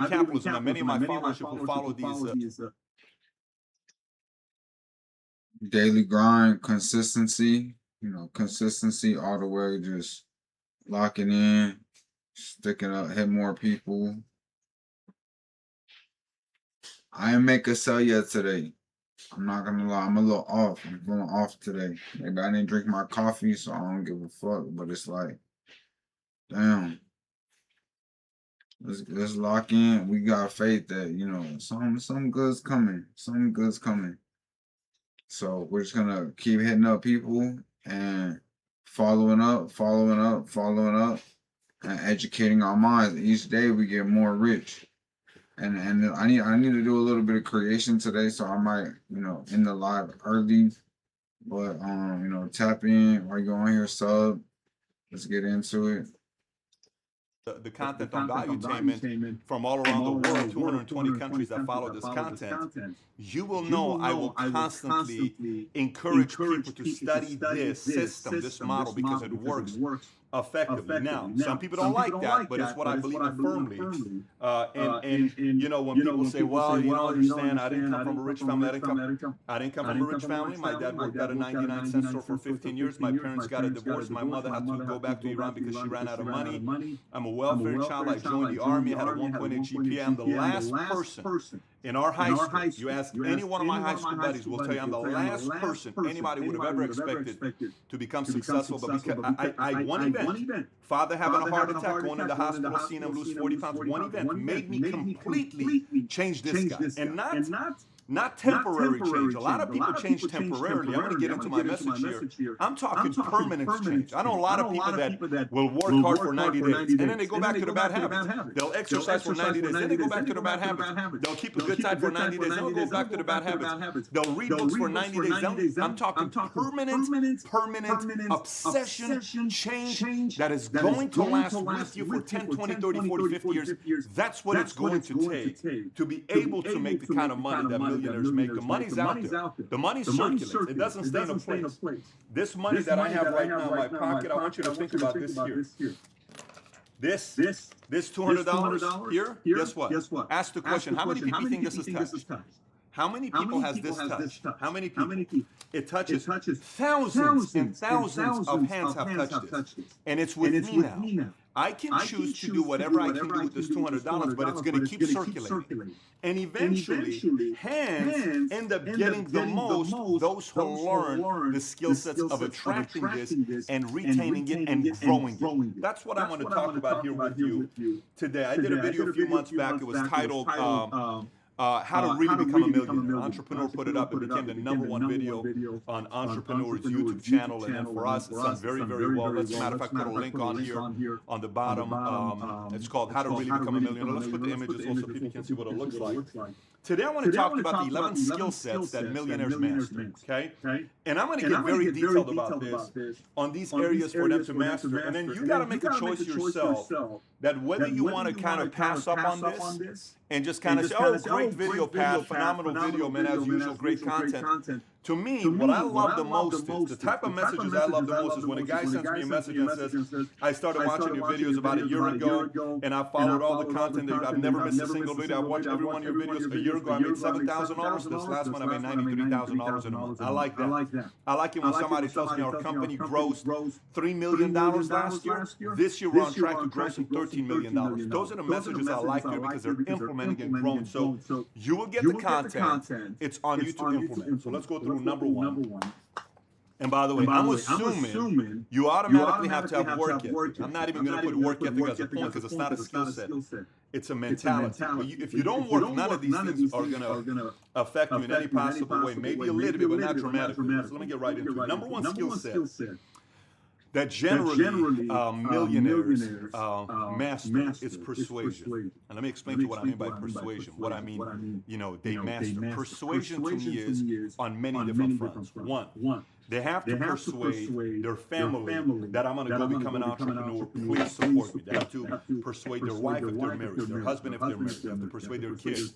capitalism, and many of my followership will follow these. Daily grind, consistency, consistency all the way, just locking in, sticking up, hit more people. I didn't make a sell yet today. I'm not gonna lie, I'm a little off. I'm feeling off today. Maybe I didn't drink my coffee, so I don't give a fuck. But it's like, damn, let's lock in. We got faith that some good's coming. Some good's coming. So we're just gonna keep hitting up people and following up, and educating our minds. Each day we get more rich. And I need to do a little bit of creation today, so I might, end the live early. But tap in while you go on here, sub. Let's get into it. The content on valuetainment from all around the world, 220 countries that follow this content, you will know I will constantly encourage people to study this system, this model, because it works effectively. Now, some people don't like that, but it's what I believe in firmly. When people say, well, you don't understand, I didn't come from a rich family. I didn't come from a rich family. My dad worked at a 99-cent store for 15 years. My parents got a divorce. My mother had to go back to Iran because she ran out of money. I'm a welfare child. I joined the army. I had a 1.8 GPA. I'm the last person in our high school. You ask any one of my high school buddies, will tell you I'm the last person anybody would have ever expected to become successful. But because I one event, father having a heart attack, going in the hospital, seeing him lose 40 pounds, one event made me completely change this guy. And not temporary change. A lot of people change temporarily. I'm going to get into my message here. I'm talking permanent change. I know a lot of people that will work hard for 90 days, and then they go back to the bad habits. They'll exercise for 90 days, then they go back to the bad habits. They'll keep a good diet for 90 days, then they'll go back to the bad habits. They'll read books for 90 days. I'm talking permanent obsession change that is going to last with you for 10, 20, 30, 40, 50 years. That's what it's going to take to be able to make the kind of money that millionaires make. The money's out there. The money circulates. It doesn't stay in a place. This money that I have right now in my pocket, I want you to think about this here. This $200 here, guess what? Ask the question, how many people think this is touched? How many people has this touched? How many people? It touches thousands and thousands of hands have touched this. And it's with me now. I can choose to do whatever I can do with this $200, but it's going to keep circulating. And eventually, hands end up getting the most, those who learn the skill sets of attracting this and retaining it and growing it. That's what I want to talk about here with you today. I did a video a few months back. It was titled How to Really Become a Millionaire. Entrepreneur put it up. It became the #1 video on Entrepreneur's YouTube channel. And then for us, it's done very, very well. As a matter of fact, put a link on here on the bottom. It's called How to Really Become a Millionaire. Let's put the images also so people can see what it looks like. Today, I want to talk about the 11 skill sets that millionaires master, okay? And I'm going to get very detailed about this on these areas for them to master. And then you got to make a choice yourself that whether you want to kind of pass up on this and just kind of say, oh, great video, Pat, phenomenal video, man, as usual, great content. To me, what I love the most is, the type of messages I love the most is when a guy sends me a message and says, I started watching your videos about a year ago, and I followed all the content that I've never missed a single video. I've watched every one of your videos. A year ago, I made $7,000. This last month, I made $93,000 in a month. I like that. I like it when somebody tells me our company grossed $3 million last year. This year, we're on track to gross some $13 million. Those are the messages I like here because they're implementing and growing. So you will get the content. It's on you to implement. So let's go through number one. And by the way, I'm assuming you automatically have to have work ethic. I'm not even going to put work ethic as a point because it's not a skill set. It's a mentality. But if you don't work, none of these things are going to affect you in any possible way. Maybe a little bit, but not dramatically. So let me get right into it. Number one skill set that generally millionaires master is persuasion. And let me explain to you what I mean by persuasion. What I mean, they master. Persuasion to me is on many different fronts. One, They have to persuade their family that I'm going to go become an entrepreneur. Please support me. They have to persuade their wife if they're married, their husband if they're married. They have to persuade their kids,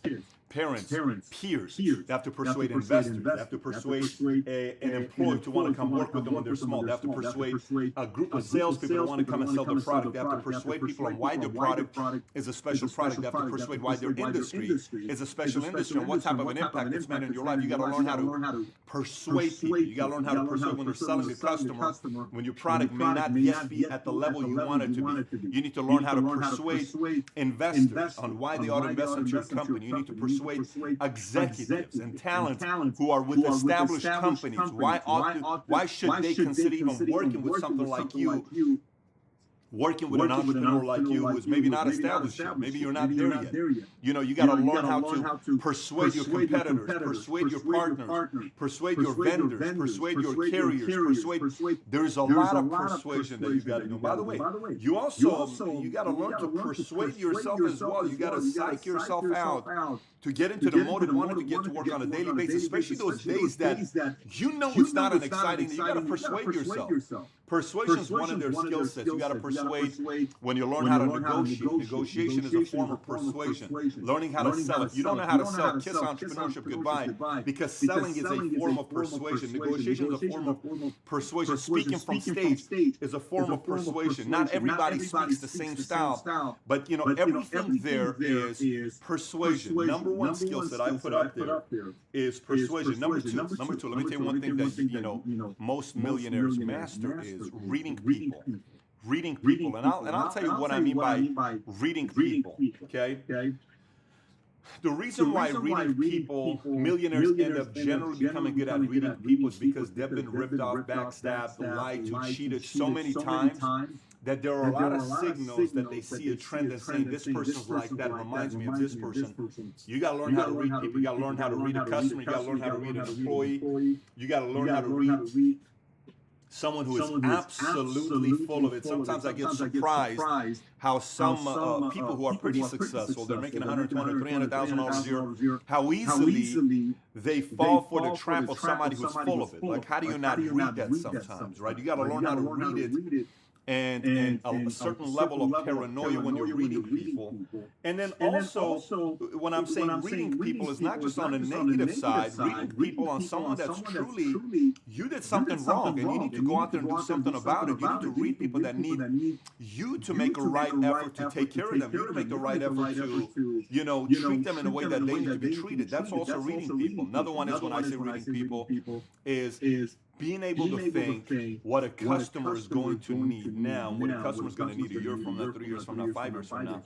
parents, peers. They have to persuade investors. They have to persuade an employee to want to come work with them when they're small. They have to persuade a group of salespeople to want to come and sell their product. They have to persuade people on why their product is a special product. They have to persuade why their industry is a special industry and what type of an impact it's made in your life. You got to learn how to persuade people. You got to learn how to persuade when you're selling to customer, when your product may not yet be at the level you want it to be. You need to learn how to persuade investors on why they ought to invest in your company. You need to persuade executives and talent who are with established companies. Why should they consider even working with something like you? Working with an entrepreneur like you who's maybe not established yet. Maybe you're not there yet. You know, you got to learn how to persuade your competitors, persuade your partners, persuade your vendors, persuade your carriers, persuade. There's a lot of persuasion that you got to do. By the way, you got to learn to persuade yourself as well. You got to psych yourself out to get into the mode and wanting to get to work on a daily basis, especially those days that you know it's not an exciting day. You got to persuade yourself. Persuasion is one of their skill sets. You got to persuade when you learn how to negotiate. Negotiation is a form of persuasion. Learning how to sell. If you don't know how to sell, kiss entrepreneurship goodbye, because selling is a form of persuasion. Negotiation is a form of persuasion. Speaking from stage is a form of persuasion. Not everybody speaks the same style, but you know everything there is persuasion. Number one skill set I put up there is persuasion. Number two, let me tell you one thing that most millionaires master is reading people. Reading people, and I'll tell you what I mean by reading people. Okay. The reason why reading people, millionaires end up generally becoming good at reading people is because they've been ripped off, backstabbed, lied to, cheated so many times that there are a lot of signals that they see a trend and saying this person's like that, reminds me of this person. You got to learn how to read people. You got to learn how to read a customer. You got to learn how to read an employee. You got to learn how to read someone who is absolutely full of it. Sometimes I get surprised how some people who are pretty successful, they're making $120,000, $300,000 a year, how easily they fall for the trap of somebody who's full of it. Like, how do you not read that sometimes, right? You got to learn how to read it. And a certain level of paranoia when you're reading people. And then also, when I'm saying reading people is not just on the negative side, reading people on someone that's truly, you did something wrong and you need to go out there and do something about it. You need to read people that need you to make a right effort to take care of them. You to make the right effort to, treat them in a way that they need to be treated. That's also reading people. Another one is when I say reading people is being able to think what a customer is going to need now, what a customer is going to need a year from now, 3 years from now, 5 years from now,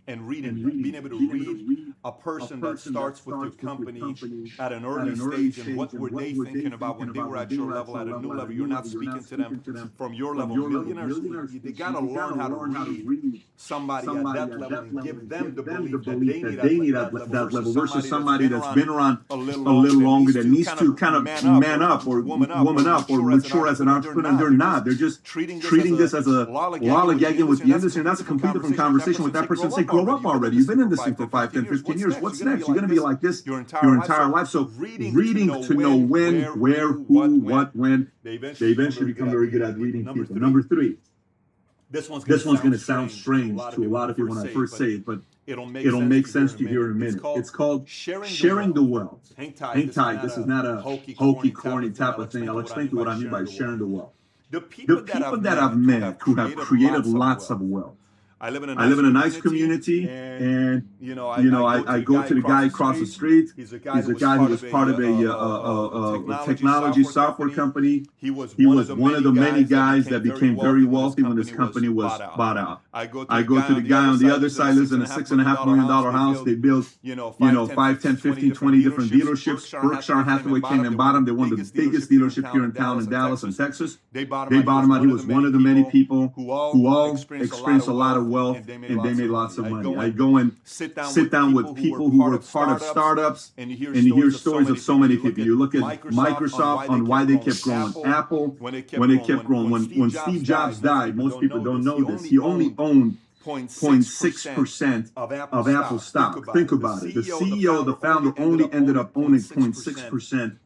and reading them. Being able to read a person that starts with your company at an early stage and what were they thinking about when they were at your level, at a new level. You're not speaking to them from your level. Millionaires, they got to learn how to read somebody at that level and give them the belief that they need at that level versus somebody that's been around a little longer that needs to kind of man up or woman up or mature as an entrepreneur. They're not. They're just treating this as a lollygagging with the industry. And that's a complete different conversation with that person. Say, grow up already. You've been in this thing for 5, 10, 15 years. What's next? You're going to be like this your entire life. So reading to know when, where, who, what, when. They eventually become very good at reading people. Number 3. This one's going to sound strange to a lot of people when I first say it, but it'll make sense to you here in a minute. It's called sharing the wealth. Hang tight. This is not a hokey, corny type of thing. I'll explain to you what I mean by sharing the wealth. The people that I've met who have created lots of wealth. I live in a nice community, and I go to the guy across the street. He's a guy who was part of a technology software company. He was one of the many guys that became very wealthy when this company was bought out. I go to the guy on the other side, lives in a $6.5 million house. They built 5, 10, 15, 20 different dealerships. Berkshire Hathaway came and bought him. They won the biggest dealership here in town in Dallas and Texas. They bought him out. He was one of the many people who all experienced a lot of wealth, and they made lots of money. I go and sit down with people who were part of startups, and you hear stories of so many people. You look at Microsoft on why they kept growing, Apple when it kept growing. When Steve Jobs died, most people don't know this, he only owned 0.6% of Apple stock. Think about it. The CEO, the founder, only ended up owning 0.6%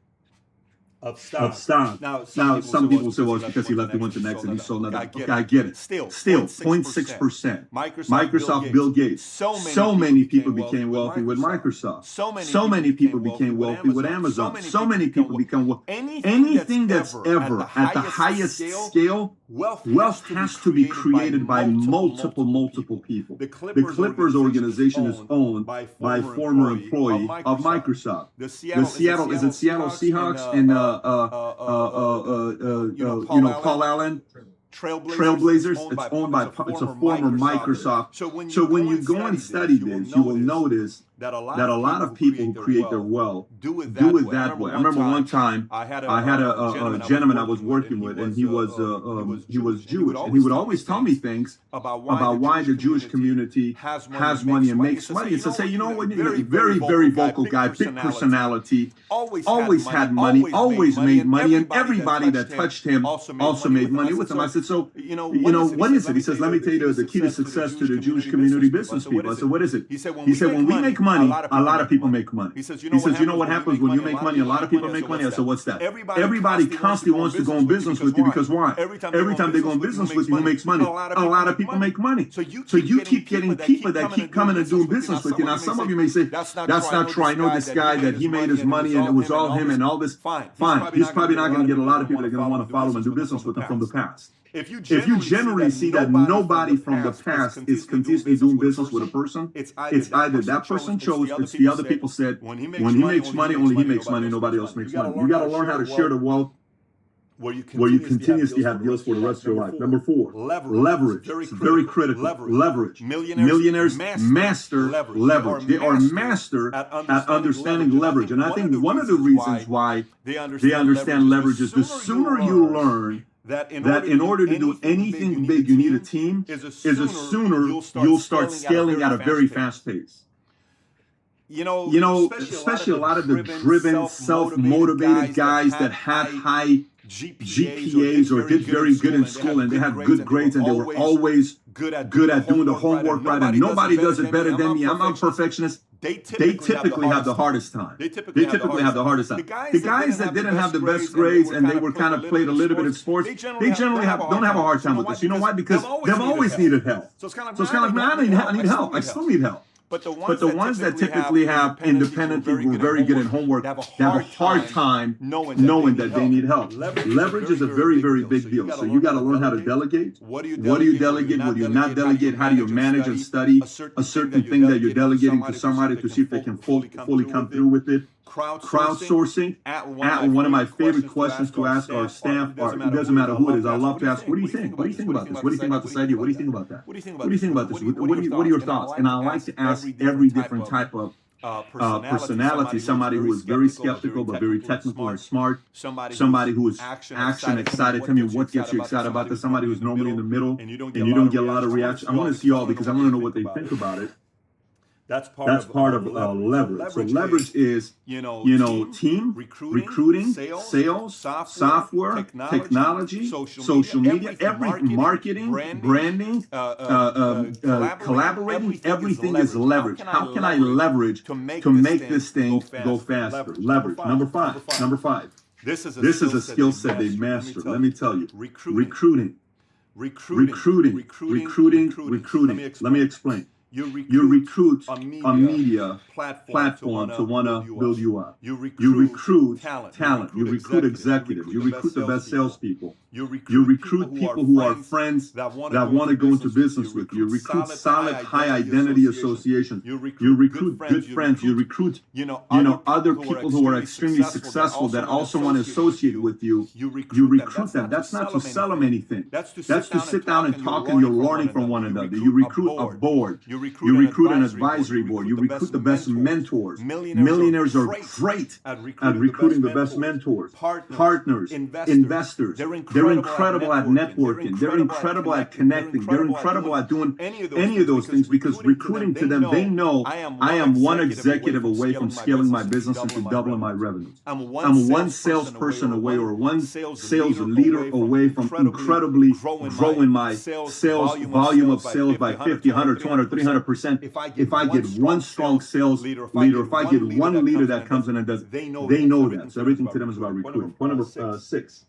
of of stock. stock. Now, Now, some some people people say, say, well, well, it's because he left and went to next and he sold another. Okay, I get it. Still, 0.6%. Microsoft, Bill Gates. So many people became wealthy with Microsoft. So many people became wealthy with Amazon. So many people become wealthy. Anything that's ever at the highest scale, wealth has to be created by multiple people. The Clippers organization is owned by former employee of Microsoft. The Seattle Seahawks and Paul Allen Trailblazers. It's owned by it's a former Microsoft. So when you go and study this, you will notice that a lot of people who create their wealth do it that way. I remember one time I had a gentleman I was working with, and he was Jewish, and he would always tell me things about why the Jewish community has money and makes money. And so say, you know what, very vocal guy, big personality, always had money, always made money, and everybody that touched him also made money with him. I said, so what is it? He says, let me tell you the key to success to the Jewish community business people. I said, what is it? He said, when we make money, a lot of people make money. He says, you know what happens when you make money? A lot of people make money. I said, what's that? Everybody constantly wants to go in business with you because why? Every time they go in business with you, who makes money? A lot of people make money. So you keep getting people that keep coming and doing business with you. Now, some of you may say, that's not true. I know this guy that he made his money and it was all him and all this. Fine. He's probably not going to get a lot of people that are going to want to follow him and do business with him from the past. If you generally see that nobody from the past is continuously doing business with a person, it's either that person chose, it's the other people said, when he makes money, only he makes money, nobody else makes money. You got to learn how to share the wealth where you continuously have deals for the rest of your life. Number 4, leverage. It's very critical. Leverage. Millionaires master leverage. They are master at understanding leverage. And I think one of the reasons why they understand leverage is the sooner you learn that in order to do anything big, you need a team, is the sooner you'll start scaling at a very fast pace. Especially a lot of the driven, self-motivated guys that had high GPAs or did very good in school and they had good grades and they were always good at doing the homework right, and nobody does it better than me. I'm a perfectionist. They typically have the hardest time. They typically have the hardest time. The guys that didn't have the best grades and they were kind of played a little bit of sports, they generally don't have a hard time with this. You know why? Because they've always needed help. So it's kind of like, man, I need help. I still need help. But the ones that typically have independently who are very good at homework, they have a hard time knowing that they need help. Leverage is a very big deal. So you got to learn how to delegate. What do you delegate? What do you not delegate? How do you manage and study a certain thing that you're delegating to somebody to see if they can fully come through with it? Crowdsourcing. One of my favorite questions to ask our staff, it doesn't matter who it is, I love to ask, what do you think? What do you think about this? What do you think about this idea? What do you think about that? What do you think about this? What are your thoughts? And I like to ask every different type of personality, somebody who is very skeptical but very technical and smart, somebody who is action excited. Tell me what gets you excited about this. Somebody who's normally in the middle and you don't get a lot of reaction. I want to see all because I want to know what they think about it. That's part of leverage. So leverage is, team, recruiting, sales, software, technology, social media, marketing, branding, collaborating. Everything is leverage. How can I leverage to make this thing go faster? Leverage. Number five. This is a skill set they master. Let me tell you. Recruiting. Let me explain. You recruit a media platform to want to build you up. You recruit talent. You recruit executives. You recruit the best salespeople. You recruit people who are friends that want to go into business with you. You recruit solid, high identity associations. You recruit good friends. You recruit, other people who are extremely successful that also want to associate with you. You recruit them. That's not to sell them anything. That's to sit down and talk and you're learning from one another. You recruit a board. You recruit an advisory board. You recruit the best mentors. Millionaires are great at recruiting the best mentors, partners, investors. They're incredible at networking. They're incredible at connecting. They're incredible at doing any of those things because recruiting to them, they know I am one executive away from scaling my business into doubling my revenues. I'm one salesperson away or one sales leader away from incredibly growing my sales volume of sales by 50, 100, 200, 300%. 300%. If I get one strong sales leader, if I get one leader that comes in and does, they know that. So everything to them is about recruiting. Point number 6.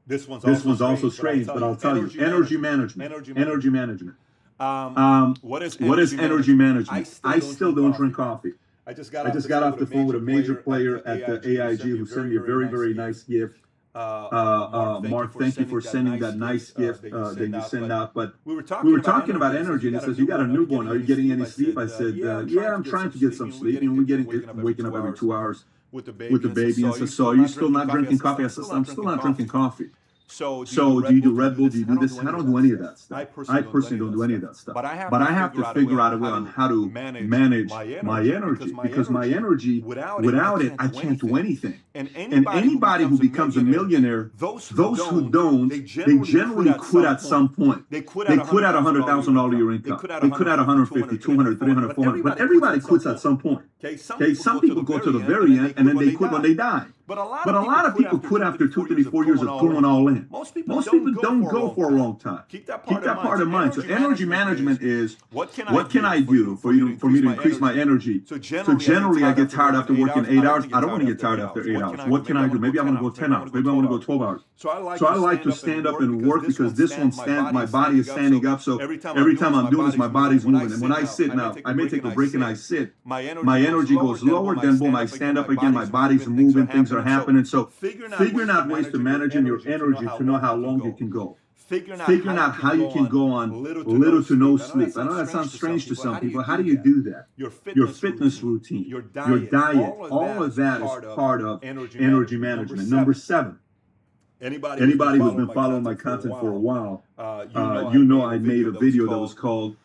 This one's also strange, but I'll tell you. Energy management. Energy management. What is energy management? I still don't drink coffee. I just got off the phone with a major player at the AIG who sent me a very, very nice gift. Mark, thank you for sending that nice gift that you send out. But we were talking about energy, and he says, "You got a newborn. Are you getting any sleep?" I said, "Yeah, I'm trying to get some sleep. You know, we're waking up every 2 hours with the baby." And says, "So are you still not drinking coffee?" I said, "I'm still not drinking coffee." So do you do Red Bull? Do you do this? I don't do any of that stuff. I personally don't do any of that stuff. But I have to figure out a way on how to manage my energy, because my energy, without it, I can't do anything. And anybody who becomes a millionaire, those who don't, they generally quit at some point. They quit at $100,000 a year income. They quit at 150, 200, 300, 400. But everybody quits at some point. Okay, some people go to the very end and then they quit when they die. But a lot of people quit after 2, 3, 4 years of going all in. Most people don't go for a long time. Keep that part in mind. So energy management is, what can I do for me to increase my energy? So generally I get tired after working 8 hours. I don't want to get tired after 8 hours. What can I do? Maybe I want to go 10 hours. Maybe I want to go 12 hours. So I like to stand up and work because this one my body is standing up. So every time I'm doing this, my body's moving. And when I sit now, I may take a break and I sit. My energy goes lower. Then boom, I stand up again. My body's moving. Things are happening. So figuring out ways to manage your energy to know how long you can go. Figuring out how you can go on little to no sleep. I know that sounds strange to some people. How do you do that? Your fitness routine, your diet, all of that is part of energy management. Number 7. Anybody who's been following my content for a while, you know I made a video that was called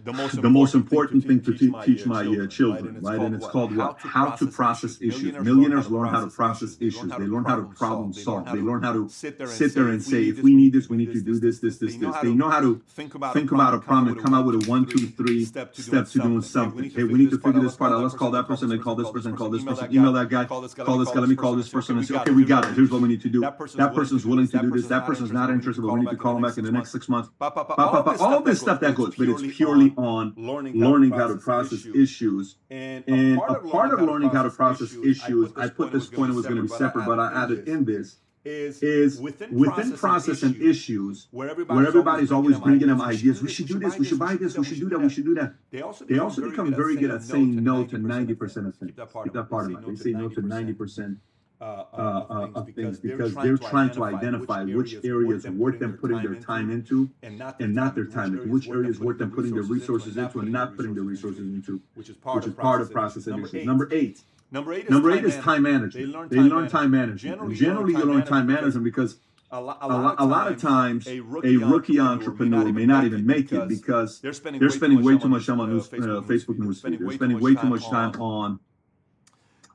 the most important thing to teach my children, right? And it's called what? How to process issues. Millionaires learn how to process issues. They learn how to problem solve. They learn how to sit there and say, if we need this, we need to do this. They know how to think about a problem and come out with a 1, 2, 3 step to doing something. Hey, we need to figure this part out. Let's call that person. Then call this person. Call this person. Email that guy. Call this guy. Let me call this person and say, okay, we got it. Here's what we need to do. That person's willing to do this. That person's not interested, but we need to call them back in the next 6 months. All this stuff that goes, but it's purely on learning how to process issues. And a part of learning how to process issues, I put this point, it was going to be separate, but I added in this, is within processing issues, where everybody's always bringing them ideas. We should do this, we should buy this, we should do that, we should do that. They also become very good at saying no to 90% of things. Keep that part of it. They say no to 90% of things because they're trying to identify which areas worth them putting their time into and not their time into, which areas worth them putting their resources into and not putting their resources into, which is part of processing issues. Number 8 is time management. They learn time management. And generally you learn time management because a lot of times a rookie entrepreneur may not even make it because they're spending way too much time on Facebook newsfeed. They're spending way too much time on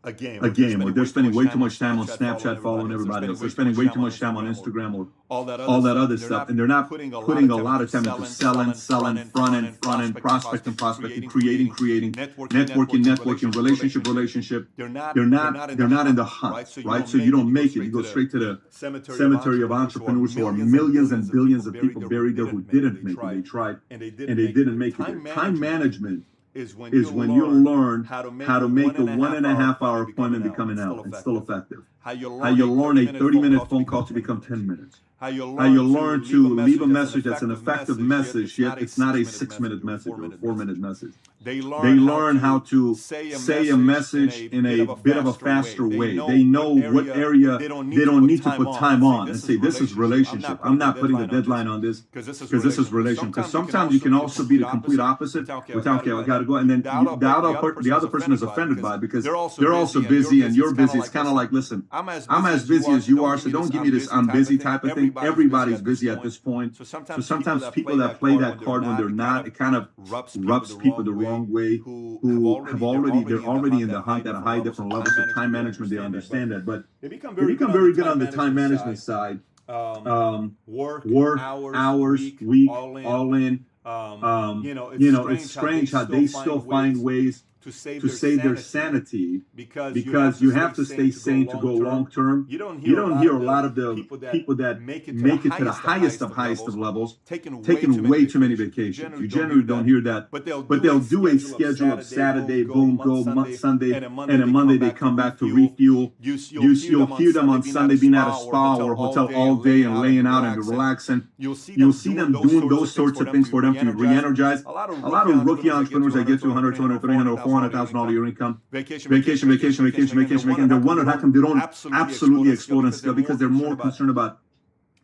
a game, or they're spending way too much time on Snapchat following everybody else. They're spending way too much time on Instagram or all that other stuff, and they're not putting a lot of time into selling, front end, prospecting, creating, networking, relationship. They're not in the hunt, right? So you don't make it. You go straight to the cemetery of entrepreneurs who are millions and billions of people buried there who didn't make it. They tried and they didn't make it. Time management is when you learn how to make a 1.5 hour appointment become an hour and still effective. How you learn a 30-minute phone call to become 10 minutes. How you learn to leave a message that's an effective message, yet it's not a 6-minute message or a 4-minute message. They learn how to say a message in a bit of a faster way. They know what area they don't need to put time on and say, this is relationship. I'm not putting a deadline on this because this is relationship. Because sometimes you can also be the complete opposite without, okay, I got to go. And then the other person is offended by it because they're also busy and you're busy. It's kind of like, listen, I'm as busy as you are, so don't give me this I'm busy type of thing. Everybody's busy at this point. So sometimes people that play that card when they're not, it kind of rubs people the wrong way who they're already in the hunt at a high different level. So time management, they understand that. But they become very good on the time management side. Work, hours, week, all in. It's strange how they still find ways to save their sanity because you have to stay sane to go long term. You don't hear a lot of the people that make it to the highest of levels taking way too many vacations. You generally don't hear that, but they'll do a schedule of Saturday, boom, go, Sunday, and then Monday they come back to refuel. You'll hear them on Sunday being at a spa or a hotel all day and laying out and relaxing. You'll see them doing those sorts of things for them to re-energize. A lot of rookie entrepreneurs that get to 100, 200, 300, $400,000 a year income, vacation. They're wondering how come they don't absolutely explode and scale, because they're more concerned about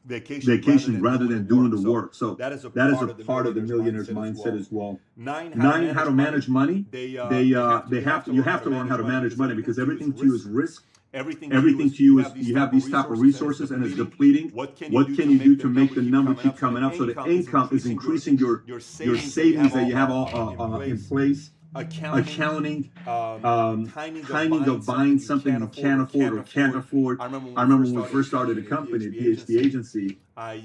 vacation rather than doing the work. So that is a part of the millionaire's mindset as well. 9, how to manage money. You have to learn how to manage money, because everything to you is risk. Everything to you is, you have these type of resources and it's depleting. What can you do to make the number keep coming up so the income is increasing your savings that you have all in place? Accounting, timing of buying something you can't afford or can't afford. I remember when we first started a company, a PhD agency, I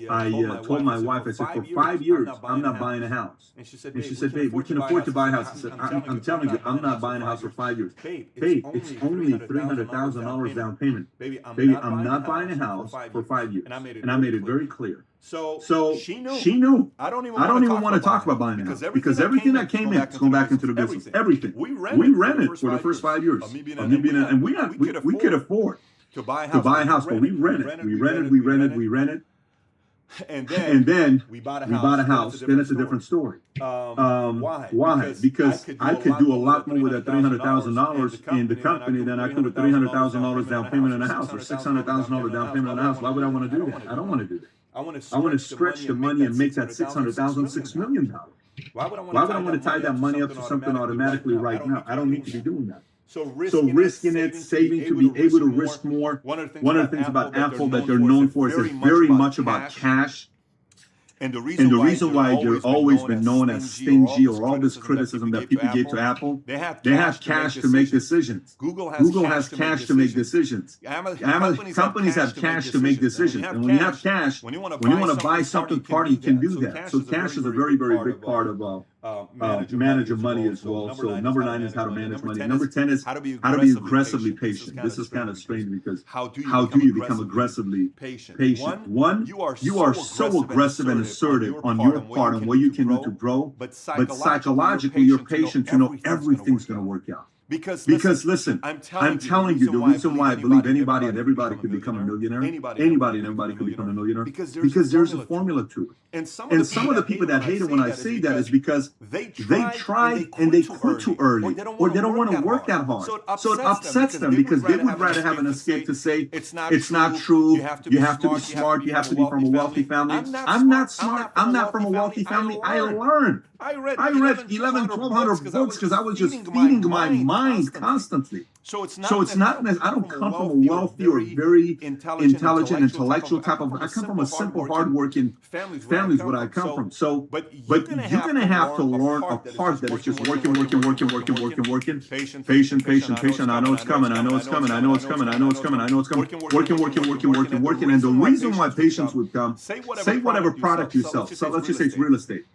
told my wife, I said, for 5 years, I'm not buying a house. And she said, babe, we can afford to buy a house. I said, I'm telling you, I'm not buying a house for 5 years. Babe, it's only $300,000 down payment. Baby, I'm not buying a house for 5 years. And I made it very clear. So she knew. I don't even want to talk about buying a house, because everything that came in is going back into the business. Everything. We rented for the first 5 years of me being, and we could afford to buy a house, but we rented. We rented. And then we bought a house. Then it's a different story. Why? Because I could do a lot more with that $300,000 in the company than I could with $300,000 down payment in a house, or $600,000 down payment in a house. Why would I want to do that? I don't want to do that. I want to stretch the money and make that $600,000 $6 million. Why would I want to tie that money up to something automatically right now? I don't need to be doing that. So risking it, saving to be able to risk more. One of the things about Apple that they're known for is they're very much about cash. And the reason why they've always been known as stingy, or all this criticism that people gave to Apple, they have cash to make decisions. Google has cash to make decisions. Companies have cash to make decisions. And when you have cash, when you want to buy something, you can do that. So cash is a very, very big part of manage your money as well. So number 9 is how to manage money. Number 10 is how to be aggressively patient. This is kind of strange, because how do you become aggressively patient? One, you are so aggressive and assertive on your part on what you can do to grow, but psychologically you're patient to know everything's going to work out. Because listen, I'm telling you, the reason why I believe anybody and everybody could become a millionaire, anybody and everybody could become a millionaire, because there's a formula to it. And some of the people that hate it when I say that is because they tried and they quit too early, or they don't want to work that hard. So it upsets them, because they would rather have an escape to say it's not true. You have to be smart. You have to be from a wealthy family. I'm not smart. I'm not from a wealthy family. I learned. I read 1,100 books because I was just feeding my mind constantly. So it's not I don't come from a wealthy or very intelligent, intellectual type of. I come from a simple, hardworking families. Where I come from. So, but you're gonna have to learn a part that is just working. Patient. I know it's coming. Working. And the reason why patience would come, say whatever product you sell. So let's just say it's real estate.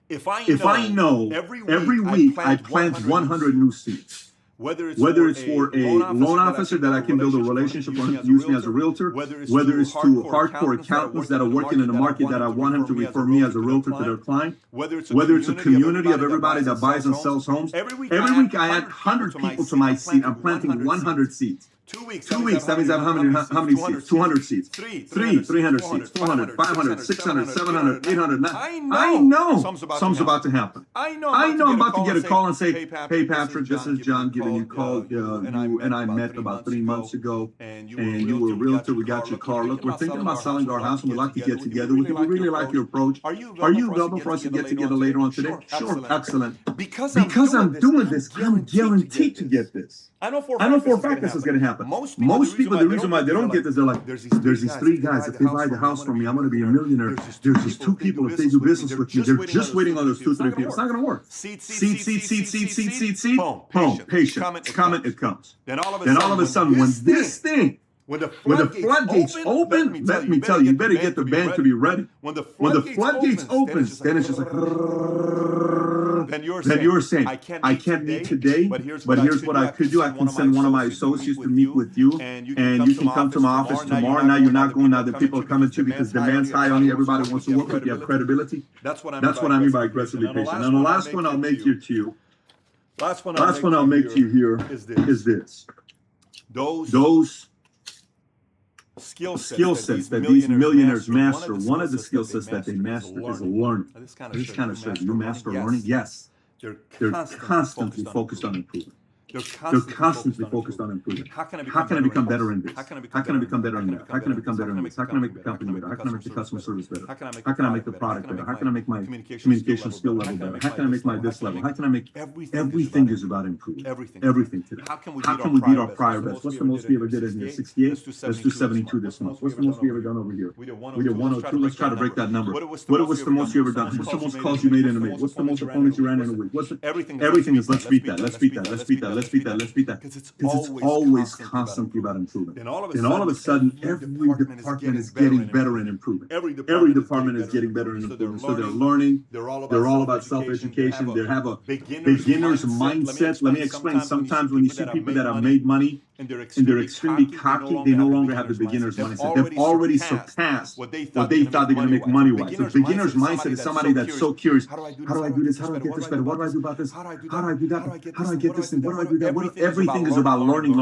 If I know every week I plant 100 new seeds. Whether it's for a loan officer that I can build a relationship for him to use me as a realtor, whether it's to hardcore accountants that are working in the market that I want him to refer me as a realtor to their client, whether it's a community of everybody that buys and sells homes, every week I add 100 people to my seed. I'm planting 100 seeds. 2 weeks, that means I have how many seeds? 200 seeds. 300 seeds, 400, 500, 600, 700, 800, 900. I know something's about to happen. I know I'm about to get a call and say, hey, Patrick, this is John giving you a call. You and I met about 3 months ago, and you were a realtor. We got your car. Look, we're thinking about selling our house, and we'd like to get together. We really like your approach. Are you available for us to get together later on today? Sure, excellent. Because I'm doing this, I'm guaranteed to get this. I know for a fact this is going to happen. Most people, the reason why they don't get this, they're like, there's these 3 guys. If they buy the house from me, I'm going to be a millionaire. There's just 2 people. If they do business with me, they're just waiting on those 2, 3 people. It's not going to work. Seed. Boom. Patient. Comment. It comes. Then all of a sudden, when the floodgates open, let me tell you, you better get the band to be ready. When the floodgates opens, then it's just like, then you're saying, I can't meet today, but here's what I could do. I can send one of my associates to meet with you, and you can come to my office tomorrow. Now you're not going, now the people are coming to you because demand's high on you. Everybody wants to work with you. You have credibility. That's what I mean by aggressively patient. And the last one I'll make here to you, last one I'll make to you here is this. Those skill sets that these millionaires master, one of the skill sets that they master is learning. This kind of shows you master learning. Yes, they're constantly focused on improvement. They're constantly focused on improvement. How can I become better in this? How can I become better in that? How can I become better in this? How can I make the company better? How can I make the customer service better? How can I make the product better? How can I make my communication skill level better? How can I make my this level? How can I make everything is about improvement? Everything today. How can we beat our prior best? What's the most we ever did in here? 68? Let's do 72 this month. What's the most we ever done over here? We did 102. Let's try to break that number. What was the most you ever done? What's the most calls you made in a week? What's the most opponents you ran in a week? Everything is let's beat that. Let's beat that. Let's beat that. Let's beat that. Let's beat that. Because it's always constantly about improvement. And all of a sudden, every department is getting better and improving. Every department is getting better and improving. So they're learning. They're all about self-education. They have a beginner's mindset. Let me explain. Sometimes when you see people that have made money and they're extremely cocky, they no longer have the beginner's mindset. They've already surpassed what they thought they're going to make money-wise. The beginner's mindset is somebody that's so curious. How do I do this? How do I get this better? What do I do about this? How do I do that? How do I get this? And what do I do that? Everything is about learning.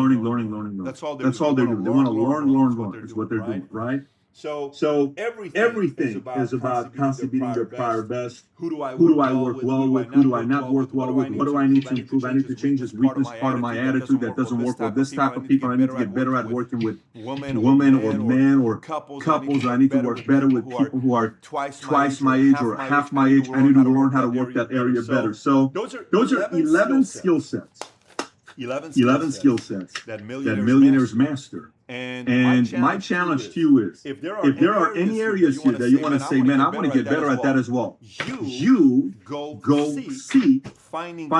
That's all they're doing. They want to learn. That's what they're doing, right? So everything is about constantly beating their prior best. Who do I work well with? Who do I not work well with? What do I need to improve? I need to change this weakness, part of my attitude that doesn't work well. This type of people, I need to get better at working with women or men or couples. I need to work better with people who are twice my age or half my age. I need to learn how to work that area better. So those are 11 skill sets. 11 skill sets that millionaires master. And my challenge to you is, if there are any areas here that you want to say, man, I want to get better at that as well, you go seek finding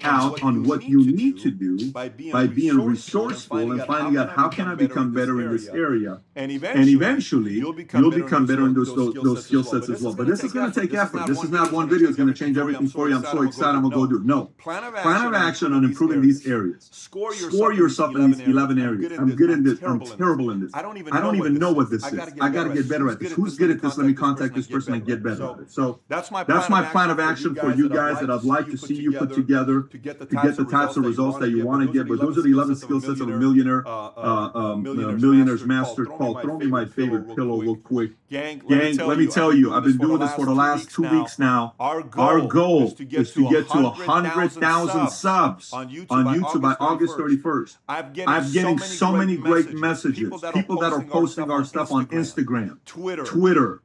out on what you need to do by being resourceful and finding out how can I become better in this area. And eventually, you'll become better in those skill sets as well. But this is going to take effort. This is not one video is going to change everything for you. I'm so excited. I'm going to go do it. No. Plan of action on improving these areas. Score yourself in these 11 areas. I'm good in this. I'm terrible in this. I don't even know what this is. I got to get better at this. Who's good at this? Let me contact this person and get better at it. So that's my plan of action for you guys that I'd like to see you put together to get the types of results that you want to get. But those are the 11 skill sets of a millionaire's master. Paul, throw me my favorite pillow real quick. Gang, let me tell you, I've been doing this for the last 2 weeks now. Our goal is to get to 100,000 subs on YouTube by August 31st. I'm getting so many great messages. People that are posting our stuff on Instagram, Twitter,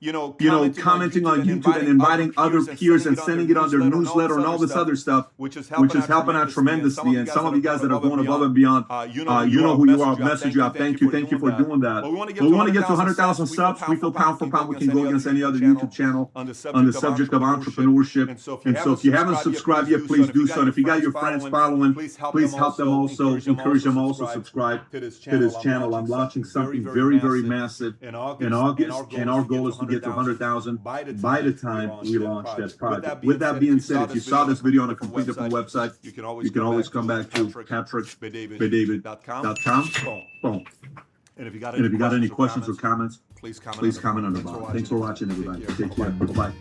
commenting on YouTube and inviting other peers and sending it on their newsletter and all this other stuff, which is helping out tremendously. And some of you guys that are going above and beyond, you know who you are. I'll message you. Thank you for doing that. But we want to get to 100,000 subs. We feel pound for pound we can go against any other YouTube channel on the subject of entrepreneurship. And so if you haven't subscribed yet, please do so. And if you got your friends following, please help them also, encourage them also subscribe to this channel. I'm launching something very, very massive in August, and our goal is to get to 100,000 by the time we launch that project. With that being said, if you saw this video on a complete different website, you can always come back to patrickbedavid.com. Boom. And if you got any questions or comments, please comment on the bottom. Thanks for watching, everybody. Take care. Bye-bye.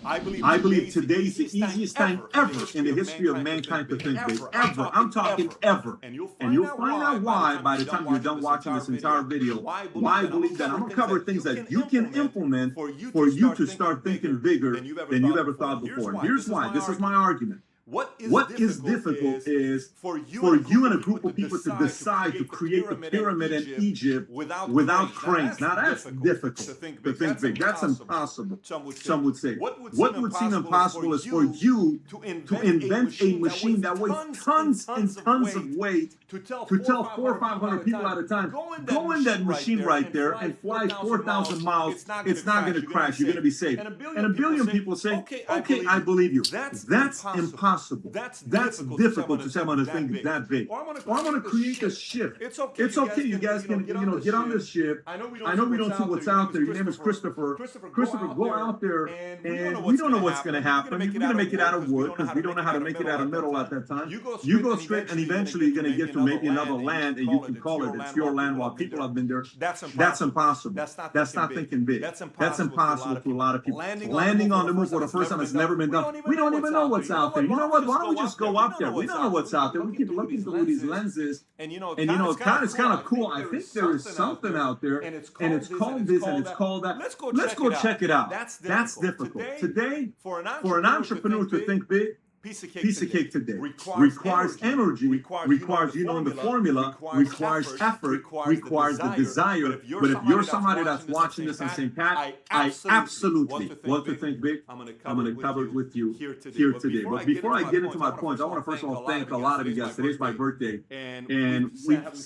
I believe today's the easiest time ever in the history of mankind to think big. Ever. I'm talking ever. And you'll find out why by the time you're done watching this entire video. Why I believe that. I'm going to cover things that you can implement for you to start thinking bigger than you've ever thought before. And here's why. This is my argument. What is difficult is for you and a group of people to decide to create the pyramid in Egypt without cranes. Now that's difficult to think big. That's impossible, some would say. What would seem impossible is for you to invent a machine that weighs tons and tons of weight to tell 400 or 500 people at a time, go in that machine right there and fly 4,000 miles. It's not going to crash. You're going to be safe. And a billion people say, okay, I believe you. That's impossible. impossible. That's difficult to say I'm going to think that big. Or I'm going to create a ship. It's okay. You guys can get on this ship. I know we don't see what's out there. Your name is Christopher. Christopher, go out there, and we don't know what's going to happen. We're going to make it out of wood because we don't know how to make it out of metal at that time. You go straight, and eventually you're going to get to maybe another land, and you can call it. It's your land while people have been there. That's impossible. That's not thinking big. That's impossible to a lot of people. Landing on the moon for the first time has never been done. We don't even know what's out there. You know what? Why don't we just go up there? We don't know what's out there. We keep looking through these lenses, and it's kind of cool. I think there is something out there, and it's called this, and it's called that. Let's go check it out. That's difficult. Today, for an entrepreneur to think big, piece of cake today requires energy, requires the formula, requires effort, requires the desire. But if you're somebody that's watching this and saying, Pat, I absolutely want to think big, I'm going to cover it with you here today. But before I get into my points, I want to first of all thank a lot of you guys. Today's my birthday, and we've had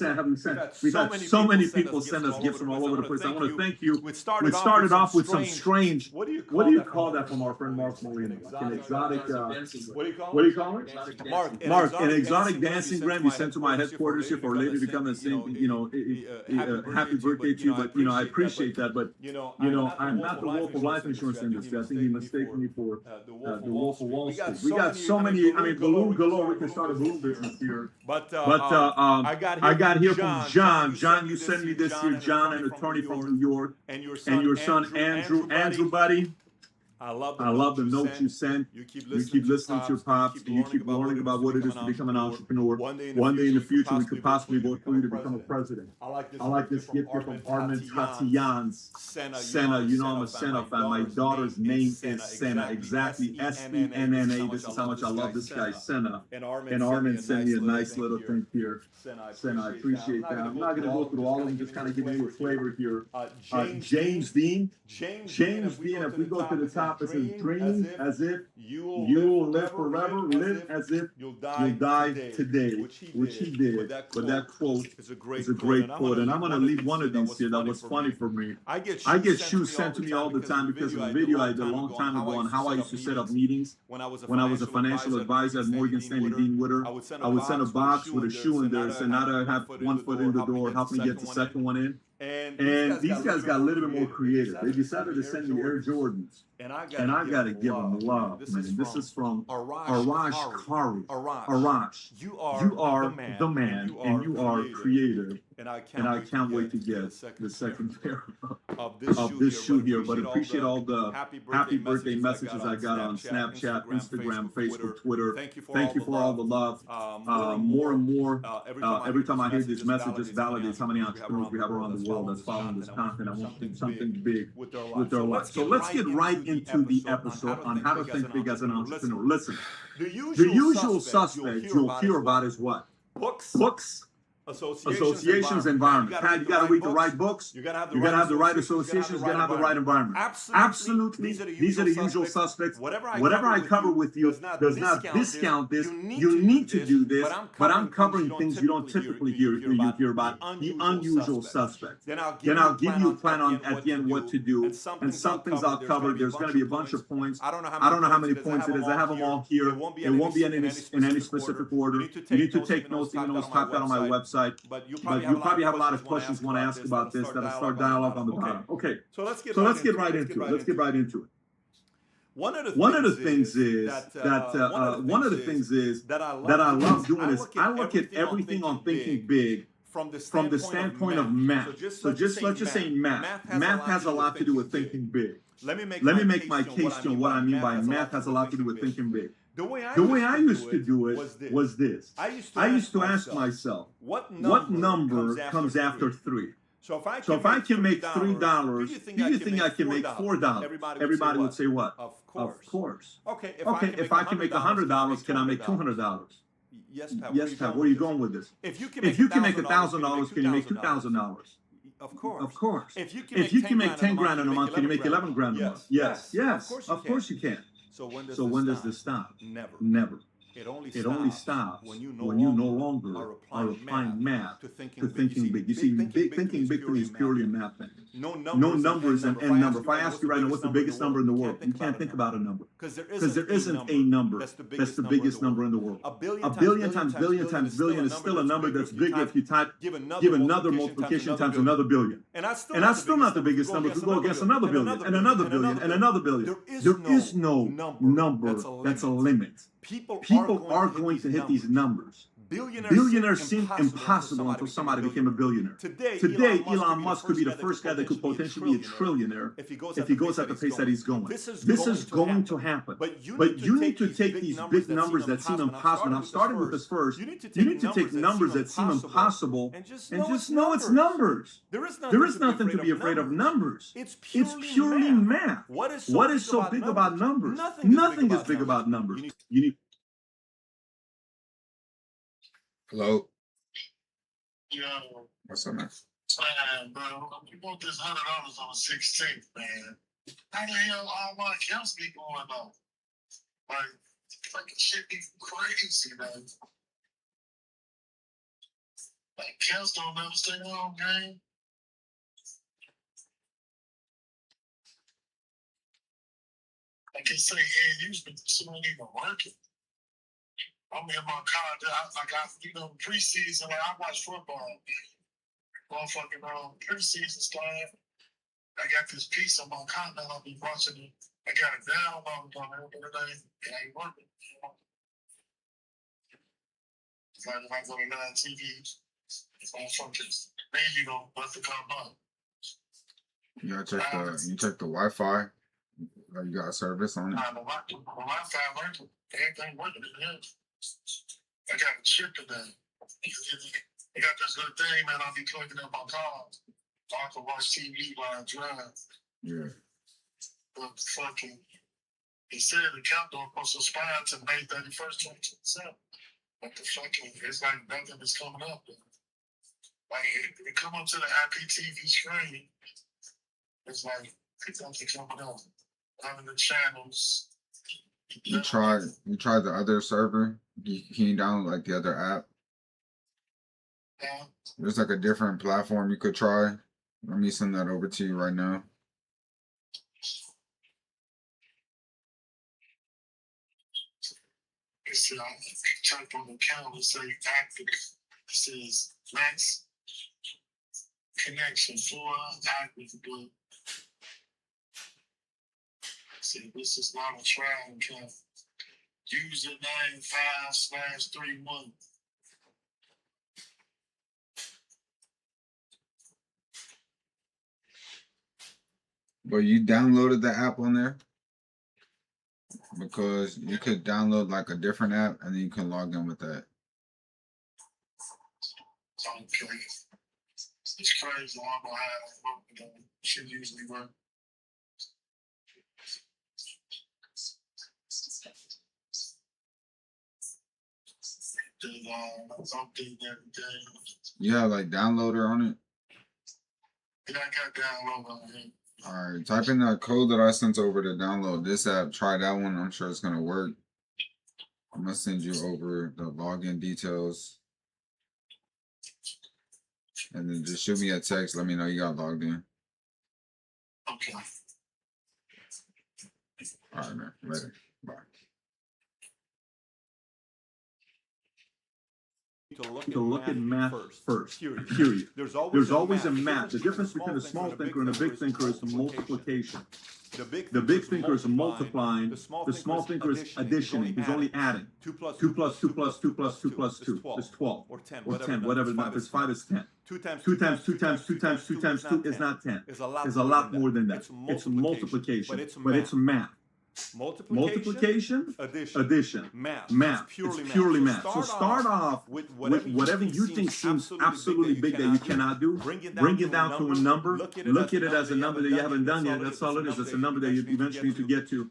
so many people send us gifts from all over the place. I want to thank you. We started off with some strange, what do you call that from our friend Mark Molina? Like an exotic, what do you call it? Mark, an exotic dancing gram you sent to my headquarters here for a lady to come and sing, happy birthday to you. But, I appreciate that. But, I'm not the wolf of life insurance industry. I think he mistaken me for the wolf of Wall Street. We got so many, balloon galore. We can start a balloon business here. But I got here from John. John, you sent me this here. John, an attorney from New York. And your son, Andrew. Andrew, buddy. I love the notes you sent. You keep listening to your pops. And you keep learning about what it is to become an entrepreneur. One day in the future, we could possibly vote for you to become a president. I like this gift here from Armin Tatians. Senna, I'm a Senna fan. My daughter's name is Senna. Exactly. Senna. This is how much I love this guy, Senna. And Armin sent me a nice little thing here. Senna, I appreciate that. I'm not going to go through all of them, just kind of giving you a flavor here. James Dean. James Dean, if we go to the top, it says, dream as if you will live forever, live as if you'll die today, which he did. But that quote is a great quote. And I'm going to leave one of these here that was funny for me. I get shoes sent to me all the time because of a video I did a long time ago on how I used to set up meetings when I was a financial advisor at Morgan Stanley Dean Witter. I would send a box with a shoe in there, so now that I have one foot in the door, help me get the second one in. And these guys got a little bit more creative. They decided to send me Air Jordans. And I got to give them love, man. This is from Arash Kari. Arash, you are the man, and you are creative. And I can't wait to get the second pair of this shoe here. But appreciate all the happy birthday messages I got on Snapchat, Instagram, Facebook, Twitter. Thank you for all the love. More and more, every time I hear these messages, validates how many entrepreneurs we have around the world that's following this content. I want to do something big with their life. So let's get right into the episode on how to think big as an entrepreneur. Listen, the usual suspects you'll hear about is what? Books. Associations, environment. Pat, you got to read the right books. You got to have the right associations. You got to have the right environment. Absolutely. These are the usual suspects. Whatever I cover with you does not discount this. You need to do this, but I'm covering things you don't typically hear about. The unusual suspects. Then I'll give you a plan on at the end what to do, and some things I'll cover. There's going to be a bunch of points. I don't know how many points it is. I have them all here. It won't be in any specific order. You need to take notes. Even though it's typed out on my website. But you probably have a lot of questions you want to ask about this. That'll start dialogue on the bottom. Okay. So let's get right into it. One of the things is that I love doing is I look at everything on thinking big from the standpoint of math. So let's just say math. Math has a lot to do with thinking big. Let me make my case to what I mean by math has a lot to do with thinking big. The way I used to do it was this. I used to ask myself, what number comes after 3? So if I can make $3, do you think I can make $4? Everybody would say what? Of course. Okay, if I can make $100, can I make $200? Yes, Pat. Where are you going with this? If you can make $1,000, can you make $2,000? Of course. If you can make 10 grand in a month, can you make 11 grand a month? Yes. Of course you can. So when does this stop? Never. It only stops when you when you no longer are applying math to to thinking thinking big. You see, thinking big to me is purely a math thing. No No numbers numbers and and end number. If I ask you right now, what's the biggest number in the world? You can't think about a number. Because Because there isn't a number that's that's the biggest number in the world. A A billion times billion times billion is still a number that's bigger if you give another multiplication times another billion. And that's still not the biggest number if you go against another billion and another billion and another billion. There is no number that's a limit. People are going to hit these numbers. Billionaires seemed impossible until somebody became a billionaire. Today, Elon Musk could be the first guy that could potentially be a trillionaire if he goes at the pace that he's going. This is going to happen. But you need to take these big numbers that seem impossible. And I'm starting with this first. You need to take numbers that seem impossible and just know it's numbers. There is nothing to be afraid of numbers. It's purely math. What is so big about numbers? Nothing is big about numbers. You need. Hello. Yo, What's up, man? bro, you want this $100 on the 16th, man? How the hell all my accounts be going on? Like, fucking shit be crazy, man. Like, accounts don't never stay on, gang. I can say, hey, you've been someone even working. I'm in my car. I got, preseason. Like, I watch football. Motherfucking preseason started. I got this piece on my car now. I'll be watching it. I got it downloaded on it, but it ain't working. It's like if I go to live TV, it's motherfuckers. Then you don't let the come up. You check the Wi-Fi. You got a service on it? Nah, the Wi-Fi working. Everything working in here. I got a chip in there. I got this little thing, man. I'll be plugging in my car. So I can watch TV while I drive. Yeah. But fucking, he said the countdown supposed to expire to May 31st, 2027. But the fucking, it's like nothing is coming up. Like, it come up to the IPTV screen. It's like, it's nothing coming up. Having the channels. You tried the other server? Can you download like the other app? Yeah. There's like a different platform you could try. Let me send that over to you right now. It's type on the calendar, say active. It says max connection for active, but see, this is not a trial account. Username 5/31. But you downloaded the app on there? Because you could download like a different app and then you can log in with that. Okay. It's crazy. I don't know how it works, but it should usually work. Update every day. You have like downloader on it? Yeah, I got download on it. Alright, type in that code that I sent over to download this app. Try that one. I'm sure it's gonna work. I'm gonna send you over the login details. And then just shoot me a text. Let me know you got logged in. Okay. Alright, man. Later. Bye. To look at math first. Period. There's always a math. The difference between a small thinker and a big thinker is the multiplication. The big thinker is multiplying. The small thinker is additioning. He's only adding. 2 plus 2 plus 2 plus 2 plus 2 plus 2 is 12. Or 10, whatever. If it's 5, it's 10. 2 times 2 times 2 times 2 times 2 times 2 is not 10. It's a lot more than that. It's multiplication. But it's math. Multiplication, addition, math. It's purely math. So start off with whatever you think seems absolutely big that you cannot do. Bring it down to a number. Look at it as a number that you haven't done yet. That's all it is. It's a number that you eventually need to get to.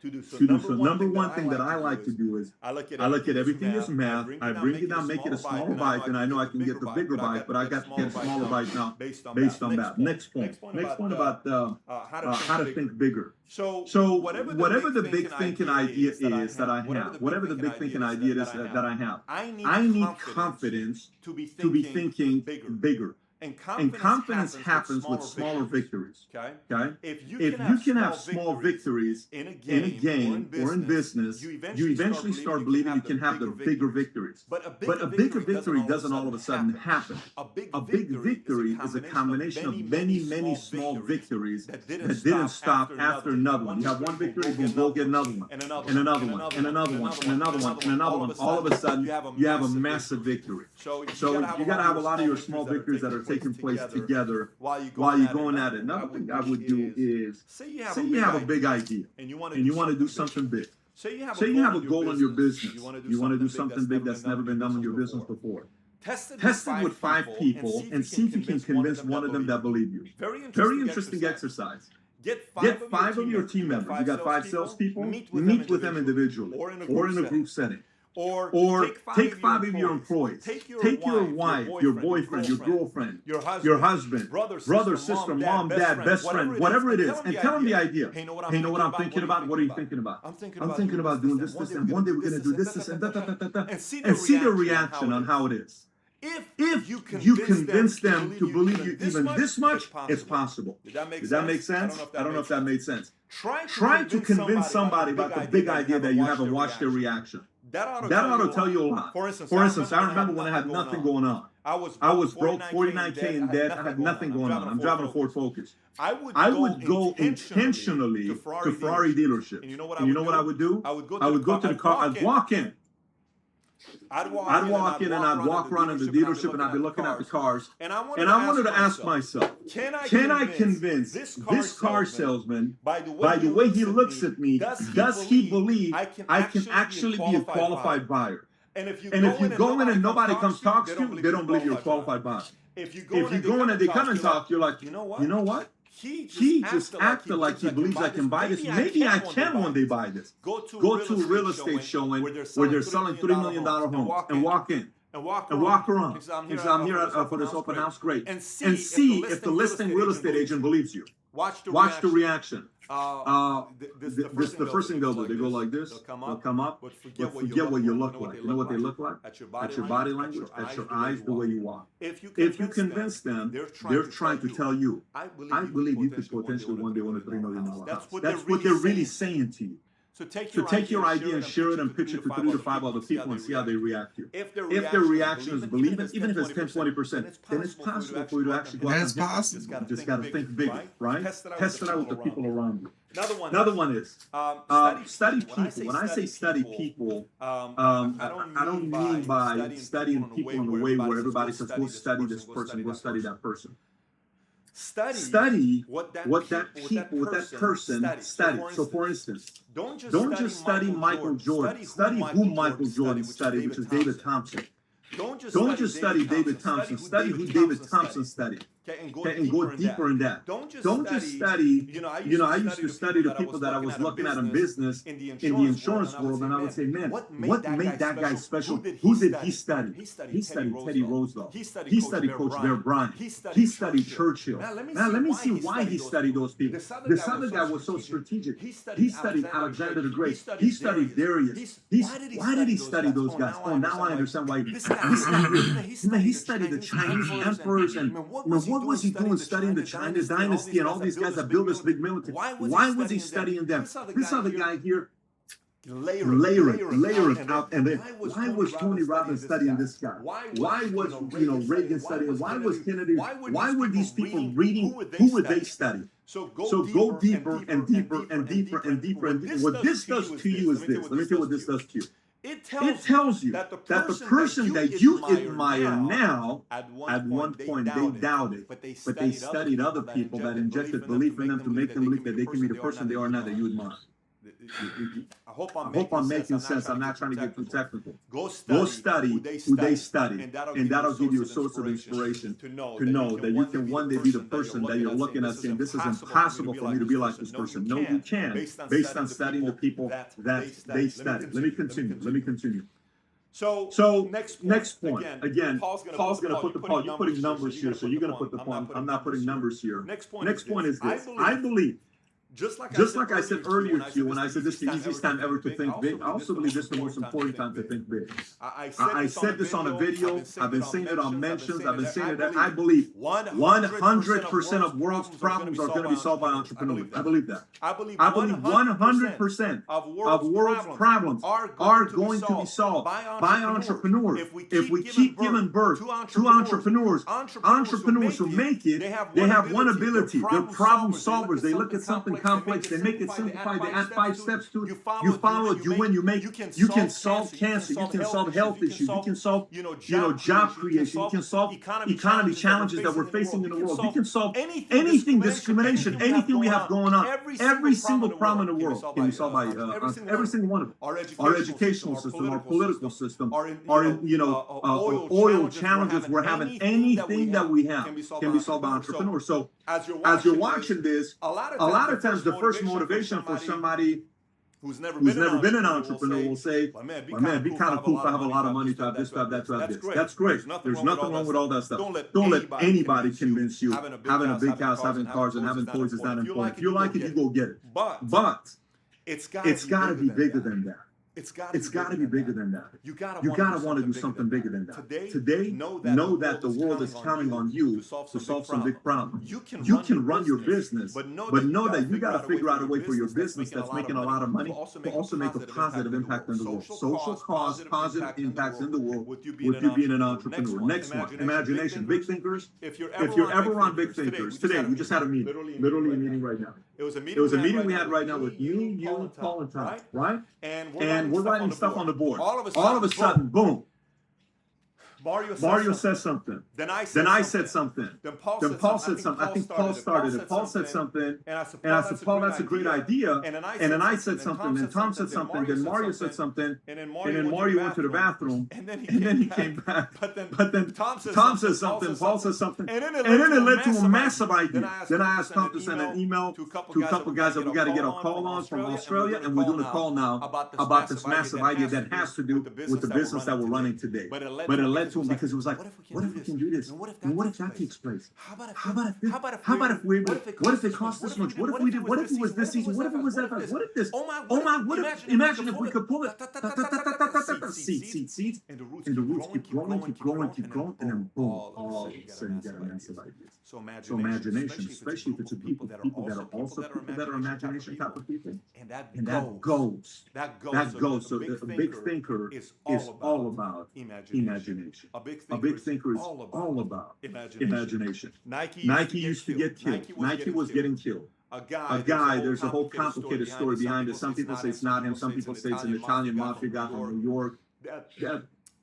to do. So number one thing that I like to do is I look at everything as math. I bring it down, make it a smaller bite, and I know I can get the bigger bite, but I got to get a smaller bite now based on that. Next point about how to think bigger. So whatever the big thinking idea is that I have, whatever the big thinking idea is that I have, I need confidence to be thinking bigger. And confidence happens with smaller victories. Okay? If you can have small victories in a game or in business, you eventually start believing you can have the bigger victories. But a bigger victory doesn't all of a sudden happen. A big victory is a combination of many small victories that didn't stop after another one. You have one victory, you go get another one, and another one, and another one, and another one, and another one. All of a sudden, you have a massive victory. So you got to have a lot of your small victories that are taking place together while you're going at it. Another thing I would do is, say you have a big idea and you want to do something big. Say you have a goal in your business. You want to do something big that's never been done in your business before. Test it with 5 people and see if you can convince one of them that believe you. Very interesting exercise. Get 5 of your team members. You got 5 salespeople. Meet with them individually or in a group setting. Or take 5 of your employees. Take your wife, your boyfriend, your girlfriend, your husband, brother, sister, mom, dad, best friend, whatever it is, and tell them the idea. Hey, you know what I'm thinking about? What are you thinking about? I'm thinking about doing this, and one day we're going to do this, and and see their reaction on how it is. If you convince them to believe you even this much, it's possible. Does that make sense? I don't know if that made sense. Try to convince somebody about the big idea that you have and watch their reaction. That ought to tell you a lot. For instance, I remember when I had nothing going on. I was broke, 49K in debt. I had nothing going on. I'm driving a Ford Focus. I would go intentionally to Ferrari dealership. And you know what I would do? I would go to the car. I'd walk in. I'd walk in and I'd walk around in the dealership and I'd be looking at the cars. And I wanted to ask myself, can I convince this car salesman, by the way he looks at me, does he believe I can actually be a qualified buyer? And if you go in and nobody comes talks to you, they don't believe you're a qualified buyer. If you go in and they come and talk, you're like, you know what? He just acted like he believes I can buy this. Maybe I can one day buy this. Go to a real estate showing where they're selling $3 million homes and walk in. And walk around. Because I'm here for this open house. Great. And see if the listing real estate agent believes you. Watch the reaction. The first thing they'll do, they go like this. They'll come up. But forget what you look like. You know what they look like? At your body language, at your eyes, the way you walk. If you convince them, they're trying to tell you, I believe you could potentially one day win a $3 million house. That's what they're really saying to you. So take your idea and share it and pitch it to 3 to 5 other people and see how they react to you. If their reaction is believe it, even if it's 10-20%, then it's possible for you to actually go out and possible. You just got to think big, right? Test it out with the people around you. Another one is study people. When I say study people, I don't mean by studying people in a way where everybody says, go study this person, go study that person. Study what that person studied. So, for instance, don't just study Michael Jordan. Study who Michael Jordan studied, which is David Thompson. Don't just study David Thompson. Study who David Thompson studied. And go deeper in that. Don't just study, I used to study the people that I was looking at in business, in the insurance world, and I would say, man, what made that guy special? Who did he study? He studied Teddy Roosevelt. He studied Coach Bear Bryant. He studied Churchill. Now, let me see why he studied those people. This other guy was so strategic. He studied Alexander the Great. He studied Darius. Why did he study those guys? Oh, now I understand why. He studied the Chinese emperors and what was he doing studying the China dynasty and all these guys that built this big military? Why was he studying them? This other guy here, layer it out. And then why was Tony Robbins studying this guy? Why was Reagan studying? Why was Kennedy? Why were these people reading? Who would they study? So go deeper and deeper and deeper and deeper and deeper. What this does to you is this. Let me tell you what this does to you. It tells you that the person that you admire now, at one point they doubted, but they studied other people that injected belief in them to make them believe that they can be the person they are now that you admire. I hope I'm making sense. I'm not trying to get too technical. Go study who they study, and that'll give you a source of inspiration to know that you can one day be the person that you're looking at saying, this is impossible for me to be like this person. No, you can, based on studying the people that they study. Let me continue. So next point. Again, Paul's going to put the point. You're putting numbers here, so you're going to put the point. I'm not putting numbers here. Next point is this. I believe, just like I said earlier to you when I said this is the easiest time ever to think big, I also believe this is the most important time to think big. I said this on a video. I've been saying it on mentions. I've been saying it. I believe 100% of world's problems are going to be solved by entrepreneurs. I believe that. I believe 100% of world's problems are going to be solved by entrepreneurs. If we keep giving birth to entrepreneurs who make it, they have one ability. They're problem solvers. They look at something complex, they make it simplified, they add 5 steps to it, you follow it, you win, you can solve cancer, you can solve health issues, you can solve job creation, you can solve economy challenges that we're facing in the world, you can solve anything, discrimination, anything we have going on, every single problem in the world can be solved by every single one of them. Our educational system, our political system, our oil challenges we're having, anything that we have can be solved by entrepreneurs. So as you're watching this, a lot of times the first motivation for somebody who's never been an entrepreneur will say, well, man, it'd be kind of cool if I have a lot of money to have this, to have that, to have this. That's great. There's nothing wrong with all that stuff. Don't let anybody convince you having a big house, having cars, and having toys is not important. If you like it, you go get it. But it's got to be bigger than that. It's got to be bigger than that. You got to want to do something bigger than that. Today, know that the world is counting on you to solve some big problems. You can run your business, but know that you got to figure out a way for your business that's making a lot of money to also make a positive impact in the world. Social cause, positive impacts in the world with you being an entrepreneur. Next one, imagination. Big thinkers. If you're ever on big thinkers, today we just had a meeting, literally a meeting right now. It was a meeting we had right now with you, Paul, and Tom, right? And we're writing stuff on the board. All of a sudden, boom. Mario says something. Then I said something. Then Paul said something. I think Paul started it. Paul said something. And I said, Paul, that's a great idea. And then I said something. Then Tom said something. Then Mario said something. And then Mario went to the bathroom. And then he came back. But then Tom says something. Paul says something. And then it led to a massive idea. Then I asked Tom to send an email to a couple guys that we got to get a call on from Australia. And we're doing a call now about this massive idea that has to do with the business that we're running today. But it led to him because it was like, what if we can do this? And what if that takes place? How about if it costs this much? What if we did? What if it was this season? What if it was that? What if this? Imagine if we could pull it. Seeds. And the roots keep growing, and then boom, all of a sudden you get a massive idea. So imagination, especially if it's people that are also people that are imagination type of people. And that goes. So a big thinker is all about imagination. A big thinker is all about imagination. Nike used to get killed. Nike was getting killed. A guy, there's a whole complicated story behind it. Some people say it's not him. Some people say it's an Italian mafia guy from New York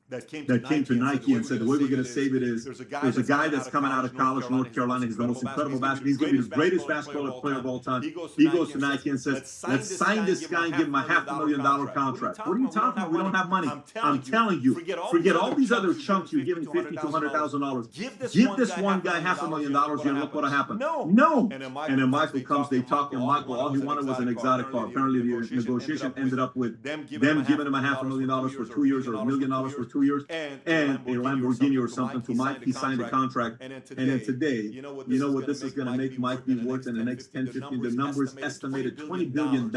that came to Nike and said, the way we're going to save it is there's a guy that's coming out of college, North Carolina. He's the most incredible basketball. He's going to be the greatest basketball player of all time. He goes to Nike and says, let's sign this guy and give him a $500,000 contract. What are you talking about? We don't have money. I'm telling you, forget all these other chunks you're giving $50,000 to $100,000. Give this one guy $500,000 and look what happened. No. And then Michael comes, they talk, and Michael, all he wanted was an exotic car. Apparently the negotiation ended up with them giving him a $500,000 for 2 years or $1 million for 2 years, and a Lamborghini or something to Mike. He signed the contract. And then today, you know what this is going to make Mike be worth in the next 10, 15? The numbers estimated $20 billion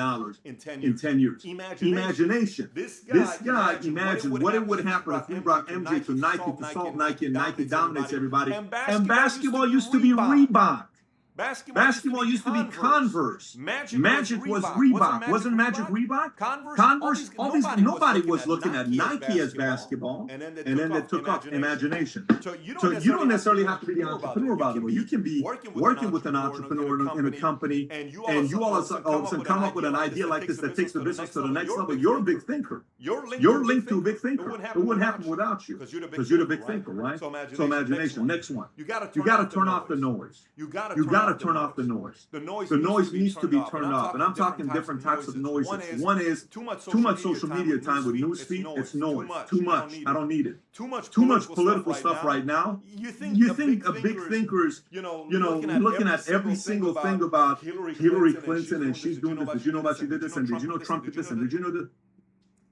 in 10 years. Imagination. This guy imagined what it would happen if we brought MJ to Nike to solve Nike, and Nike dominates everybody. And basketball used to be Reebok. Basketball used to be Converse. Magic was Reebok. Wasn't Magic Reebok? Converse. All these. Nobody was looking at Nike as basketball. And then they took off imagination. So you don't necessarily have to be the entrepreneur, by the way. You can be working with an entrepreneur in a company, and you all of a sudden come up with an idea like this that takes the business to the next level. You're a big thinker. You're linked to a big thinker. It wouldn't happen without you because you're the big thinker, right? So imagination. Next one. You got to turn off the noise. You got to turn off the noise. The noise needs to be turned off. And I'm talking different types of noises. One is too much social media time with newsfeed. It's noise. Too much. I don't need it. Too much political stuff right now. You think a big thinkers, looking at every single thing about Hillary Clinton and she's doing this. Did you know about she did this? And did you know Trump did this? And did you know that?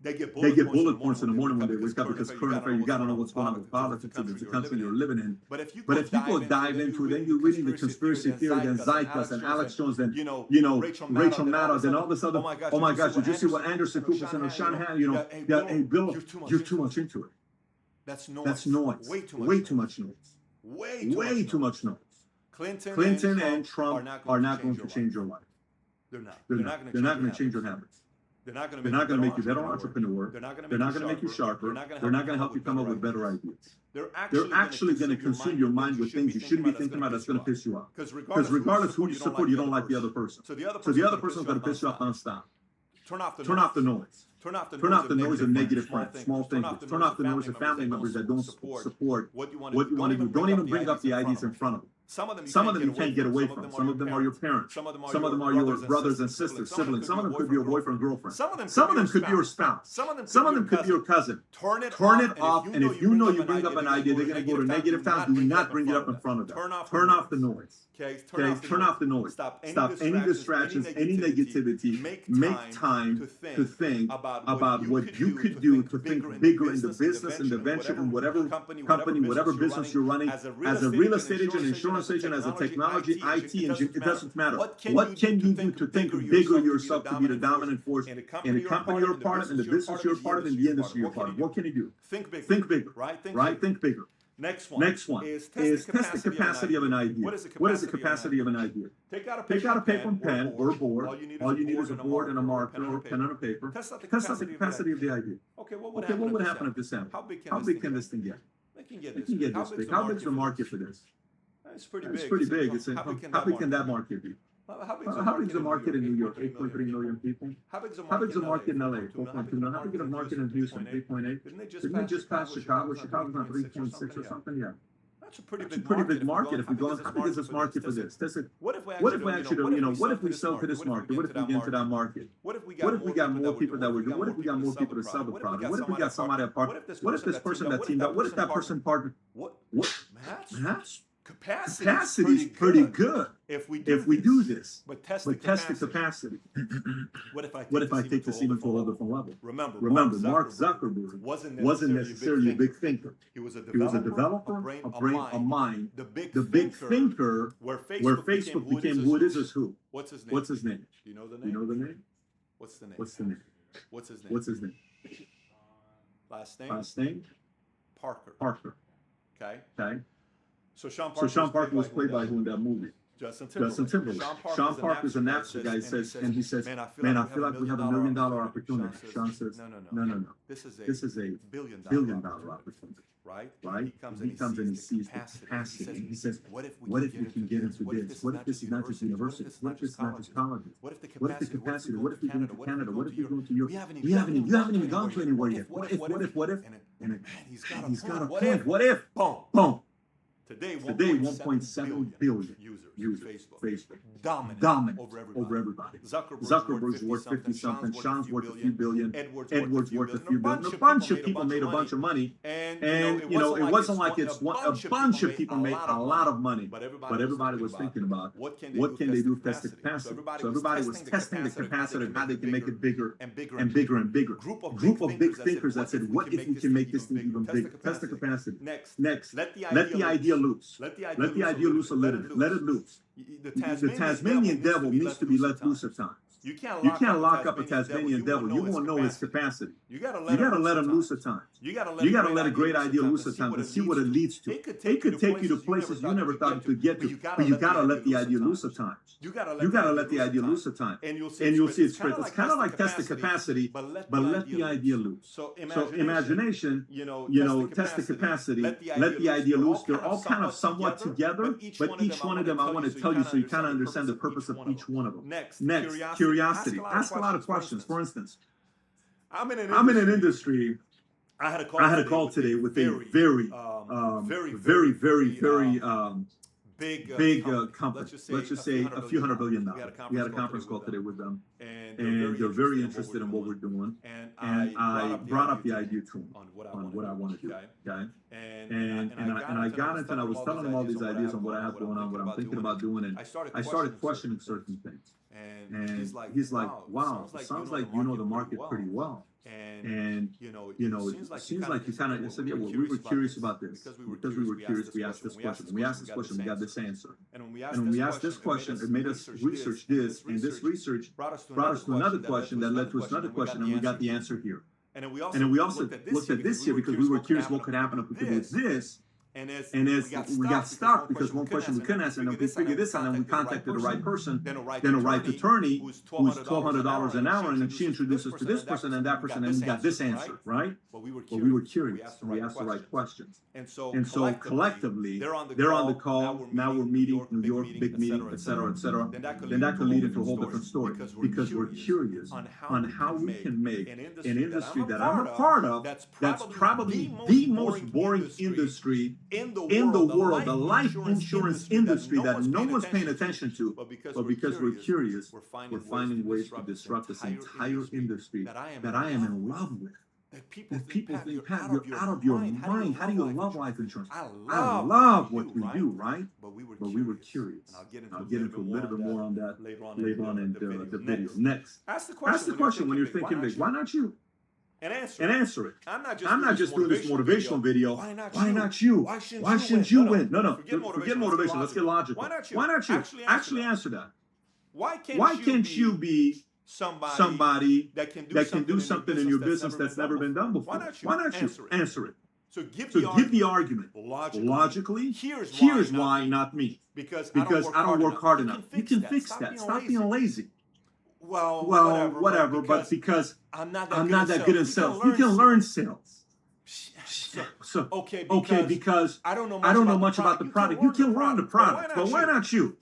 They get bullet points in the morning when they wake up because current affair, you got to know what's going on with politics in the country you're living in. But if you go dive into it, then you're reading the conspiracy theory, then Zeitgeist, and Alex Jones, then, Rachel Maddow, and all this other, oh my gosh, did you see what Anderson Cooper said on Shanahan? Hey, Bill, you're too much into it. That's noise. Way too much noise. Way too much noise. Clinton and Trump are not going to change your life. They're not going to change your habits. They're not going to make you a better entrepreneur. They're not going to make you sharper. They're not going to help you come up with better ideas. They're actually going to consume your mind with things you shouldn't be thinking about that's going to piss you off. Because regardless who you support, you don't like the other person. So the other person is going to piss you off nonstop. Turn off the noise. Turn off the noise of negative friends, small thinkers. Turn off the noise of family members that don't support what you want to do. Don't even bring up the ideas in front of them. Some of them you can't get away from. Some of them are your parents. Some of them are your brothers and sisters, siblings. Some of them could be your boyfriend, girlfriend. Some of them could be your spouse. Some of them could be your cousin. Turn it off, and if you know you bring up an idea, they're going to go to negative town. Do not bring it up in front of them. Turn off the noise. Okay, turn off the noise. Stop any distractions, any negativity. Make time to think about what you could do to think bigger in the business, in the venture, in whatever company, whatever business you're running. As a real estate agent, insurance agent, as a technology, IT engineer, it doesn't matter. What can you do to think bigger yourself to be the dominant force in the company you're a part of, in the business you're a part of, in the industry you're a part of? What can you do? Think bigger. Right? Think bigger. Next one is test the capacity of an idea. What is the capacity of an idea? Take out a paper and pen or a board. All you need is a board and a marker or a pen and a paper. Test out the capacity of the idea. Okay, what would happen if this happened? How big can this thing get? It can get this big. How big is the market for this? It's pretty big. How big can that market be? How big is the market in New York? 8.3 million people. How big is the market in LA? 4.2 million. How big is the market in Houston? 8.8. Didn't they just pass Chicago? Chicago's not 3.6 or something. Yeah. That's a pretty big market. If we go, how big is this market for this? What if we actually, what if we sell to this market? What if we get into that market? What if we got more people that were doing? What if we got more people to sell the product? What if we got somebody apart? What if this person that teamed up? What if that person partnered? What? That's capacity is pretty good if we do this. But test the capacity. What if I take this even to a whole different level? Remember, Mark Zuckerberg wasn't necessarily a big thinker. He was a developer, a brain, a mind. The big thinker, where Facebook became who it is who? What's his name? Do you know the name? What's his name? Last name? Parker. Okay. So Sean Parker was played by who in that movie? Justin Timberlake. Sean Parker's a Napster guy. He says, man, I feel like we have $1 million opportunity. Sean says, no. This is a $1 billion opportunity. Right? He comes and he sees the capacity. And he says, what if we can get into this? What if this is not just universities? What if this is not just colleges? What if the capacity? What if we go to Canada? What if we go to Europe? You haven't even gone to anywhere yet. What if? And he's got a point. What if? Boom. Today, 1.7 billion users. Facebook. Dominant over everybody. Zuckerberg's worth 50-something. Sean's worth a few billion. Edward's worth a few billion. A bunch of people made a bunch of money. And it wasn't like a bunch of people made a lot of money. But everybody was thinking about what can they do to test the capacity. So everybody was testing the capacity of how they can make it bigger and bigger. Group of big thinkers that said, what if we can make this thing even bigger? Test the capacity. Next, let the idea loose. Let the idea loose a little bit. Let it loose. The Tasmanian devil needs to be let loose at times. You can't lock up a Tasmanian devil. You won't know his capacity. You gotta let him loose at times. You gotta let a great idea loose at times and see what it leads to. It could take you to places you never thought you could get to, but you gotta let the idea loose at times. You gotta let the idea loose at times, and you'll see it's great. It's kind of like test the capacity, but let the idea loose. So imagination, test the capacity, let the idea loose. They're all kind of somewhat together, but each one of them I want to tell you so you kind of understand the purpose of each one of them. Next, curiosity. Ask a lot of questions. For instance, I'm in an industry. I had a call today with a very big company. Let's just say a few $100 billion. We had a conference call today with them, and they're very interested in what we're doing. And I brought up the idea to them on what I want to do. Okay. And I got into, and I was telling them all these ideas on what I have going on, what I'm thinking about doing, and I started questioning certain things. And he's like, wow, it sounds like you know the market pretty well. And it seems like you kind of said, yeah, well, we were curious about this. Because we were curious, we asked this question. When we asked this question, we got this answer. And when we asked this question, it made us research this, and this research brought us to another question that led to another question, and we got the answer here. And then we also looked at this here because we were curious what could happen if we could do this. And as we got stuck because one question we couldn't answer, and then we figured this out, and we contacted the right person, then a right attorney who's $1,200 an hour, and then she introduced us to this person and that person, and we got this answer, right? But we were curious, and we asked the right questions. And so collectively, they're on the call, now we're meeting, New York, big meeting, et cetera, then that could lead into a whole different story, because we're curious on how we can make an industry that I'm a part of that's probably the most boring industry in the world, the life insurance industry that no one's paying attention to, but because we're curious, we're finding ways to disrupt this entire industry that I am in love with. That people think, Pat, you're out of your mind. How do you love life insurance? I love what we do, right? But we were curious. I'll get into a little bit more on that later on in the video. Next, ask the question when you're thinking big. Why not you? And answer it. I'm not just doing this motivational video. Why not you? Why shouldn't you win? No. Forget motivation. Let's get logical. Why not you? Actually answer that. Why can't you be somebody that can do something in your business that's never been done before? Why not you? Answer it. So give the argument. Logically, here's why not me. Because I don't work hard enough. You can fix that. Stop being lazy. Well, whatever, but because I'm not that good at sales. You can learn sales. Okay, because I don't know much about the product. You can learn the product, but why not you?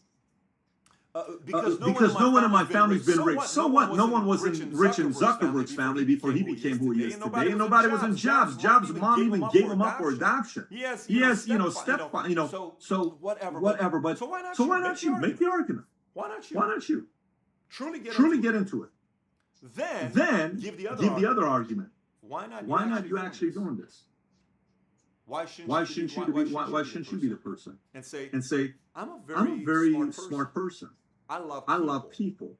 Because no one in my family's been rich. So what? No one was rich in Zuckerberg's family before he became who he is today. And nobody was in Jobs. Jobs' mom even gave him up for adoption. Yes, so whatever. But so why not you? Make the argument. Why not you? Truly get into it. Then give the other argument. Why not you actually doing this? Why shouldn't you be the person? And say I'm a very smart person. I love people.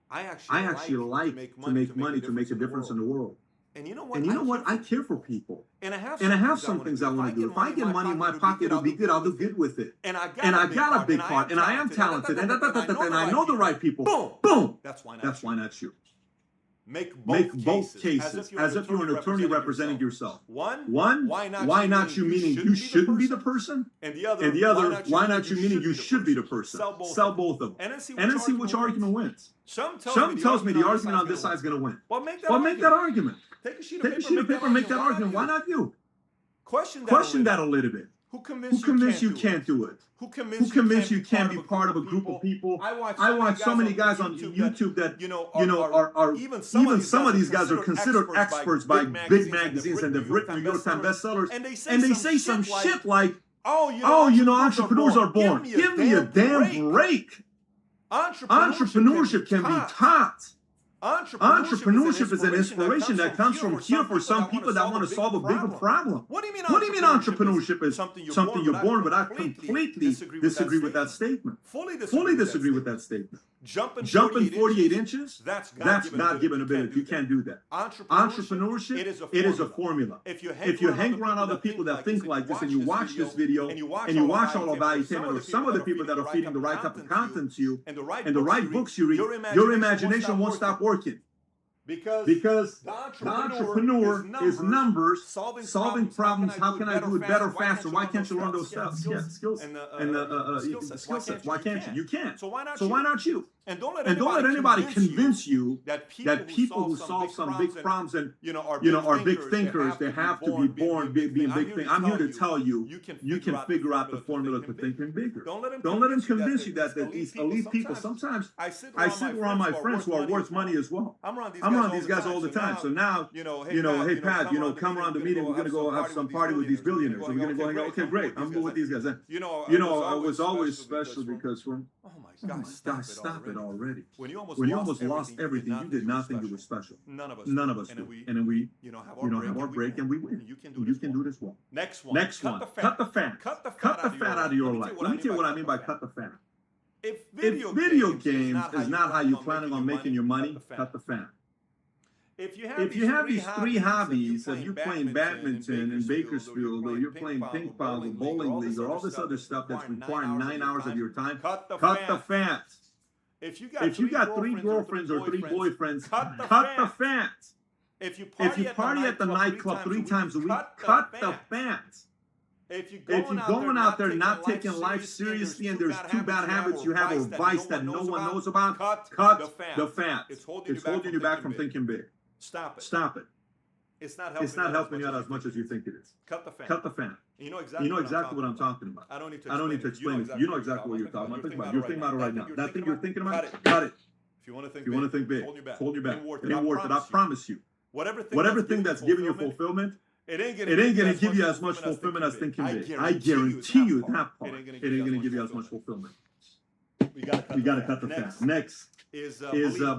I actually like to make money, to make a difference in the world. And you know what? I care for people. And I have some things I want to do. If I get money in my pocket, it'll be good. I'll do good with it. And I got a big part. And I am talented. And I know the right people. Boom. That's why not you. Make both cases as if you're an attorney representing yourself. One, why not you meaning you shouldn't be the person? And the other, why not you meaning you should be the person? Sell both of them. And then see which argument wins. Some tells me the argument on this side is going to win. Well, make that argument. Take a sheet of paper and make that argument. Why not you? Question that a little bit. Who convinced you can't do it? Who convinced you can't be part of a group of people? I watch so many guys on YouTube that are even some of these guys are considered experts by big magazines, and they've written New York Times bestsellers, and they say some shit like, entrepreneurs are born. Give me a damn break. Entrepreneurship can be taught. Entrepreneurship is an inspiration that comes from here for some people that want to solve a bigger problem. What do you mean entrepreneurship is something you're born with? I completely disagree with that statement. Fully disagree with that statement. Jumping 48 inches? That's God-given ability. You can't do that. Entrepreneurship, it is a formula. If you hang around other people that think like this, and you watch this video, and you watch all of Valuetainment, or some of the people that are feeding the right type of content to you, and the right books you read, your imagination won't stop working. Because the entrepreneur is numbers, solving problems. How can I do it better, faster? Why can't you learn those skills and skill sets? Why can't you? You can't. So why not you? And don't let anybody convince you that people who solve some big problems and are big thinkers, they have to be born being big thinkers. I'm here to tell you, you can figure out the formula to thinking bigger. Don't let them convince you that these elite people. Sometimes I sit around my friends who are worth money as well. I'm around these guys all the time. So now, hey Pat, come around the meeting. We're gonna go have some party with these billionaires. We're gonna go hang out. Okay, great. I'm good with these guys. I was always special because we're. Oh my God, stop it already. When you almost lost everything, you did not think you were special. None of us do. And then we have our break and we win. You can do it as well. Next one. Cut the fat. Cut the fat out of your life. Let me tell you what I mean by cut the fat. If video games is not how you're planning on making your money, cut the fat. If you have these three hobbies of you playing badminton in Bakersfield, or you're playing ping pong or bowling league or all this other stuff that's requiring 9 hours of your time, cut the fat. If you got three girlfriends or three boyfriends, cut the fat. If you party at the nightclub 3 times a week, cut the fat. If you're going out there not taking life seriously and there's 2 bad habits you have or vice that no one knows about, cut the fat. It's holding you back from thinking big. Stop it. It's not helping you out as much as you think it is. Cut the fan. You know exactly what I'm talking about. I don't need to explain it. You know exactly what you're talking about. You're thinking about it right now. That thing you're thinking about, cut it. If you want to think big, hold you back. It ain't worth it. I promise you. Whatever thing that's giving you fulfillment, it ain't gonna give you as much fulfillment as thinking big. I guarantee you that part. It ain't gonna give you as much fulfillment. You gotta cut the fat. Next is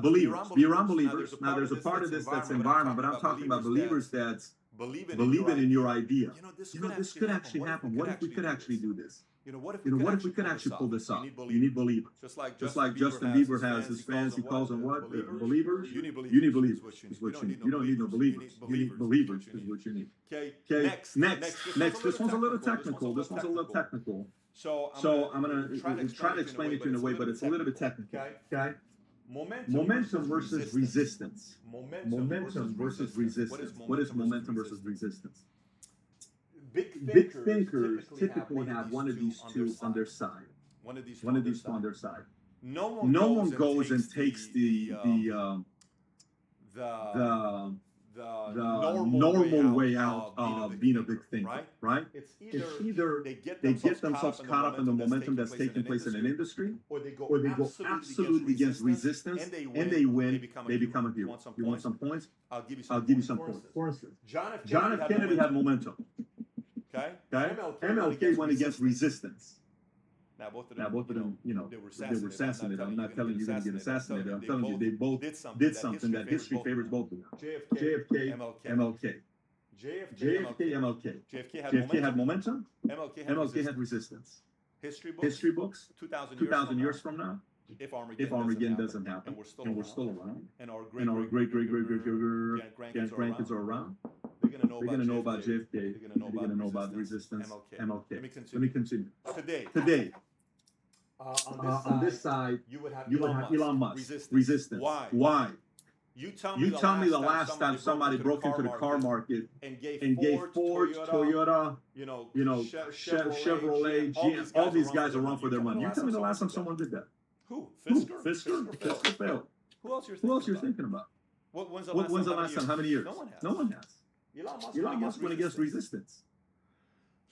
believers. Be around believers. Now, there's a part of this that's environment, but I'm talking about believers that's believing in your idea. This could actually happen. What if we could actually do this? What if we could actually pull this off? You need believers. Just like Justin Bieber has his fans, he calls them what? Believers? You need believers is what you need. You don't need no believers. You need believers is what you need. Okay, next. This one's a little technical. So I'm going to try to explain it to you in a way, but it's a little bit technical. Okay? Momentum versus resistance. Momentum versus resistance. What is momentum versus resistance? Big thinkers typically have one of these two on their side. One of these two on their side. No one goes and takes the normal way out of being a big thinker, right? It's either they get themselves caught up in the momentum that's taking place in an industry, or they go absolutely against resistance, and they win, they become a hero. You want some points? I'll give you some points. For instance, John F. Kennedy had momentum. Okay? MLK went against resistance. Now, both of them, they were assassinated. I'm not telling you you're going to get assassinated. I'm telling you they both did something that history favors both of them. JFK, MLK. JFK, MLK. JFK had momentum. MLK had resistance. History books, 2,000 years from now, if Armageddon doesn't happen, and we're still around, and our great grandkids are around, they're going to know about JFK. They're going to know about resistance. MLK. Let me continue. Today. On this side, you would have Elon Musk. Resistance. Why? You tell me the last time somebody broke into the car market and gave Ford, Toyota, Chevrolet, GM, all these guys a run for their money. You tell me the last time someone did that. Who? Fisker failed. Who else you're thinking about? When's the last time? How many years? No one has. Elon Musk went against resistance.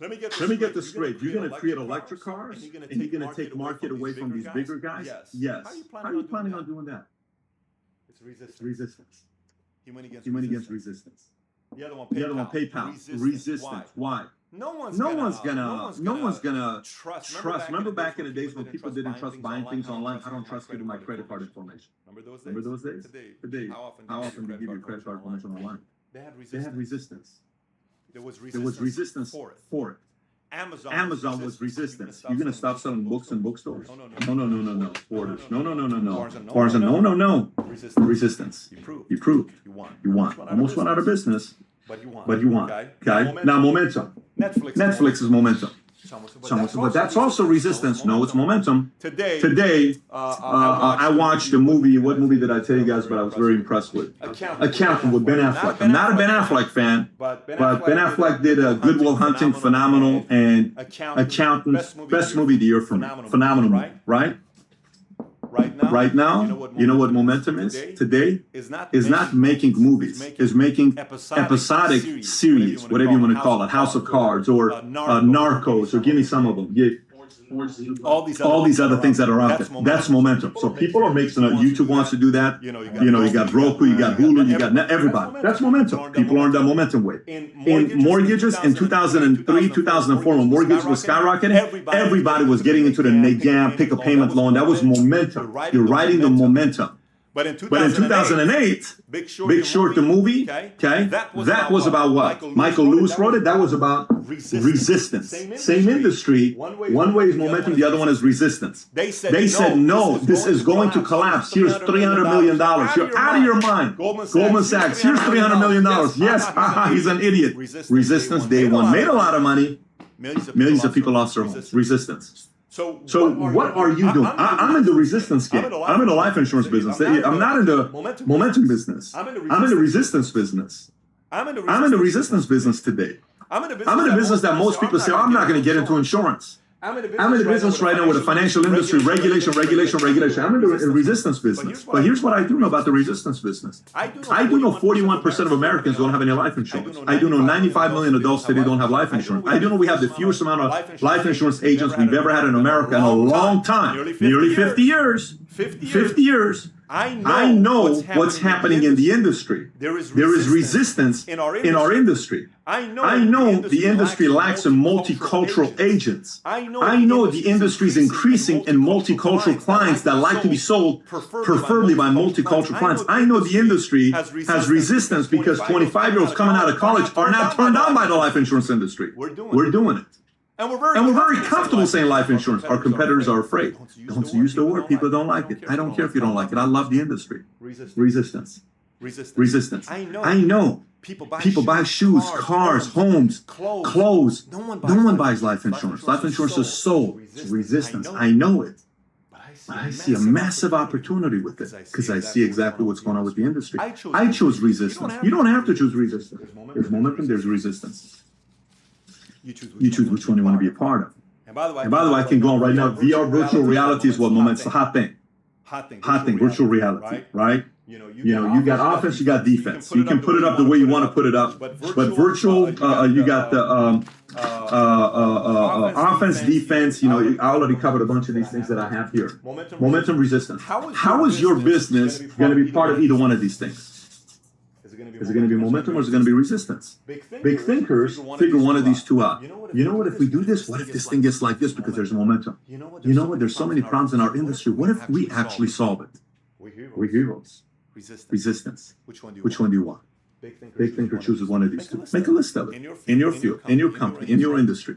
Let me get this straight. You're going to create electric cars, and you're going to take market away from these bigger guys? Yes. How are you planning on doing that? It's resistance. He went against resistance. The other one, PayPal. Resistance. Why? No one's gonna trust. Remember back in the days when people didn't trust buying things online? I don't trust you with my credit card information. Remember those days? Today, how often do you give your credit card information online? They had resistance. There was resistance for it. Amazon was resistance. You're gonna stop selling books in bookstores? No. Orders. No. Barnes and no. Resistance. You proved. You won. Almost went out of business, but you won. Okay. Now momentum. Netflix is momentum. But that's also resistance. No, it's momentum. Today, I watched a movie. What movie did I tell you guys about? I was very impressed with. Accountant with Ben Affleck. I'm not a Ben Affleck fan, but Ben Affleck did a Good Will Hunting, phenomenal, and Accountant, best movie of the year for me. Phenomenal, right? Right now, you know what momentum is? Today is not making movies, is making episodic series, whatever you want to call it, House of Cards or Narcos, or give me some of them. All these other things that are out there. That's momentum. So people are making it. YouTube wants to do that. You got Roku, you got Hulu, you got everybody. That's momentum. People are on that momentum wave. In mortgages in 2003, 2004, when mortgages was skyrocketing, everybody was getting into the NAGAM, pick a payment loan. That was momentum. You're riding the momentum. But in 2008, Big Short, the movie, that was about what? Michael Lewis wrote it. That was about resistance. Same industry. One way is momentum, the other one is resistance. They said, no, this is going to collapse. Here's $300 million. You're out of your mind. Goldman Sachs, here's $300 million. Yes, he's an idiot. Resistance, day one. Made a lot of money. Millions of people lost their homes. Resistance. So what are you doing? I'm in the resistance game. I'm in the life insurance business. I'm not in the momentum business. I'm in the resistance business. I'm in the resistance business today. I'm in the business that most people say, oh, I'm not going to get into insurance. I'm in the business right now with the financial industry, regulation. I'm in the resistance business. But here's what I do know about the resistance business. I do know 41% of Americans don't have any life insurance. I do know 95 million adults today don't have life insurance. I do know we have the fewest amount of life insurance agents we've ever had in America in a long time. Nearly 50 years. 50 years. I know what's happening in the industry. There is resistance in our industry. I know the industry lacks in multicultural agents. I know the industry is increasing in multicultural clients that like to be sold preferably by multicultural clients. I know the industry has resistance because 25-year-olds coming out of college are not turned on by the life insurance industry. We're doing it. And we're very comfortable saying life insurance. Our competitors are afraid. Don't use the word. People don't like it. I don't care if you don't like it. I love the industry. Resistance. I know. People buy shoes, cars, homes, clothes. No one buys life insurance. Life insurance is sold. It's resistance. I know it. But I see a massive opportunity with it because I see exactly what's going on with the industry. I chose resistance. You don't have to choose resistance. There's momentum, there's resistance. You choose which one you want to be a part of. And by the way, I can go on right now. VR virtual reality is what momentum's the hot thing. Virtual reality, right? You got offense, you got defense. You can put it up the way you want to put it up. But virtual, you got the offense, defense. I already covered a bunch of these things that I have here. Momentum, resistance. How is your business going to be part of either one of these things? Is it going to be momentum or is it going to be resistance? Big thinkers figure one of these two out. You know what? If we do this, what if this thing gets like this because there's momentum? You know what? There's so many problems in our industry. What if we actually solve it? We're heroes. Resistance. Which one do you want? Big thinker chooses one of these two. Make a list of it. In your field, in your company, in your industry.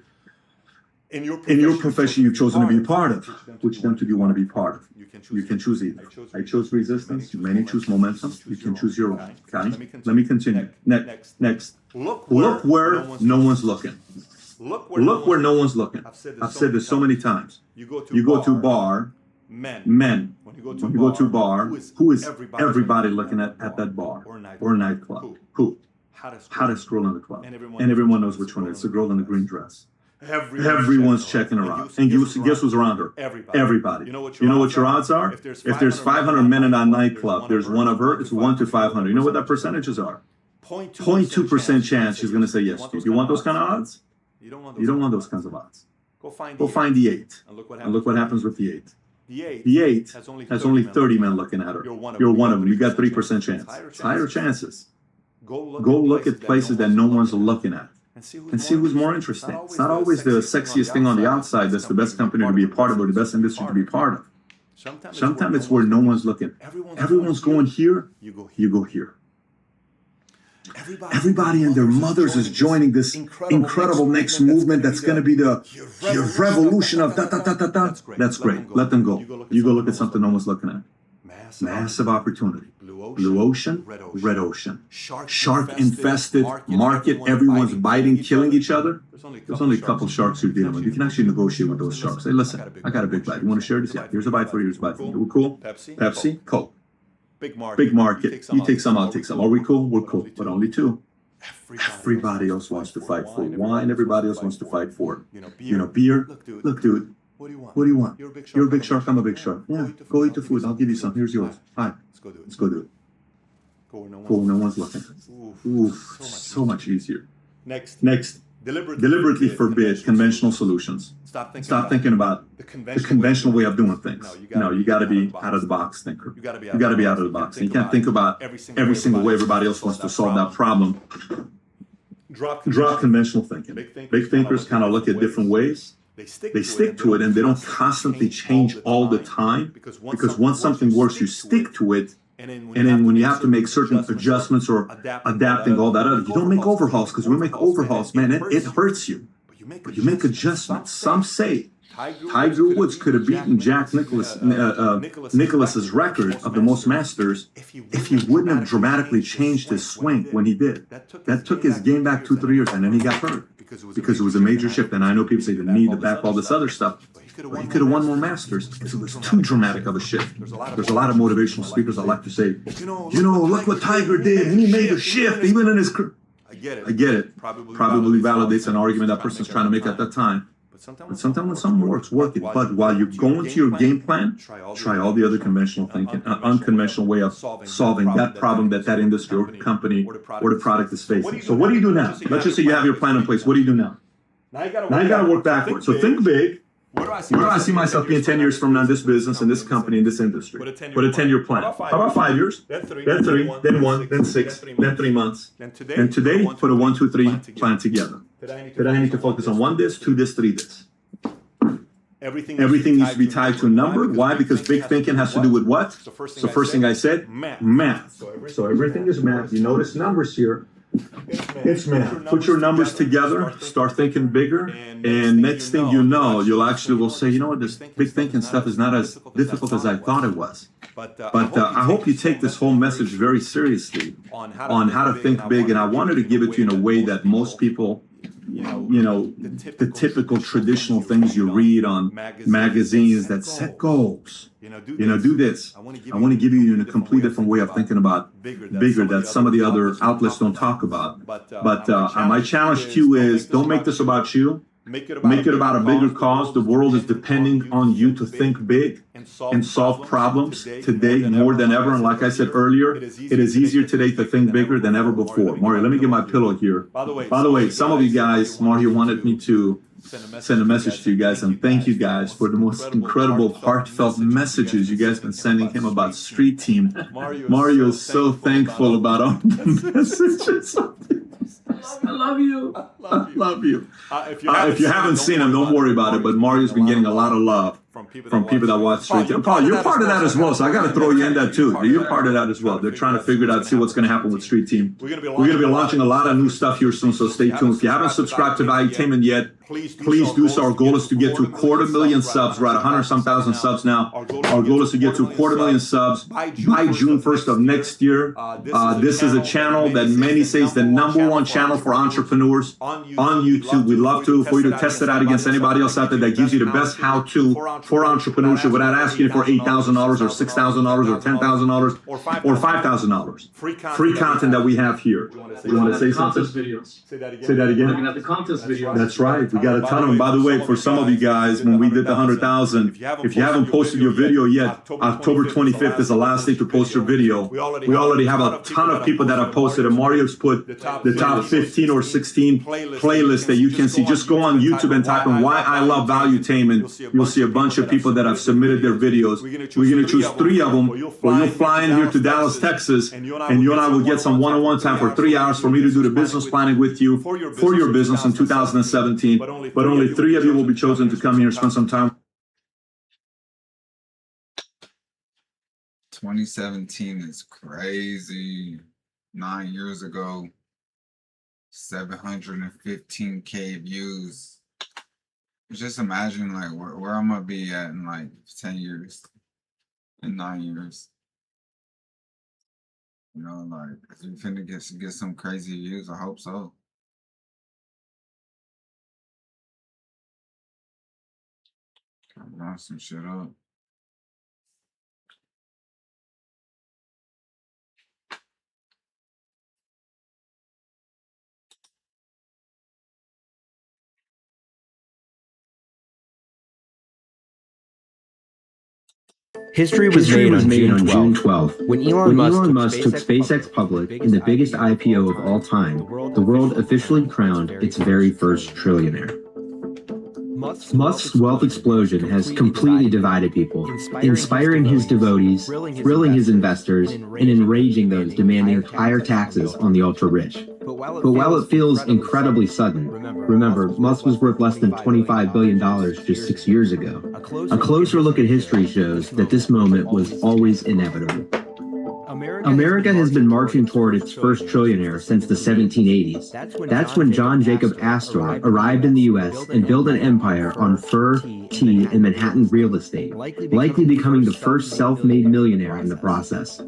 In your profession you've chosen to be a part of. Which one do you want to be part of? You can choose either. I chose resistance. Many choose momentum. You can choose your own. Okay? Let me continue. Next. Look where no one's looking. Look where no one's looking. I've said this so many times. You go to a bar, men. When you go to a bar, who is everybody looking at that bar or nightclub? Who? Hottest girl in the club. And everyone knows which one it is. The girl in the green dress. Everyone's checking her out. And guess who's around her? Everybody. You know what your odds are? If there's 500 men in that nightclub, there's one of her, it's 1 to 500. You know what that percentages are? 0.2% chance she's going to say yes to you. You want those kind of odds? You don't want those kinds of odds. Go find the 8. And look what happens with the 8. The 8 has only 30 men looking at her. You're one of them. You got 3% chance. It's higher chances. Go look at places that no one's looking at. And see who's more interesting. It's not always the sexiest thing on the outside that's the best company to be a part of or the best industry to be part of. Sometimes it's where no one's looking. Everyone's going here, you go here. Everybody and their mothers is joining this incredible next movement that's going to be the revolution of da-da-da-da-da. That's great. Let them go. You go look at something no one's looking at. Massive opportunity. Blue ocean, red ocean. Shark-infested market. Everyone's biting, killing each other. There's only a couple sharks you're dealing with. You can actually negotiate with those sharks. Say, listen, I got a big bite. You want to share this? Yeah, here's a bite for you. Here's a bite for you. We're cool? Pepsi, Coke. Big market. You take some, I'll take some. Are we cool? We're cool. But only 2. Everybody else wants to fight for wine. Everybody else wants to fight for, beer. Look, dude. What do you want? What do you want? You're a big shark. I'm a big shark. Yeah, go eat the food. I'll give you some. Here's yours. Hi. Let's go do it. Let's go do it. Go where no Go where no one's looking. Oof, so much easier. Next, deliberately forbid conventional solutions. Stop thinking about the conventional way of doing things. No, you got to be out of the box thinker. You got to be out of the box. You can't think about every single way everybody else wants to solve that problem. Drop conventional thinking. Big thinkers kind of look at different ways. They stick to it and they don't constantly change all the time, because once something works, you stick to it. And then when you have to make certain adjustments or adapting all that other, you don't make overhauls, because when you make overhauls, man, it hurts you. But you make adjustments. Some say Tiger Woods could have beaten Jack Nicklaus's record of the most Masters if he wouldn't have dramatically changed his swing when he did. That took his game back 2-3 years, and then he got hurt because it was a major shift. And I know people say the knee, the back, all this other stuff. But he could have won more Masters because it was too dramatic of a shift. There's a lot of motivational speakers that like to say, look what Tiger did, and he made a shift even in his career. I get it. Probably validates an argument that person's trying to make at that time. But sometimes when something works, work it. But while you're going to your game plan, try all the other conventional thinking, unconventional way of solving that problem that industry or company or the product is facing. So what do you do now? Let's just say you have your plan in place. What do you do now? Now you got to work backwards. So think big. Where do I see myself being 10 years from now in this business, in this company, in this industry? Put a 10-year plan. How about 5 years? Then 3, then 1, then 6, then 3 months. And today, put a 1, 2, 3 plan together. Today I need to focus on 1 this, 2 this, 3 this. Everything needs to be tied to a number. Why? Because big thinking has to do with what? So first thing I said, math. So everything is math. You notice numbers here. It's math. Put your numbers together, start thinking bigger, and next thing you know, you'll actually will say, this big thinking stuff is not as difficult as I thought it was. But I hope you take this whole message very seriously on how to think big, and I wanted to give it to you in a way that most people, the typical traditional things you read on magazines that set goals. Do this. I want to give you in a complete different way of thinking about bigger that some of the other outlets don't talk about. But my challenge to you is, don't make this about you. Make it about a bigger cause. The world is depending on you to think big and solve problems today more than ever. And like I said earlier, it is easier today to think bigger than ever before. Mario, let me get my pillow here. By the way, some of you guys, Mario wanted me to send a message to you guys, and thank you guys for the most incredible, heartfelt messages you guys been sending him about Street Team. Mario is so thankful about all the messages. I love you. I love you. If you haven't seen him, don't worry about it. But Mario's been getting a lot of love from people that watch Street Team. Paul, you're part of that as well, so I got to throw you in that too. You're part of that as well. They're trying to figure it out, see what's going to happen with Street Team. We're going to be launching a lot of new stuff here soon, so stay tuned. If you haven't subscribed to Valuetainment yet, please do so. Our goal is to get to 250,000 subs. We're at 100-some thousand subs now. Our goal is to get to 250,000 subs by June 1st of next year. This is a channel that many say is the #1 channel for entrepreneurs on YouTube. We'd love for you to test it out against anybody else out there that gives you the best how-to for entrepreneurship without asking you for $8,000 or $6,000 or $10,000 or $5,000. Free content that we have here. You want to say something? Say that again. Looking at the contest videos. That's right. We got a ton of them. By the way, for some of you guys, when we did the 100,000, if you haven't posted your video yet, October 25th is the last day to post your video. We already have a ton of people that have posted, and Mario's put the top 15 or 16 playlists that you can see. Just go on YouTube and type in "Why I Love Valuetainment." You'll see a bunch of people that have submitted their videos. We're going to choose 3 of them, where you'll fly in here to Dallas, Texas, and you and I will get some one-on-one time for 3 hours for me to do the business planning with you for your business in 2017. But only 3 of you will be chosen to come here and spend some time. 2017 is crazy. 9 years ago, 715K views. Just imagine like where I'm gonna be at in like 10 years, in 9 years. Like, if you finna get some crazy views, I hope so. I'm line some shit up. History was made on June 12th, when Elon Musk took SpaceX public in the biggest IPO of all time. The world officially crowned its very first trillionaire. Musk's wealth explosion has completely divided people, inspiring his devotees, thrilling his investors, and enraging those demanding higher taxes on the ultra-rich. But while it feels incredibly sudden, remember, Musk was worth less than $25 billion just 6 years ago. A closer look at history shows that this moment was always inevitable. America has been marching toward its first trillionaire since the 1780s. That's when John Jacob Astor arrived in the U.S. and built an empire on fur, tea, and Manhattan real estate, likely becoming the first self-made millionaire in the process.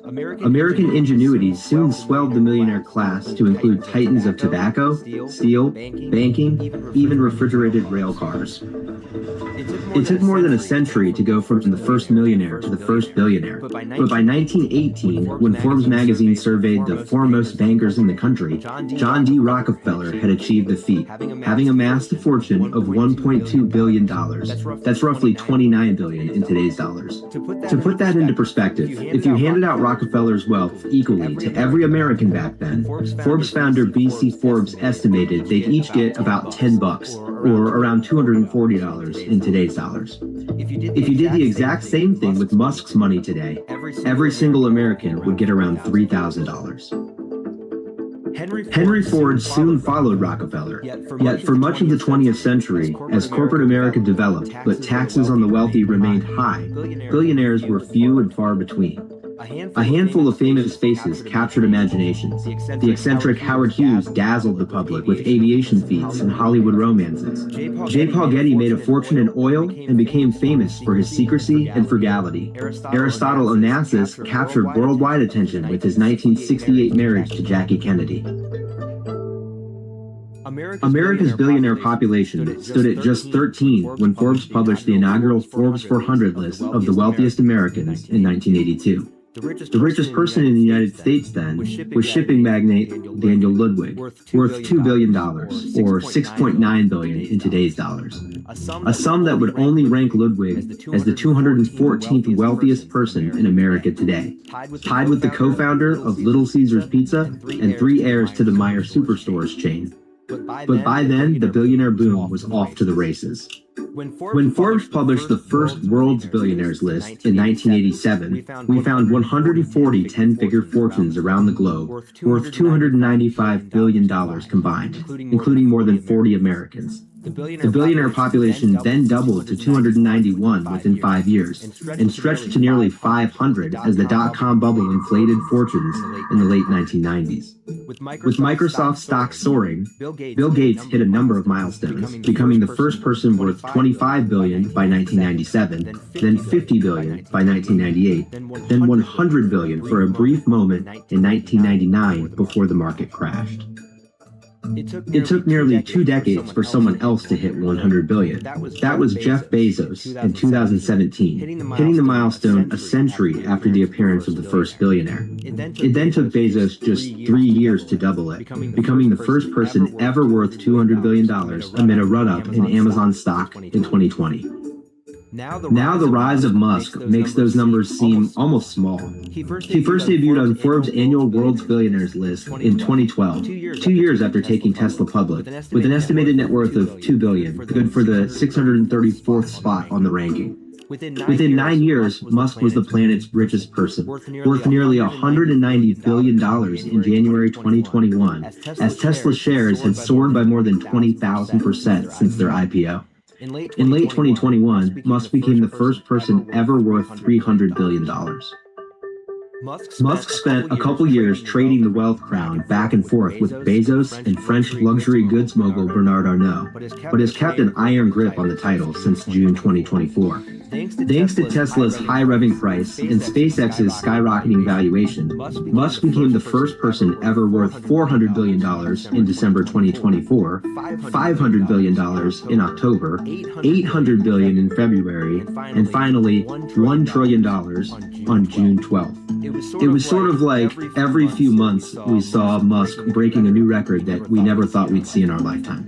American ingenuity soon swelled the millionaire class to include titans of tobacco, steel, banking, even refrigerated rail cars. It took more than a century to go from the first millionaire to the first billionaire, but by 1918, when Forbes magazine surveyed the foremost bankers in the country, John D. Rockefeller had achieved the feat, having amassed a fortune of $1.2 billion. That's roughly $29 billion in today's dollars. To put that into perspective, if you handed out Rockefeller's wealth equally to every American back then, Forbes founder B.C. Forbes estimated they'd each get about $10, or around $240 in today's dollars. If you did the exact same thing with Musk's money today, every single American would get around $3,000. Henry Ford soon followed Rockefeller, yet for much of the 20th century, as corporate America developed but taxes on the wealthy remained high, billionaires were few and far between. A handful of famous faces captured imaginations. The eccentric Howard Hughes dazzled the public with aviation feats and Hollywood romances. J. Paul Getty made a fortune in oil and became famous for his secrecy and frugality. Aristotle Onassis captured worldwide attention with his 1968 marriage to Jackie Kennedy. America's billionaire population stood at just 13 when Forbes published the inaugural Forbes 400 list of the wealthiest Americans in 1982. The richest person in the United States then was shipping magnate Daniel Ludwig, worth $2 billion, or $6.9 billion in today's dollars. A sum that would only rank Ludwig as the 214th wealthiest person in America today, tied with the co-founder of Little Caesars Pizza and 3 heirs to the Meyer Superstores chain. But by then, the billionaire boom was off to the races. When Forbes published the first World's Billionaires list in 1987, we found 140 10-figure fortunes around the globe, worth $295 billion combined, including more than 40 Americans. The billionaire population then doubled to 291 within 5 years, and stretched to nearly 500 as the dot-com bubble inflated fortunes in the late 1990s. With Microsoft stock soaring, Bill Gates hit a number of milestones, becoming the first person worth $25 billion by 1997, then $50 billion by 1998, then $100 billion for a brief moment in 1999 before the market crashed. It took nearly 2 decades for someone else to hit $100 billion. That was Jeff Bezos in 2017, hitting the milestone a century after the appearance of the first billionaire. It then took Bezos just 3 years to double it, becoming the first person ever worth $200 billion amid a run-up in Amazon stock in 2020. Now the rise of Musk makes those numbers seem almost small. He first debuted on Forbes' annual World's Billionaires list in 2012, 2 years after taking Tesla public, with an estimated net worth of $2 billion, good for the 634th spot on the ranking. Within 9 years, Musk was the planet's richest person, worth nearly $190 billion in January 2021, as Tesla shares had soared by more than 20,000% since their IPO. In late 2021, Musk became the first person ever worth $300 billion. Musk spent a couple years trading the wealth crown back and forth with Bezos and French luxury goods mogul Bernard Arnault, but has kept an iron grip on the title since June 2024. Thanks to Tesla's high revving price and SpaceX's skyrocketing valuation, Musk became the first person ever worth $400 billion in December 2024, $500 billion in October, $800 billion in February, and finally $1 trillion on June 12th. It was sort of like every few months we saw Musk breaking a new record that we never thought we'd see in our lifetime.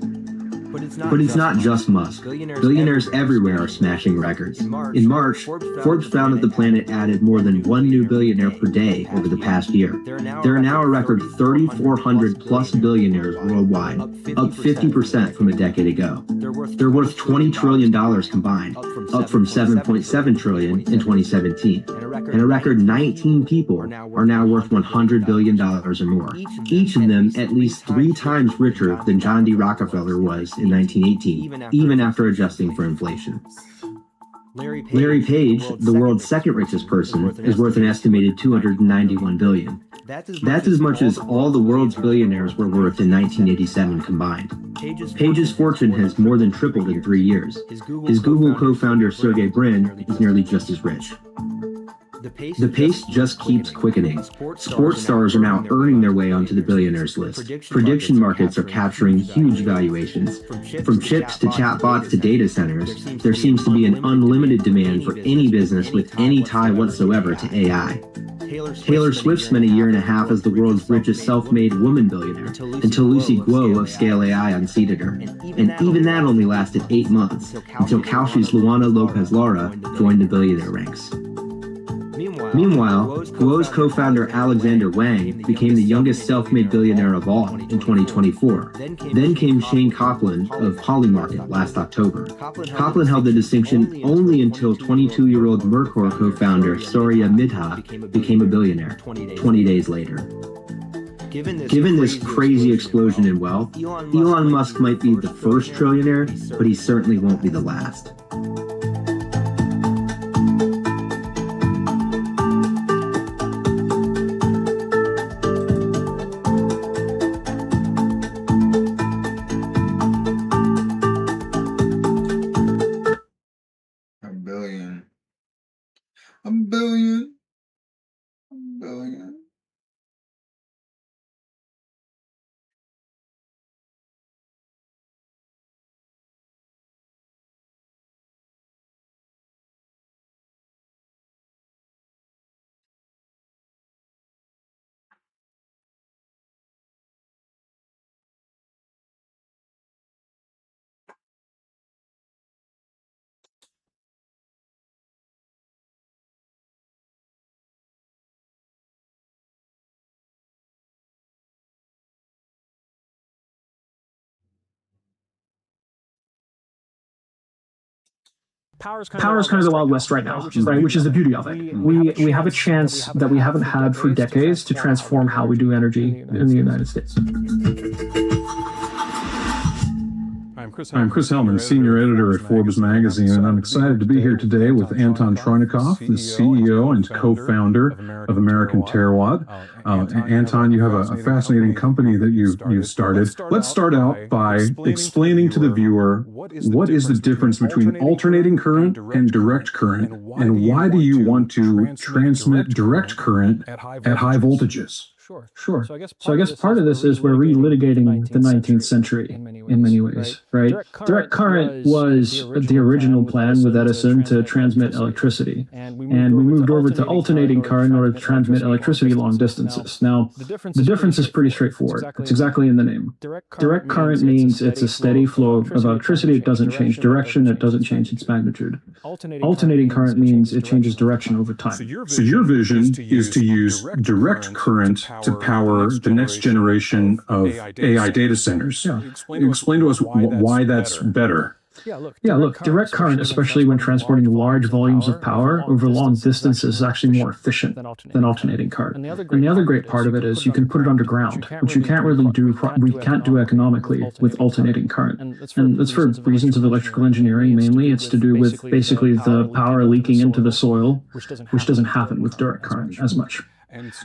But it's not just Musk. Billionaires everywhere are smashing records. In March, Forbes found that the planet added more than one new billionaire per day over the past year. There are now a record 3,400 plus billionaires worldwide, up 50% from a decade ago. They're worth $20 trillion combined, up from $7.7 trillion in 2017. And a record 19 people are now worth $100 billion or more, each of them at least 3 times richer than John D. Rockefeller was in 1918, even after adjusting for inflation. Larry Page, the world's second richest person, is worth an estimated $291 billion. That's as much as all the world's billionaires were worth in 1987 combined. Page's fortune has more than tripled in 3 years. His Google co-founder Sergey Brin is nearly just as rich. The pace just keeps quickening. Sports stars are now earning their way onto the billionaires list. Prediction markets are capturing huge valuations. From chips to chatbots to data centers, there seems to be an unlimited demand for any business with any tie whatsoever to AI. Taylor Swift spent a year and a half as the world's richest self-made woman billionaire until Lucy Guo of Scale AI unseated her. And even that only lasted 8 months, until Kaushi's Luana Lopez Lara joined the billionaire ranks. Meanwhile, Guo's co-founder Alexander Wang became the youngest self-made billionaire of all in 2024. Then came Shane Copeland of Polymarket last October. Copeland held the distinction only until 22-year-old Mercor co-founder Surya Midha became a billionaire 20 days later. Given this crazy explosion in wealth, Elon Musk might be the first trillionaire, but he certainly won't be the last. A billion. Power is kind of the Wild West right now, right? Which is the beauty of it. We have a chance that we haven't had for decades to transform how we do energy in the United States. I'm Chris Hellman, senior editor at Forbes magazine, and I'm excited to be here today with Anton Tronikov, the CEO and co-founder of American Terawatt. Anton, you have a fascinating company that you've started. Let's start out by explaining to the viewer what is the difference between alternating current and direct current, and why do you want to transmit direct current at high voltages? Sure. So I guess part of this is we're relitigating the 19th century in many ways, right? Direct current was the original plan with Edison to transmit electricity. And we moved over to alternating current in order to transmit electricity long distances. Now, the difference is pretty straightforward. It's exactly in the name. Direct current means it's a steady flow of electricity. It doesn't change direction. It doesn't change its magnitude. Alternating current means it changes direction over time. So your vision is to use direct current to power the next generation of AI data centers. Explain to us why that's better. Yeah, look, direct current, especially when transporting large volumes of power over long distances, is actually more efficient than alternating current. And the other great part of it is you can put it underground, which we can't do economically with alternating current. And that's for reasons of electrical engineering mainly. It's to do with basically the power leaking into the soil, which doesn't happen with direct current as much.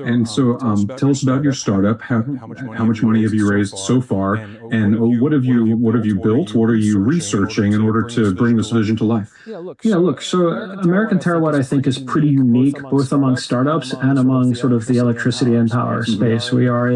And so tell us about your startup. How much money have you raised so far? And what have you built? What are you researching in order to bring this vision to life? So American Terawatt, I think, is pretty unique, both among startups and among sort of the electricity and power space. We are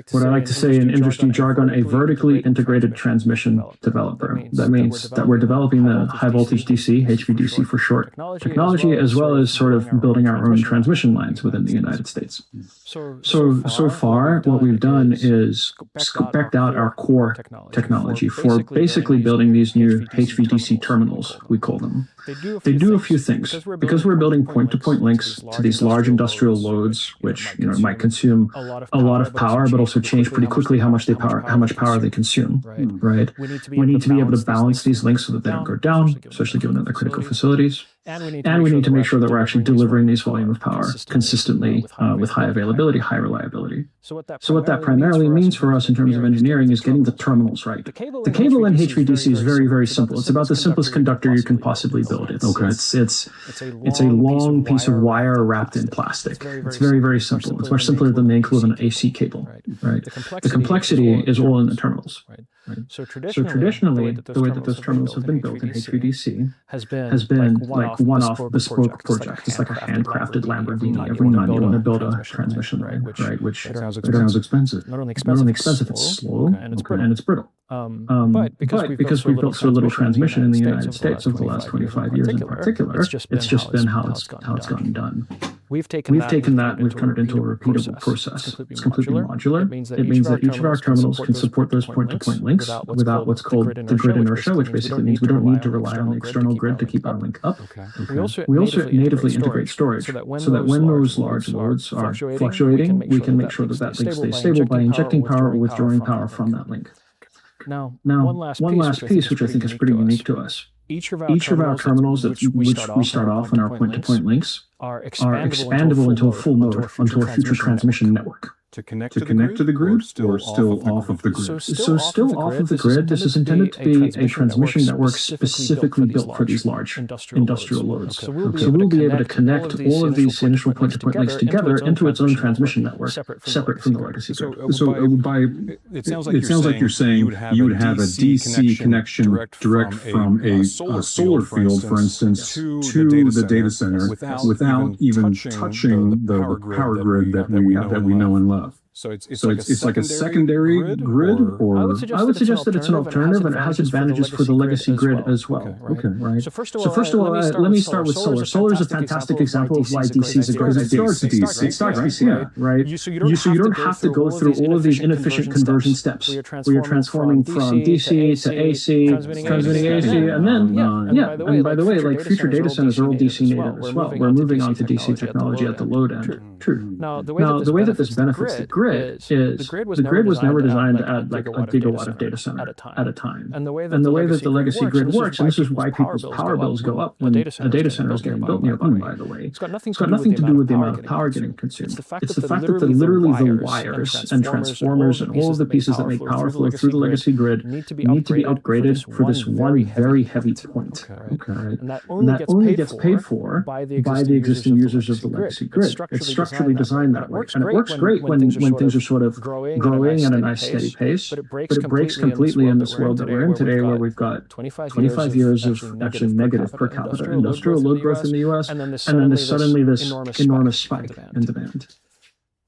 what I like to say in industry jargon, a vertically integrated transmission developer. That means that we're developing the high voltage DC, HVDC for short, technology, as well as sort of building our own transmission lines within the United States. So far, what we've done is spec'd out our core technology for basically building these new HVDC terminals, we call them. They do a few things. Because we're building point-to-point links to these large industrial loads, which might consume a lot of power, but also change pretty quickly how much power they consume. Right? We need to be able to balance these links so that they don't go down, especially given that they're critical facilities. And we need to make sure that we're actually delivering these volume of power consistently with high availability, high reliability. So what that primarily means for us in terms of engineering is getting the terminals right. The cable in HVDC is very, very simple. It's about the simplest conductor you can possibly build. It's a long piece of wire wrapped in plastic. It's very, very simple. It's much simpler than the equivalent AC cable. Right? The complexity is all in the terminals. Right? So traditionally, the way that those terminals have been built in HVDC has been like one-off bespoke project. It's like a handcrafted Lamborghini every time you want to build a transmission line, right? Which sounds expensive. Not only expensive, it's slow and it's brittle. But because we've built so little transmission in the United States over the last 25 years in particular, it's just been how it's gotten done. We've taken that and we've turned it into a repeatable process. It's completely modular. It means that each of our terminals can support those point-to-point links without what's called the grid inertia, which basically means we don't need to rely on the external grid to keep our link up. We also natively integrate storage so that when those large loads are fluctuating, we can make sure that that link stays stable by injecting power or withdrawing power from that link. Now, one last piece, which I think is pretty unique to us. Each of our terminals which we start off in our point-to-point links are expandable into a full node, onto a future transmission network. To connect to the grid or still off of the grid? So still off of the grid. This is intended to be a transmission network specifically built for these large industrial loads. So we'll be able to connect all of these initial point-to-point links together into its own transmission network, separate from the legacy grid. It sounds like you're saying you would have a DC connection direct from a solar field, for instance, to the data center without even touching the power grid that we know and love. So it's like a secondary grid, or I would suggest that it's an alternative and it has advantages for the legacy grid as well. Okay, right. So first of all, let me start with solar. Solar is a fantastic example of why DC is a great idea. It starts DC, right? So you don't have to go through all of these inefficient conversion steps where you're transforming from DC to AC, transmitting AC, and then and by the way, like future data centers are all DC native as well. We're moving on to DC technology at the load end. True. Now, the way that this benefits the grid is the grid was never designed to add like a gigawatt of data center at a time. And the way that the legacy grid works, and this is why people's power bills go up when a data center is getting built nearby, by the way. It's got nothing to do with the amount of power getting consumed. It's the fact that literally the wires and transformers and all of the pieces that make power flow through the legacy grid need to be upgraded for this one very heavy point. Okay. And that only gets paid for by the existing users of the legacy grid. It's structurally designed that way. And it works great when things are sort of growing at a nice steady pace, but it breaks completely in this world that we're in today, where we've got 25 years of actually negative per capita industrial load growth in the US, and then suddenly this enormous spike in demand.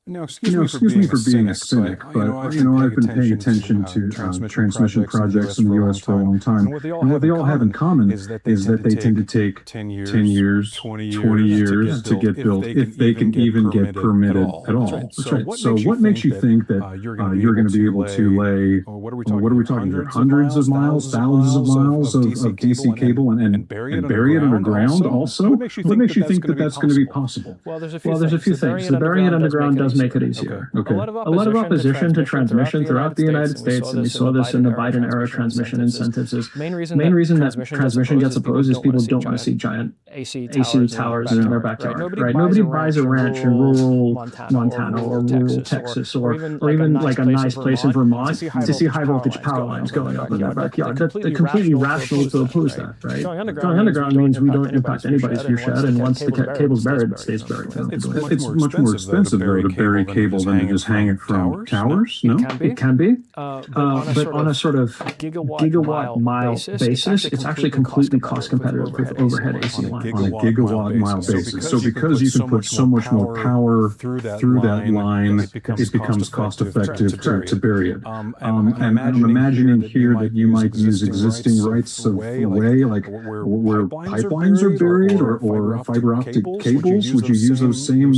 Now, excuse me for being a cynic, but I've been paying attention to transmission projects in the U.S. for a long time, and what they all have in common is that they tend to take 10 years, 20 years to get built, if they can even get permitted at all. That's right. So what makes you think that you're going to be able to lay, what are we talking here, hundreds of miles, thousands of miles of DC cable and bury it underground also? What makes you think that that's going to be possible? Well, there's a few things. The burying it underground does make it easier. Okay. A lot of opposition to transmission throughout the United States, and we saw this in the Biden era transmission incentives, is main reason that transmission gets opposed is people don't want to see giant AC towers in their backyard. Right? Nobody buys a ranch in rural Montana or rural Texas or even like a nice place in Vermont to see high voltage power lines going up in their backyard. That's completely rational to oppose that, right? Going underground means we don't impact anybody's view shed, and once the cable's buried, it stays buried. It's much more expensive though to bury cable than to just hang it from towers? No? It can be. But on a sort of gigawatt mile basis, it's actually completely cost competitive with overhead AC lines. On a gigawatt mile basis. So because you can put so much more power through that line, it becomes cost effective to bury it. And I'm imagining here that you might use existing rights of way, like where pipelines are buried or fiber optic cables. Would you use those same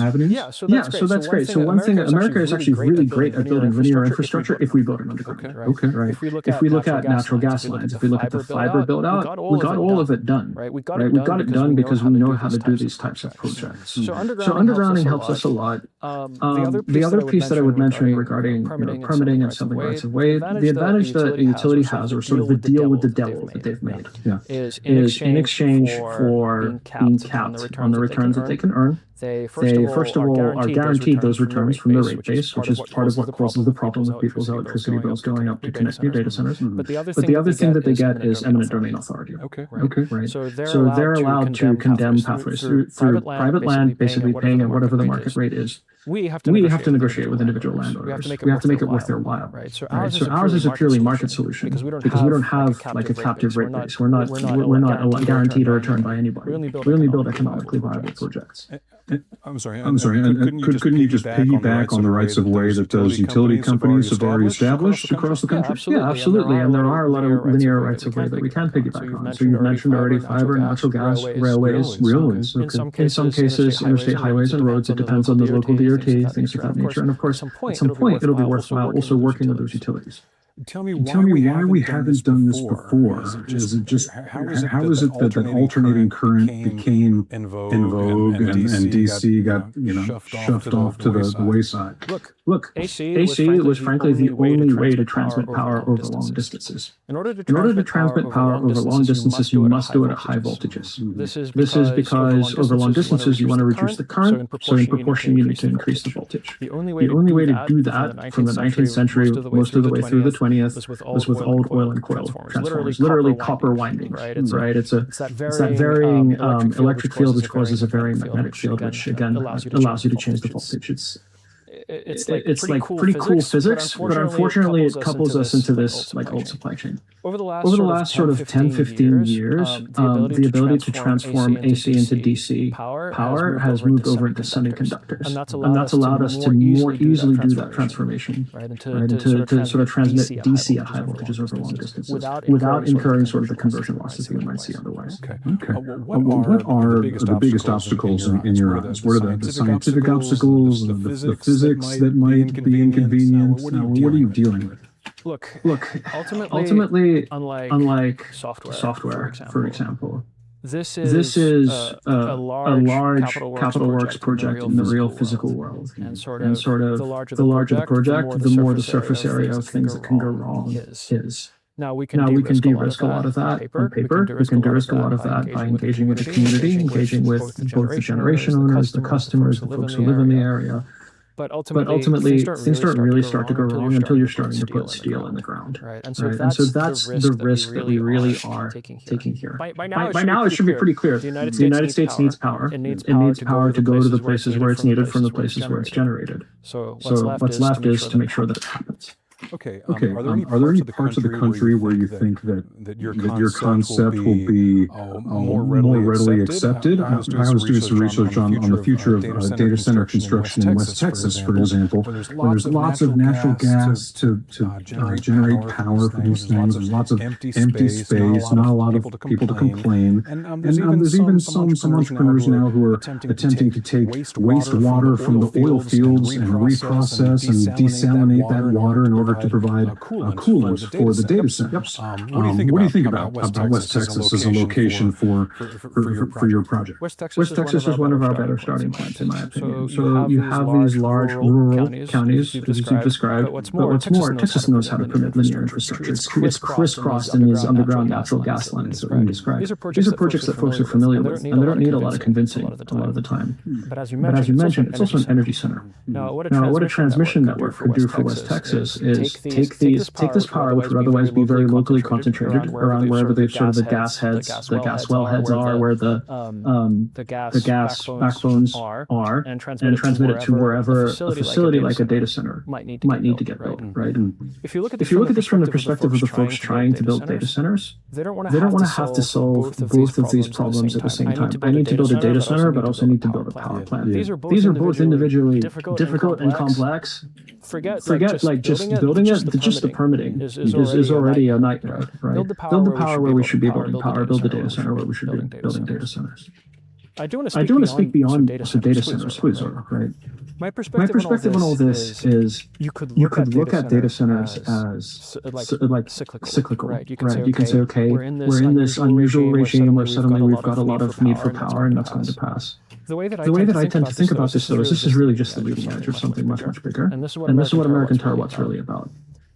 avenues? Yeah, so that's great. So one thing, America is actually really great at building linear infrastructure if we build it underground. Okay. Right. If we look at natural gas lines, if we look at the fiber build out, we got all of it done. Right. We got it done because we know how to do these types of projects. So undergrounding helps us a lot. The other piece that I would mention regarding permitting and selling rights of way, the advantage that a utility has, or sort of the deal with the devil that they've made, is in exchange for being capped on the returns that they can earn. They first of all are guaranteed those returns from the rate base, which is part of what causes the problem with people's electricity bills going up to connect new data centers. But the other thing that they get is eminent domain authority. Right. So they're allowed to condemn pathways through private land, basically paying at whatever the market rate is. We have to negotiate with individual landowners. We have to make it worth their while. Right. So ours is a purely market solution because we don't have like a captive rate base. We're not guaranteed a return by anybody. We only build economically viable projects. I'm sorry. Couldn't you just piggyback on the rights of way that those utility companies have already established across the country? Yeah, absolutely. And there are a lot of linear rights of way that we can piggyback on. So you've mentioned already fiber, natural gas, railways. In some cases, interstate highways and roads. It depends on the local DOT, things of that nature. And of course, at some point, it'll be worthwhile also working with those utilities. Tell me why we haven't done this before. Is it just how is it that alternating current became in vogue and DC got shoved off to the wayside? Look, AC was frankly the only way to transmit power over long distances. In order to transmit power over long distances, you must do it at high voltages. This is because over long distances you want to reduce the current, so in proportion you need to increase the voltage. The only way to do that from the 19th century most of the way through the 20th was with old oil and coil transformers, literally copper windings. Right? It's that varying electric field which causes a varying magnetic field, which again allows you to change the voltage. It's like pretty cool physics, but unfortunately it couples us into this like old supply chain. Over the last sort of 10-15 years, the ability to transform AC into DC power has moved over into semiconductors, and that's allowed us to more easily do that transformation, and to sort of transmit DC at high voltages over long distances without incurring sort of the conversion losses that you might see otherwise. Okay. What are the biggest obstacles in your eyes? What are the scientific obstacles, the physics that might be inconvenient? What are you dealing with? Look. Ultimately, unlike software, for example, this is a large capital works project in the real physical world, and sort of the larger the project, the more the surface area of things that can go wrong is. Now we can de-risk a lot of that on paper. We can de-risk a lot of that by engaging with the community, engaging with both the generation owners, the customers, the folks who live in the area. But ultimately, things don't really start to go wrong until you're starting to put steel in the ground. Right? And so that's the risk that we really are taking here. By now, it should be pretty clear. The United States needs power. It needs power to go to the places where it's needed from the places where it's generated. So what's left is to make sure that it happens. Okay. Are there any parts of the country where you think that your concept will be more readily accepted? I was doing some research on the future of data center construction in West Texas, for example, where there's lots of natural gas to generate power for these things. There's lots of empty space, not a lot of people to complain. And there's even some entrepreneurs now who are attempting to take wastewater from the oil fields and reprocess and desalinate that water in order to provide coolant for the data centers. What do you think about West Texas as a location for your project? West Texas is one of our better starting points, in my opinion. So you have these large rural counties, as you've described, but what's more, Texas knows how to permit linear infrastructure. It's crisscrossed in these underground natural gas lines that we described. These are projects that folks are familiar with, and they don't need a lot of convincing a lot of the time. But as you mentioned, it's also an energy center. Now, what a transmission network could do for West Texas is take this power, which would otherwise be very locally concentrated around wherever the sort of the gas heads, the gas well heads are, where the gas backbones are, and transmit it to wherever a facility like a data center might need to get built, right? And if you look at this from the perspective of the folks trying to build data centers, they don't want to have to solve both of these problems at the same time. I need to build a data center, but also need to build a power plant. These are both individually difficult and complex. Forget like just building it, just the permitting is already a nightmare, right? Build the power where we should be building power, build the data center where we should be building data centers. I do want to speak beyond data centers, right? My perspective on all this is you could look at data centers as like cyclical, right? You can say, okay, we're in this unusual regime where suddenly we've got a lot of need for power, and that's going to pass. The way that I tend to think about this, though, is this is really just the leading edge of something much bigger, and this is what American Terawatt's really about.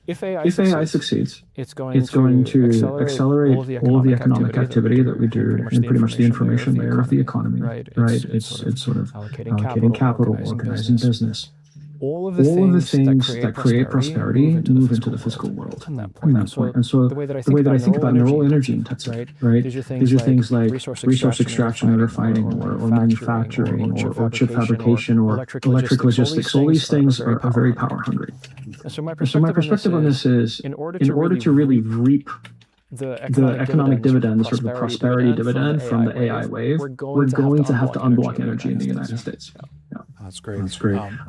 If AI succeeds, it's going to accelerate all of the economic activity that we do in pretty much the information layer of the economy, right? It's sort of allocating capital, organizing business. All of the things that create prosperity move into the physical world from that point. And so the way that I think about it, they're all energy intensive, right? These are things like resource extraction and refining, or manufacturing, or chip fabrication, or electric logistics. All these things are very power hungry. So my perspective on this is, in order to really reap the economic dividends, or the prosperity dividend from the AI wave, we're going to have to unblock energy in the United States. That's great.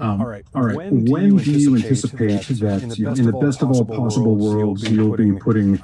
All right. When do you anticipate that in the best of all possible worlds, you'll be putting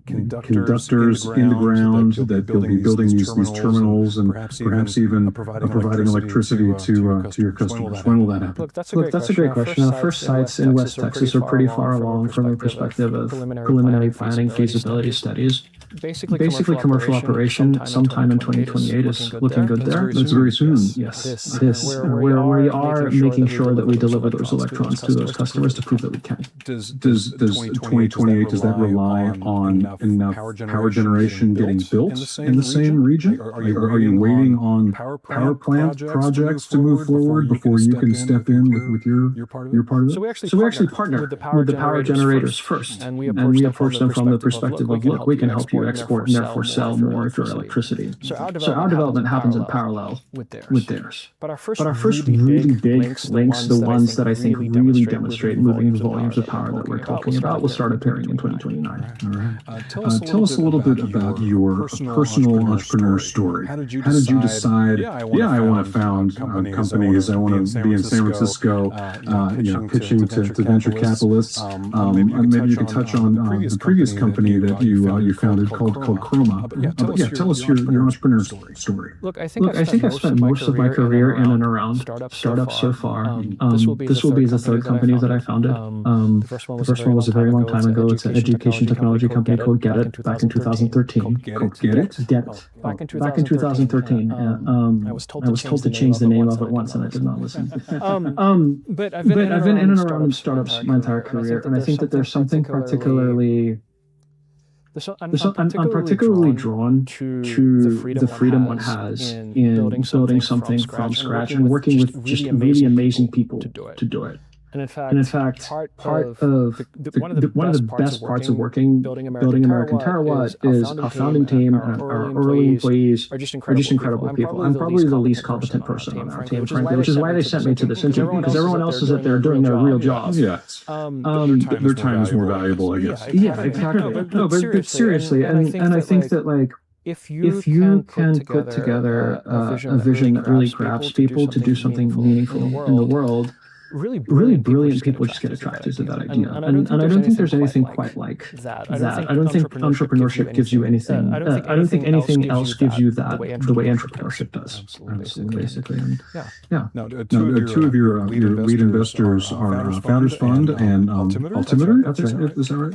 conductors in the ground, that you'll be building these terminals, and perhaps even providing electricity to your customers? When will that happen? Look, that's a great question. Our first sites in West Texas are pretty far along from the perspective of preliminary planning, feasibility studies. Basically, commercial operation sometime in 2028 is looking good there. That's very soon. Yes, where we are making sure that we deliver those electrons to those customers to prove that we can. Does 2028, does that rely on enough power generation getting built in the same region? Are you waiting on power plant projects to move forward before you can step in with your part of it? So we actually partner with the power generators first, and we approach them from the perspective of, look, we can help you export and therefore sell more of your electricity. So our development happens in parallel with theirs. But our first really big links, the ones that I think really demonstrate moving volumes of power that we're talking about, will start appearing in 2029. All right. Tell us a little bit about your personal entrepreneur story. How did you decide, I want to found companies, I want to be in San Francisco, pitching to venture capitalists? Maybe you could touch on the previous company that you founded called Chroma. Tell us your entrepreneur story. Look, I think I've spent most of my career in and around startups so far. This will be the third company that I founded. The first one was a very long time ago. It's an education technology company called Get It, back in 2013. Get It? Back in 2013. I was told to change the name of it once, and I did not listen. But I've been in and around startups my entire career, and I think that there's something particularly... I'm particularly drawn to the freedom one has in building something from scratch and working with just really amazing people to do it. And in fact, part of one of the best parts of working, building American Terawatt is our founding team and our early employees are just incredible people. I'm probably the least competent person on our team, frankly, which is why they sent me to this interview, because everyone else is out there doing their real job. Yeah. Their time is more valuable, I guess. Yeah, exactly. No, but seriously, and I think that, like, if you can put together a vision that really grabs people to do something meaningful in the world, really brilliant people just get attracted to that idea. And I don't think there's anything quite like that. I don't think entrepreneurship gives you anything. I don't think anything else gives you that the way entrepreneurship does. Absolutely. Basically. Yeah. Now, two of your lead investors are Founders Fund and Altimeter. Is that right?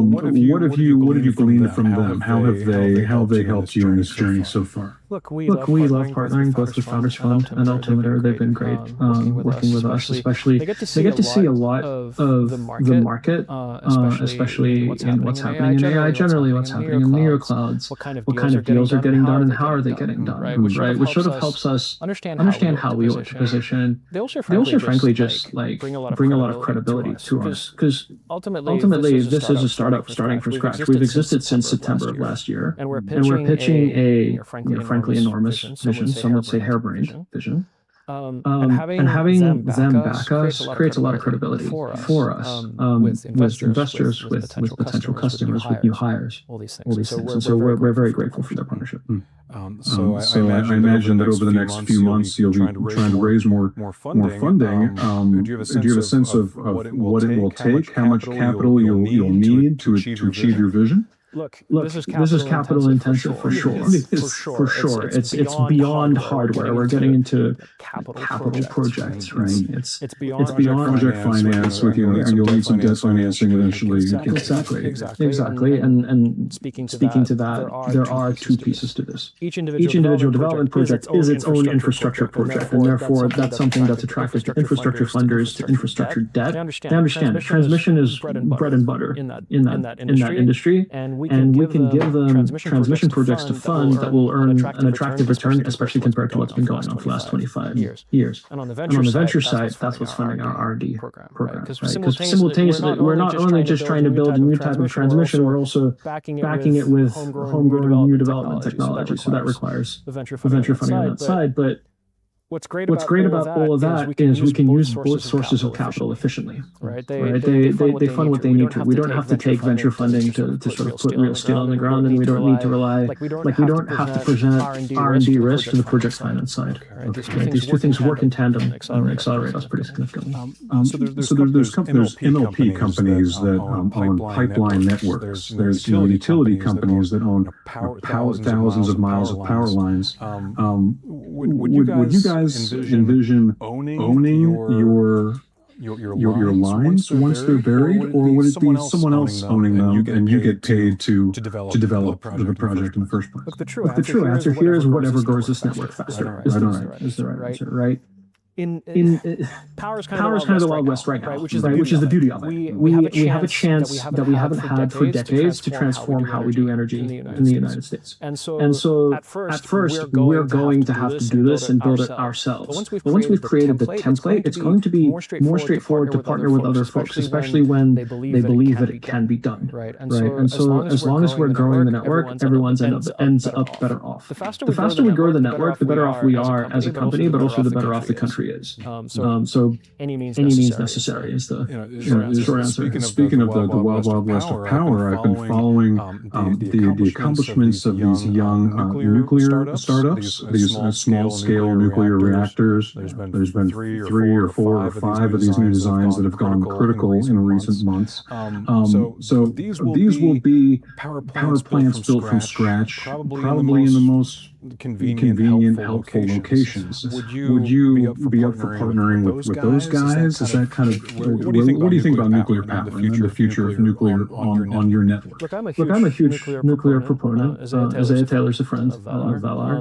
What have you gleaned from them? How have they helped you in this journey so far? Look, we love partnering both with Founders Fund and Altimeter. They've been great working with us, especially. They get to see a lot of the market, especially in what's happening in AI, generally what's happening in neoclouds, what kind of deals are getting done and how are they getting done, right? Which sort of helps us understand how we ought to position. They also frankly just like bring a lot of credibility to us, because ultimately this is a startup starting from scratch. We've existed since September of last year, and we're pitching a frankly enormous vision. Some would say harebrained vision. And having them back us creates a lot of credibility for us with investors, with potential customers, with new hires, all these things. And so we're very grateful for their partnership. So I imagine that over the next few months you'll be trying to raise more funding. Do you have a sense of what it will take, how much capital you'll need to achieve your vision? look, Look, this is capital intensive for sure. For sure. It's beyond hardware. We're getting into capital projects, right? It's beyond project finance with you, and you'll need some debt financing eventually. Exactly. And speaking to that, there are two pieces to this. Each individual development project is its own infrastructure project, and therefore that's something that's attractive to infrastructure funders, to infrastructure debt. They understand transmission is bread and butter in that industry, and we can give them transmission projects to fund that will earn an attractive return, especially compared to what's been going on for the last 25 years. And on the venture side, that's what's funding our R&D program. Because simultaneously, we're not only just trying to build a new type of transmission, we're also backing it with homegrown new development technology. So that requires the venture funding on that side. But what's great about all of that is we can use both sources of capital efficiently. Right? They fund what they need to. We don't have to take venture funding to sort of put real steel on the ground, and we don't need to rely, we don't have to present R&D risk to the project finance side. These two things work in tandem and accelerate us pretty significantly. So there's MLP companies that own pipeline networks. There's utility companies that own thousands of miles of power lines. Would you guys envision owning your lines once they're buried, or would it be someone else owning them and you get paid to develop the project in the first place? Look, the true answer here is whatever grows this network faster is the right answer, right? Power is kind of the Wild West right now, which is the beauty of it. We have a chance that we haven't had for decades to transform how we do energy in the United States. And so at first, we're going to have to do this and build it ourselves. But once we've created the template, it's going to be more straightforward to partner with other folks, especially when they believe that it can be done. Right? And so as long as we're growing the network, everyone ends up better off. The faster we grow the network, the better off we are as a company, but also the better off the country is. So any means necessary is the short answer. Speaking of the wild west of power, I've been following the accomplishments of these young nuclear startups, these small-scale nuclear reactors. There's been 3 or 4 or 5 of these new designs that have gone critical in recent months. So these will be power plants built from scratch, probably in the most convenient, helpful locations. Would you be up for partnering with those guys? Is that kind of what do you think about nuclear power and the future of nuclear on your network? Look, I'm a huge nuclear proponent. Isaiah Taylor's a friend of Valar,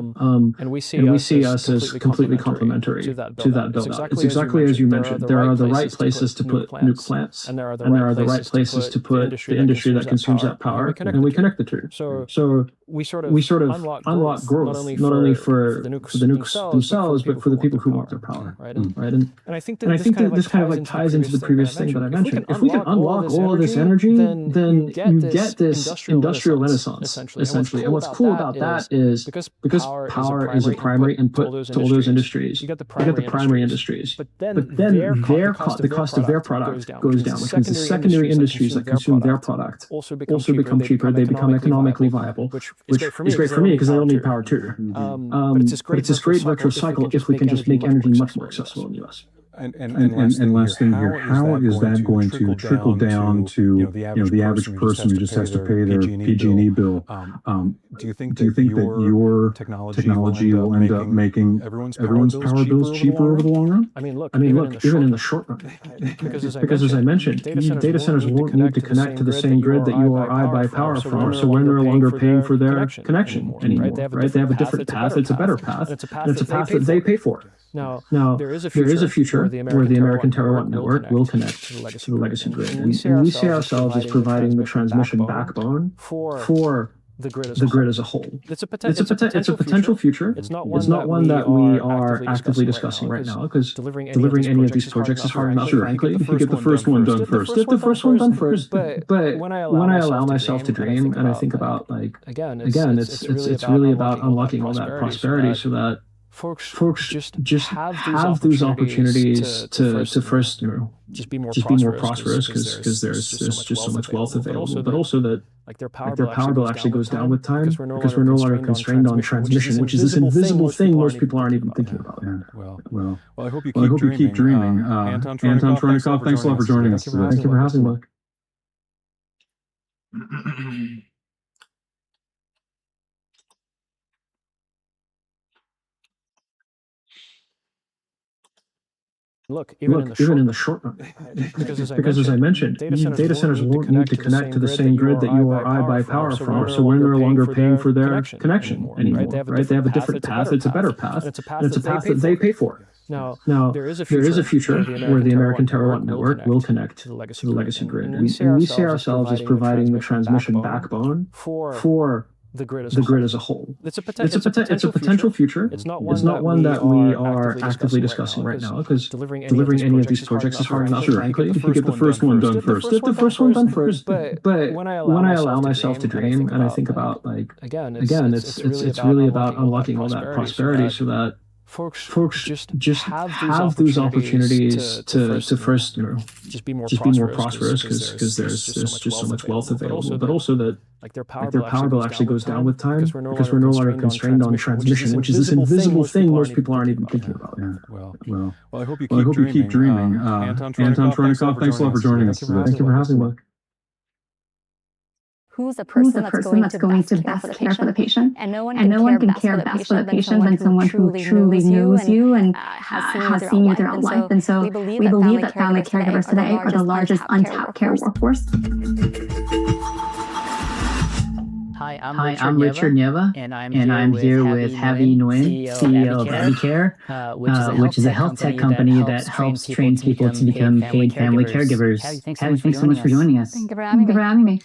and we see us as completely complementary to that build-out. It's exactly as you mentioned. There are the right places to put nuke plants, and there are the right places to put the industry that consumes that power, and we connect the two. So we sort of unlock growth not only for the nukes themselves, but for the people who want their power, right? And I think that this kind of like ties into the previous thing that I mentioned. If we can unlock all of this energy, then you get this industrial renaissance, essentially. And what's cool about that is because power is a primary input to all those industries, you get the primary industries, but then the cost of their product goes down, which means the secondary industries that consume their product also become cheaper. They become economically viable, which is great for me because I don't need power too. But it's this great virtuous cycle if we can just make energy much more accessible in the U.S. And last thing here, how is that going to trickle down to the average person who just has to pay their PG&E bill? Do you think that your technology will end up making everyone's power bills cheaper over the long run? I mean, look, even in the short run, because as I mentioned, data centers won't need to connect to the same grid that you or I buy power from, so we're no longer paying for their connection anymore. Right? They have a different path. It's a better path, and it's a path that they pay for. Now, there is a future where the American Terawatt Network will connect to the legacy grid. And we see ourselves as providing the transmission backbone for the grid as a whole. It's a potential future. It's not one that we are actively discussing right now, because delivering any of these projects is hard enough, frankly. If you get the first one done first. Get the first one done first. But when I allow myself to dream and I think about, like, again, it's really about unlocking all that prosperity so that folks just have those opportunities to first, just be more prosperous because there's just so much wealth available, but also that their power bill actually goes down with time because we're no longer constrained on transmission, which is this invisible thing most people aren't even thinking about. Yeah. Well, I hope you keep dreaming. Anton Tronikov, thanks a lot for joining us today. Thank you for having me. Look, even in the short run, because as I mentioned, data centers won't need to connect to the same grid that you or I buy power from, so we're no longer paying for their connection anymore, right? They have a different path. It's a better path, and it's a path that they pay for. Now, there is a future where the American terawatt network will connect to the legacy grid, and we see ourselves as providing the transmission backbone for the grid as a whole. It's a potential future. It's not one that we are actively discussing right now, because delivering any of these projects is hard enough, frankly, if you get the first one done first. Get the first one done first. But when I allow myself to dream and I think about, like, again, it's really about unlocking all that prosperity so that folks just have those opportunities to first, just be more prosperous, because there's just so much wealth available, but also that their power bill actually goes down with time, because we're no longer constrained on transmission, which is this invisible thing most people aren't even thinking about. Yeah. Well, I hope you keep dreaming. Anton Tronikov, thanks a lot for joining us today. Thank you for having me. Who's the person that's going to best care for the patient? And no one can care best for the patient than someone who truly knows you and has seen you throughout life. And so we believe that family caregivers today are the largest untapped care workforce. Hi, I'm Richard Nieva, and I'm here with Javi Nguyen, CEO of AviCare, which is a health tech company that helps train people to become paid family caregivers. Javi, thanks so much for joining us. Thank you for having me.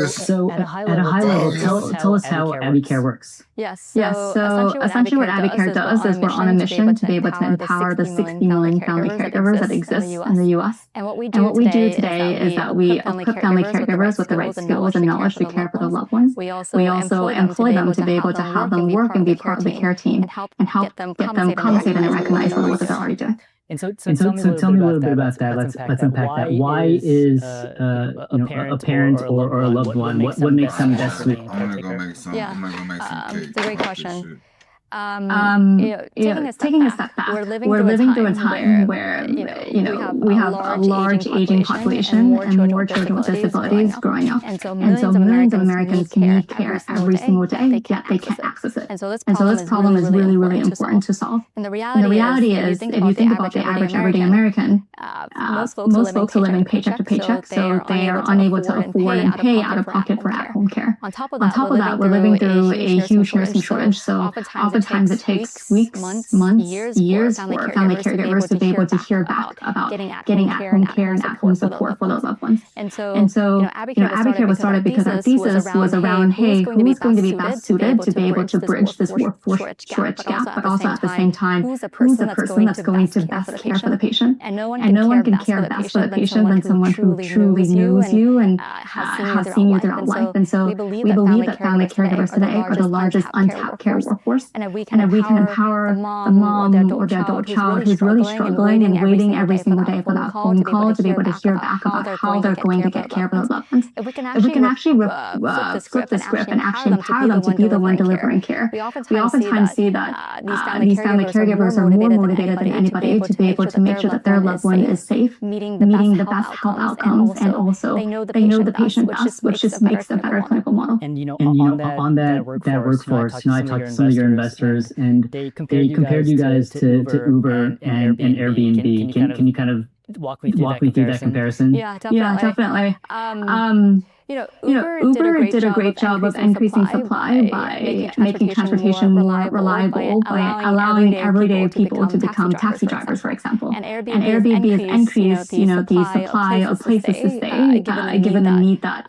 So, at a high level, tell us how AviCare works. Yes. So essentially what AviCare does is we're on a mission to be able to empower the 60 million family caregivers that exist in the U.S. And what we do today is that we equip family caregivers with the right skills and knowledge to care for their loved ones. We also employ them to be able to have them work and be part of the care team and help get them compensated and recognized for the work that they're already doing. And so tell me a little bit about that. Let's unpack that. Why is a parent or a loved one? What makes them best suited? I'm gonna go make some cake. It's a great question. Taking a step back, we're living through a time where we have a large aging population and more children with disabilities growing up, and so millions of Americans need care every single day, yet they can't access it. And so this problem is really important to solve. And the reality is, if you think about the average everyday American, most folks are living paycheck to paycheck, so they are unable to afford and pay out of pocket for at-home care. On top of that, we're living through a huge nursing shortage, so oftentimes it takes weeks, months, years for family caregivers to be able to hear back about getting at-home care and at-home support for those loved ones. And so AviCare was started because our thesis was around, hey, who's going to be best suited to be able to bridge this workforce shortage gap, but also at the same time, who's the person that's going to best care for the patient? And no one can care best for the patient than someone who truly knows you and has seen you throughout life. And so we believe that family caregivers today are the largest untapped care workforce. And if we can empower the mom or the adult child who's really struggling and waiting every single day for that phone call to be able to hear back about how they're going to get care for those loved ones. If we can actually flip the script and actually empower them to be the one delivering care, we oftentimes see that these family caregivers are more motivated than anybody to be able to make sure that their loved one is safe, meeting the best health outcomes, and also they know the patient best, which just makes a better clinical model. And on that workforce, I talked to some of your investors, and they compared you guys to Uber and Airbnb. Can you kind of walk me through that comparison? Yeah, definitely. Uber did a great job of increasing supply by making transportation more reliable, by allowing everyday people to become taxi drivers, for example. And Airbnb has increased, the supply of places to stay, given the need that,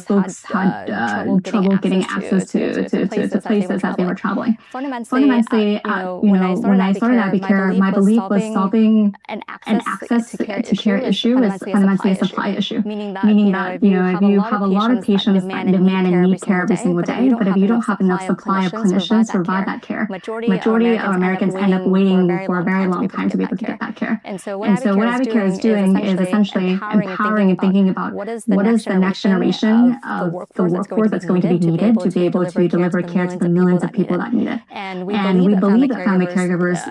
folks had trouble getting access to places as they were traveling. Fundamentally, when I started AviCare, my belief was solving an access to care issue is fundamentally a supply issue, meaning that if you have a lot of patients that demand and need care every single day, but if you don't have enough supply of clinicians to provide that care, majority of Americans end up waiting for a very long time to be able to get that care. And so what AviCare is doing is essentially empowering and thinking about what is the next generation of the workforce that's going to be needed to be able to deliver care to the millions of people that need it. And we believe that family caregivers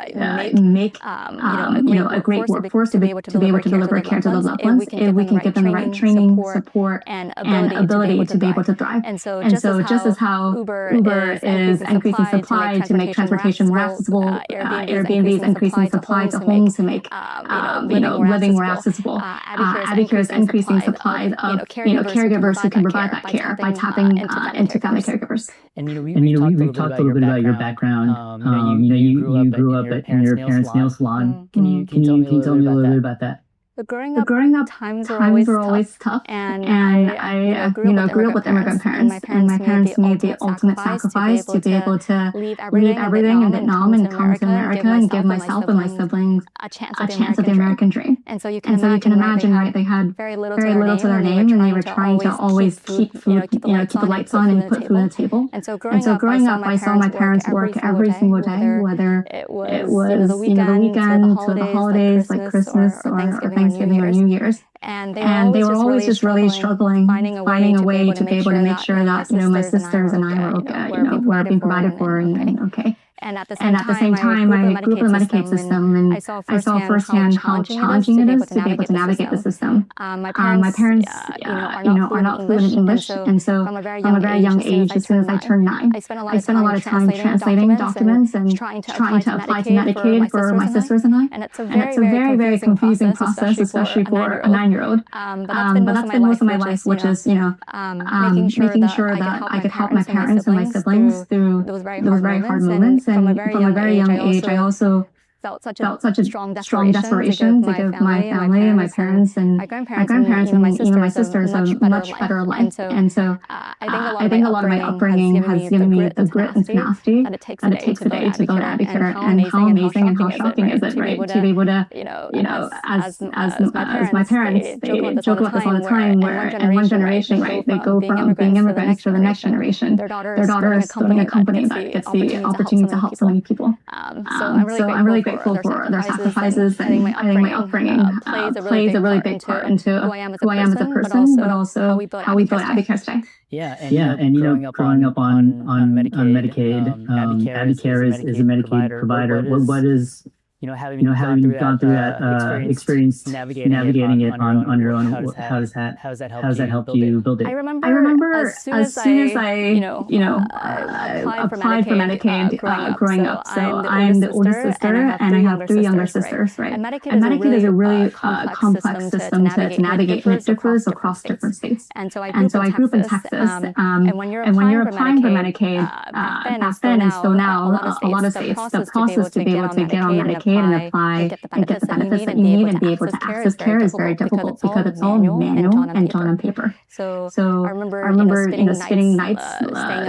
make a great workforce to be able to deliver care to those loved ones if we can give them the right training, support, support and ability to be able to thrive. And so just as how Uber is increasing supply to make transportation more accessible, Airbnb is increasing supply to homes to make living more accessible. Abicare is increasing supply of caregivers who can provide that care by tapping into family caregivers. And we've talked a little bit about your background. You grew up in your parents' nail salon. Can you tell me a little bit about that? But growing up times were always tough, and I grew up with immigrant parents, and my parents made the ultimate sacrifice to be able to leave everything in Vietnam and come to America and give myself and my siblings a chance at the American dream. And so you can imagine, right? They had very little to their name, and they were trying to always keep food, keep the lights on and put food on the table. And so growing up, I saw my parents work every single day, whether it was the weekend to the holidays like Christmas or Thanksgiving or New Year's, and they were always just really struggling, finding a way to be able to make sure that my sisters and I were being provided for and okay. And at the same time, I grew up in the Medicaid system, and I saw firsthand how challenging it is to be able to navigate the system. My parents, are not fluent in English, and so from a very young age, as soon as I turned 9, I spent a lot of time translating documents and trying to apply to Medicaid for my sisters and I. And it's a very, very confusing process, especially for a 9-year-old. But that's been most of my life, which is making sure that I could help my parents and my siblings through those very hard moments. And from a very young age, I also felt such a strong desperation to give my family and my parents and my grandparents and even my sisters a much better life. And so I think a lot of my upbringing has given me the grit and tenacity that it takes today to build Abicare. And how amazing and how shocking is it, right? To be able to, as my parents, they joke about this all the time, where in one generation, right, they go from being immigrants to the next generation. Their daughter is starting a company that gets the opportunity to help so many people. So I'm really grateful for their sacrifices, and I think my upbringing plays a really big part into who I am as a person, but also how we build Abicare today. And growing up on Medicaid, Abicare is a Medicaid provider. What is having gone through that experience navigating it on your own, how does that help you build it? I remember as soon as I applied for Medicaid growing up. So I'm the oldest sister, and I have 3 younger sisters, right? And Medicaid is a really complex system to navigate, and it differs across different states. And so I grew up in Texas, and when you're applying for Medicaid, back then and still now, a lot of states, the process to be able to get on Medicaid and apply and get the benefits that you need and be able to access care is very difficult because it's all manual and done on paper. So I remember spending nights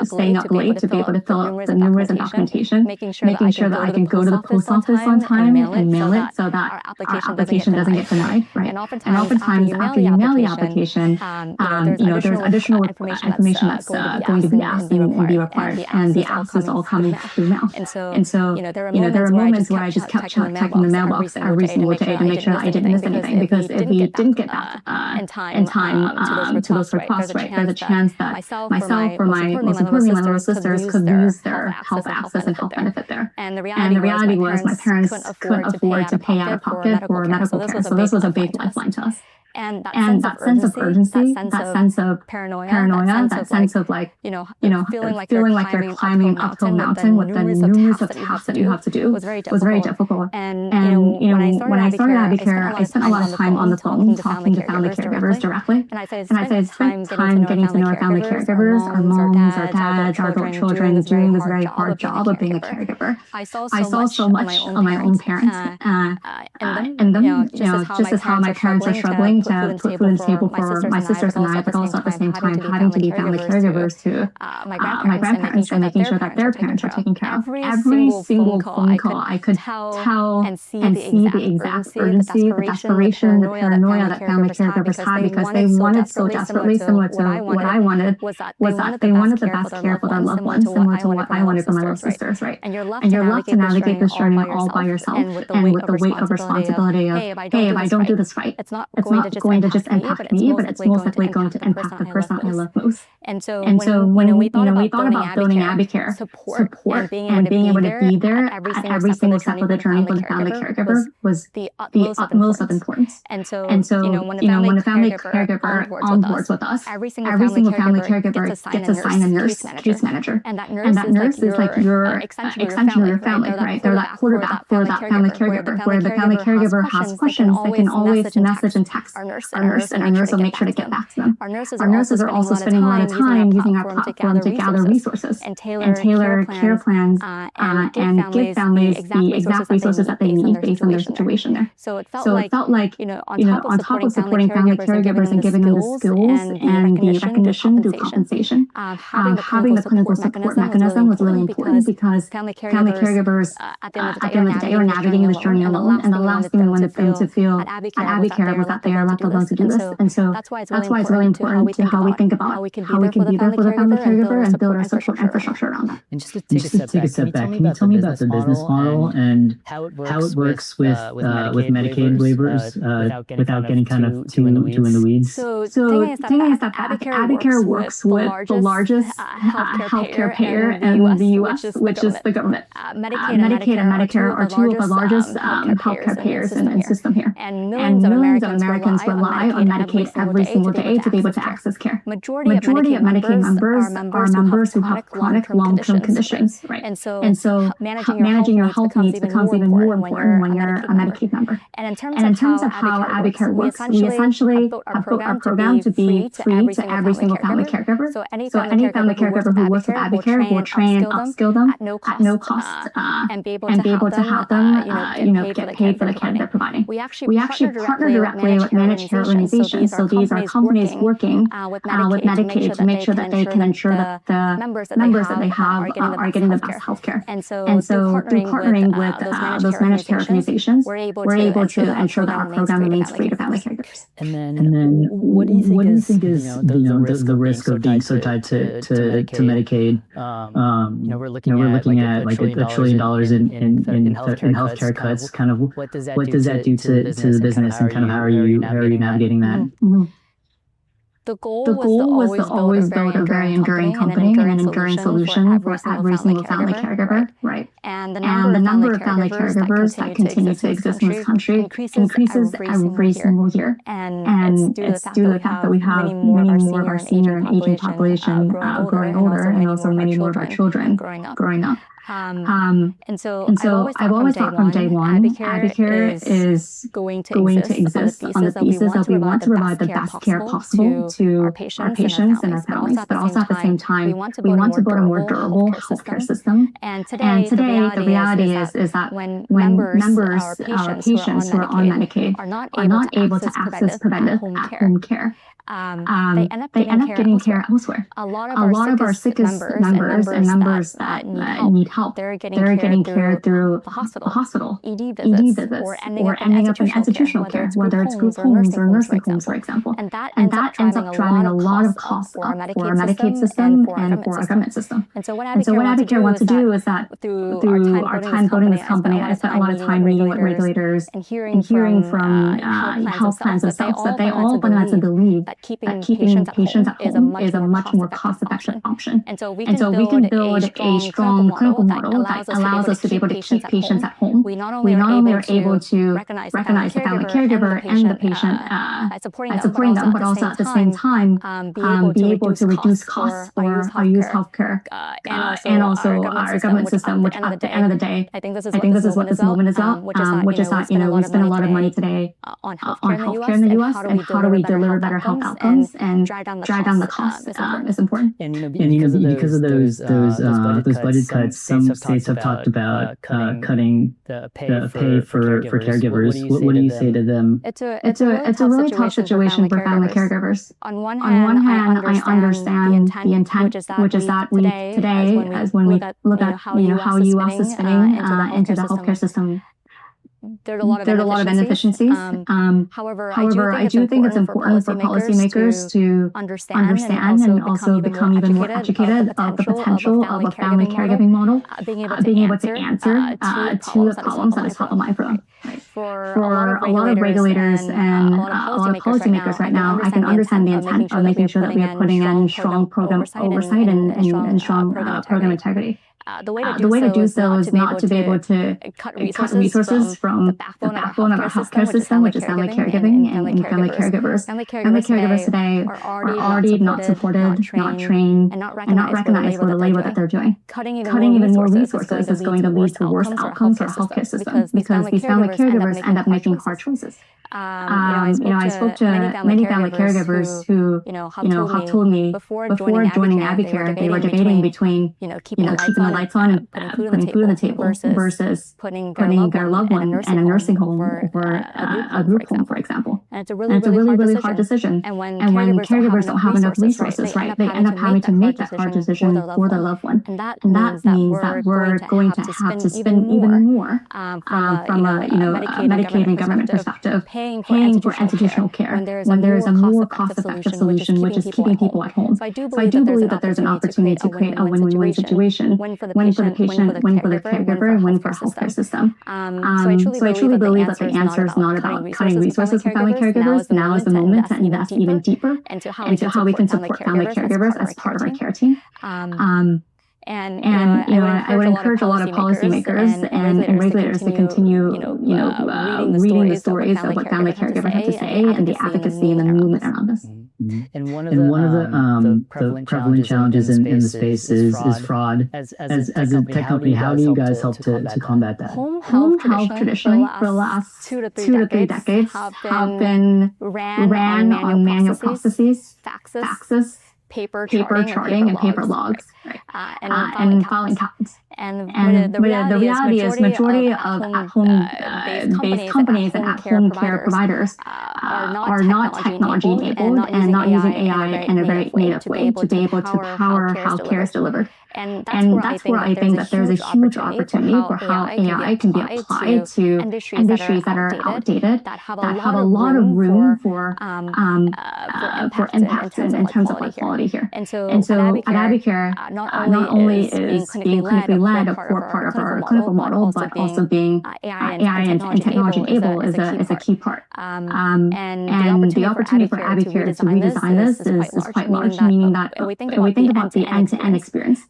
staying up late to be able to fill out the numerous documentation, making sure that I can go to the post office on time and mail it so that our application doesn't get denied, right? And oftentimes after you mail the application, there's additional information that's going to be asked and be required, and the ask is all coming through mail. And so there are moments where I just kept checking the mailbox every single day to make sure that I didn't miss anything, because if we didn't get back in time to those requests, right, there's a chance that myself or most importantly my little sisters could lose their health access and health benefit there. And the reality was my parents couldn't afford to pay out of pocket for medical care, so this was a big lifeline to us. And that sense of urgency, that sense of paranoia, that sense of feeling like you're climbing an uphill mountain with the numerous of tasks that you have to do was very difficult. And when I started Abicare, I spent a lot of time on the phone talking to family caregivers directly. And I spent time getting to know our family caregivers, our moms, our dads, our adult children, doing this very hard job of being a caregiver. I saw so much of my own parents in them, just as how my parents are struggling to put food on the table for my sisters and I, but also at the same time having to be family caregivers to my grandparents and making sure that their parents are taken care of. Every single phone call, I could tell and see the exact urgency, the desperation, the paranoia that family caregivers had, because they wanted so desperately, similar to what I wanted, was that they wanted the best care for their loved ones, similar to what I wanted for my little sisters, right? And you're left to navigate this journey all by yourself, and with the weight of responsibility of, hey, if I don't do this right, it's not going to just impact me, but it's most likely going to impact the person I love most. And so when we thought about building AbbyCare, support and being able to be there at every single step of the journey for the family caregiver was the utmost of importance. And so when a family caregiver onboards with us, every single family caregiver gets assigned a nurse case manager. And that nurse is like your extension of your family, right? They're that quarterback for that family caregiver. Where the family caregiver has questions, they can always message and text our nurse, and our nurse will make sure to get back to them. Our nurses are also spending a lot of time using our platform to gather resources and tailor care plans and give families the exact resources that they need based on their situation there. So it felt like, on top of supporting family caregivers and giving them the skills and the recognition through compensation, having the clinical support mechanism was really important because family caregivers at the end of the day are navigating this journey alone, and the last thing we wanted them to feel at AbbyCare was that they are left alone to do this. And so that's why it's really important to how we think about how we can be there for the family caregiver and build our support infrastructure around that. And just to take a step back, can you tell me about the business model and how it works with Medicaid waivers without getting kind of too in the weeds? So taking a step back, AbbyCare works with the largest healthcare payer in the U.S., which is the government. Medicaid and Medicare are two of the largest healthcare payers in the system here. And millions of Americans rely on Medicaid every single day to be able to access care. Majority of Medicaid members are members who have chronic long-term conditions, right? And so managing your health needs becomes even more important when you're a Medicaid member. And in terms of how AbbyCare works, we essentially have built our program to be free to every single family caregiver. So any family caregiver who works with AbbyCare will train and upskill them at no cost and be able to have them get paid for the care they're providing. We actually partner directly with managed care organizations. So these are companies working with Medicaid to make sure that they can ensure that the members that they have are getting the best health care. And so through partnering with those managed care organizations, we're able to ensure that our program remains free to family caregivers. And then what do you think is the risk of being so tied to Medicaid? We're looking at like $1 trillion in healthcare cuts. Kind of what does that do to the business, and kind of how are you navigating that? Mm-hmm. The goal was to always build a very enduring company and an enduring solution for every single family caregiver, right? And the number of family caregivers that continue to exist in this country increases every single year. And it's due to the fact that we have many more of our senior and aging population growing older, and also many more of our children growing up. And so I've always thought from day one, AbbyCare is going to exist on the thesis that we want to provide the best care possible to our patients and our families, but also at the same time, we want to build a more durable healthcare system. And today the reality is that when members, our patients who are on Medicaid are not able to access preventive at-home care, they end up getting care elsewhere. A lot of our sickest members and members that need help, they're getting care through the hospital, ED visits, or ending up in institutional care, whether it's group homes or nursing homes, for example. And that ends up driving a lot of costs up for our Medicaid system and for our government system. And so what AbbyCare wants to do is that through our time building this company, I spent a lot of time meeting with regulators and hearing from health plans themselves that they all fundamentally believe that keeping patients at home is a much more cost-effective option. And so we can build a strong clinical model that allows us to be able to keep patients at home. We not only are able to recognize the family caregiver and the patient supporting them, but also at the same time be able to reduce costs for our youth healthcare and also our government system, which at the end of the day, I think this is what this moment is about, which is that we spend a lot of money today on healthcare in the U.S. and how do we deliver better health outcomes and drive down the cost is important. And because of those budget cuts, some states have talked about cutting the pay for caregivers. What do you say to them? It's a really tough situation for family caregivers. On one hand, I understand the intent, which is that we today, as when we look at how U.S. is fitting into the healthcare system, there are a lot of inefficiencies. However, I do think it's important for policymakers to understand and also become even more educated of the potential of a family caregiving model, being able to answer to the problems that is top of mind for them. Right. for a lot of regulators and a lot of policymakers right now, I can understand the intent of making sure that we are putting in strong program oversight and strong program integrity. The way to do so is not to be able to cut resources from the backbone of our healthcare system, which is family caregiving and family caregivers. Family caregivers today are already not supported, not trained, and not recognized for the labor that they're doing. Cutting even more resources is going to lead to worse outcomes for our healthcare system because these family caregivers end up making hard choices. I spoke to many family caregivers who, have told me before joining Abicare, they were debating between, keeping the lights on and putting food on the table versus putting their loved one in a nursing home or a group home, for example. And it's a really hard decision. And when caregivers don't have enough resources, right, they end up having to make that hard decision for their loved one. And that means that we're going to have to spend even more from a Medicaid and government perspective, paying for institutional care when there is a more cost-effective solution, which is keeping people at home. So I do believe that there's an opportunity to create a win-win situation, win for the patient, win for the caregiver, and win for the healthcare system. So I truly believe that the answer is not about cutting resources for family caregivers. Now is the moment to invest even deeper into how we can support family caregivers as part of our care team. I would encourage a lot of policymakers and regulators to continue, reading the stories of what family caregivers have to say and the advocacy and the movement around this. And one of the prevalent challenges in the space is fraud. As a tech company, how do you guys help to combat that? Home health traditionally for the last 2 to 3 decades have been ran on manual processes, faxes, paper charting and paper logs, and filing cabinets. And the reality is majority of at-home based companies and at-home care providers are not technology enabled and not using AI in a very native way to be able to power how care is delivered. And that's where I think that there's a huge opportunity for how AI can be applied to industries that are outdated, that have a lot of room for impact in terms of quality here. And so at Abicare, not only is being clinically led a core part of our clinical model, but also being AI and technology enabled is a key part. And the opportunity for Abicare to redesign this is quite large, meaning that when we think about the end-to-end experience,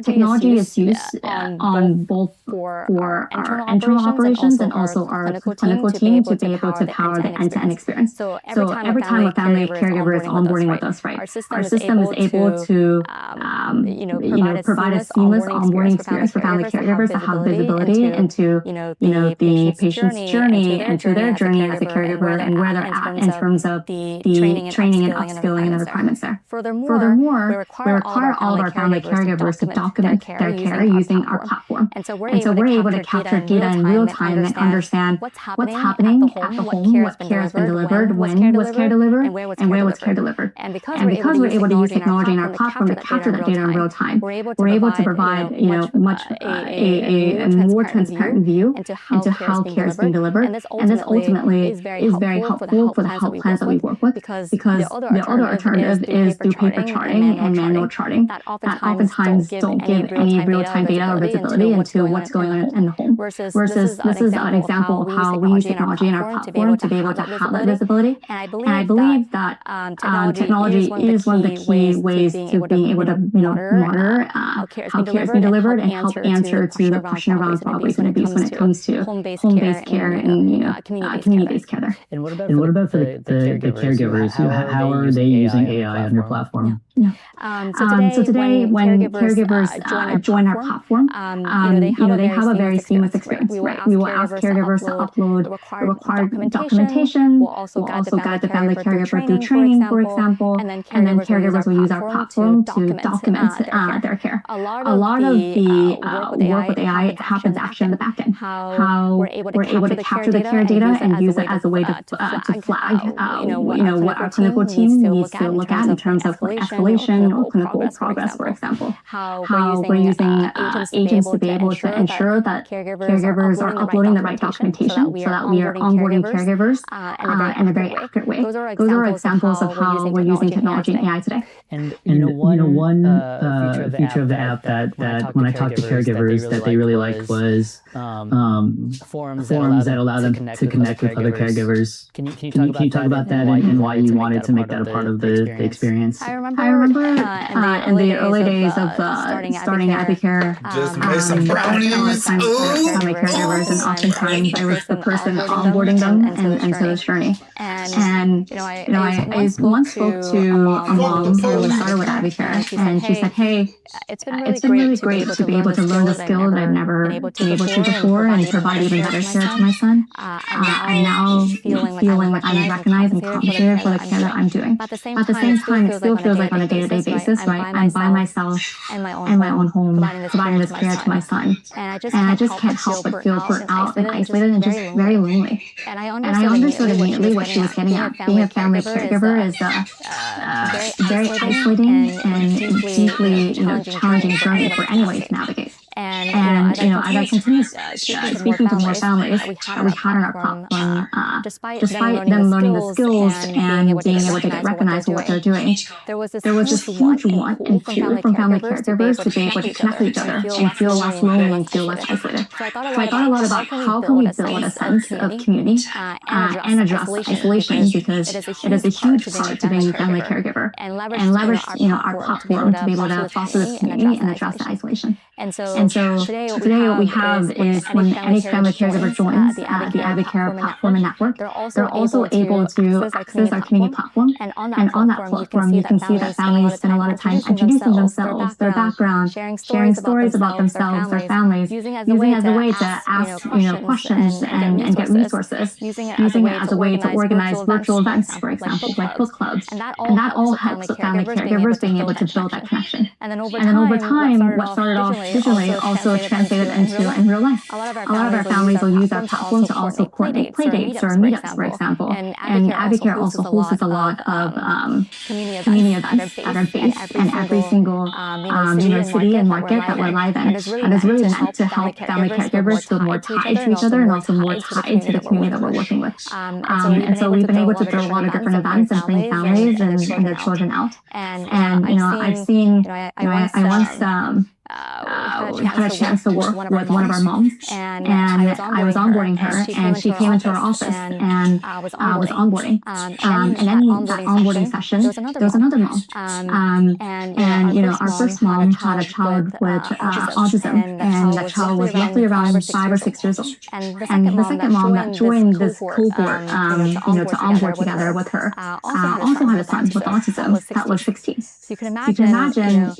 technology is used on both for our internal operations and also our clinical team to be able to power the end-to-end experience. So every time a family caregiver is onboarding with us, right, our system is able to provide a seamless onboarding experience for family caregivers to have visibility into the patient's journey and to their journey as a caregiver and where they're at in terms of the training and upskilling and the requirements there. Furthermore, we require all of our family caregivers to document their care using our platform. And so we're able to capture data in real time and understand what's happening at the home, what care has been delivered, when was care delivered, and where was care delivered. And because we're able to use technology in our platform to capture that data in real time, we're able to provide a more transparent view into how care is being delivered. And this ultimately is very helpful for the health plans that we work with because the other alternative is through paper charting and manual charting that oftentimes don't give any real-time data or visibility into what's going on in the home. Versus this is an example of how we use technology in our platform to be able to have that visibility. And I believe that technology is one of the key ways to being able to monitor how care is being delivered and help answer to the question around fraud-based abuse when it comes to home-based care and community-based care there. And what about the caregivers? How are they using AI on your platform? So today, when caregivers join our platform, they have a very seamless experience, right? We will ask caregivers to upload the required documentation. We'll also guide the family caregiver through training, for example, and then caregivers will use our platform to document their care. A lot of the work with AI happens actually in the back end. How we're able to capture the care data and use it as a way to flag what our clinical team needs to look at in terms of escalation or clinical progress, for example. How we're using agents to be able to ensure that caregivers are uploading the right documentation so that we are onboarding caregivers in a very accurate way. Those are examples of how we're using technology and AI today. And one feature of the app that when I talked to caregivers that they really liked was forums that allow them to connect with other caregivers. Can you talk about that and why you wanted to make that a part of the experience? I remember in the early days of starting AbbeyCare, Just made some brownies. family caregivers, and oftentimes I was the person onboarding them into this journey. And I once spoke to a mom who was started with AbbeyCare, and she said, "Hey, it's been really great to be able to learn the skill that I've never been able to before, and provide even better care to my son. I'm now feeling like I'm recognized and compensated for the care that I'm doing. But at the same time, it still feels like on a day-to-day basis, right? I'm by myself in my own home, providing this care to my son, and I just can't help but feel burnt out and isolated and just very lonely." And I understood immediately what she was getting at. Being a family caregiver is a very isolating and deeply challenging journey for anyone to navigate. And as I continue speaking to more families that we had on our platform, despite them learning the skills and being able to get recognized for what they're doing, there was this huge want and pull from family caregivers to be able to connect with each other and feel less lonely and feel less isolated. So I thought a lot about how can we build a sense of community and address isolation, because it is a huge part to being a family caregiver, and leverage our platform to be able to foster this community and address the isolation. And so today what we have is when any family caregiver joins the AbbeyCare platform and network, they're also able to access our community platform. And on that platform, you can see that families spend a lot of time introducing themselves, their background, sharing stories about themselves, their families, using it as a way to ask questions and get resources, using it as a way to organize virtual events, for example, like book clubs. And that all helps with family caregivers being able to build that connection. And then over time, what started off digitally also translated into in real life. A lot of our families will use our platform to also coordinate play dates or meetups, for example. And AbbeyCare also hosts a lot of community events that are based in every single city and market that we're live in. And it's really meant to help family caregivers feel more tied to each other and also more tied to the community that we're working with. And so we've been able to build a lot of different events and bring families and their children out. And I've seen, I once had a chance to work with one of our moms, and I was onboarding her, and she came into our office, and I was onboarding. And then in that onboarding session, there was another mom. And our first mom had a child with autism, and that child was roughly around 5 or 6 years old. And the second mom that joined this cohort, to onboard together with her, also had a son with autism that was 16. So you can imagine,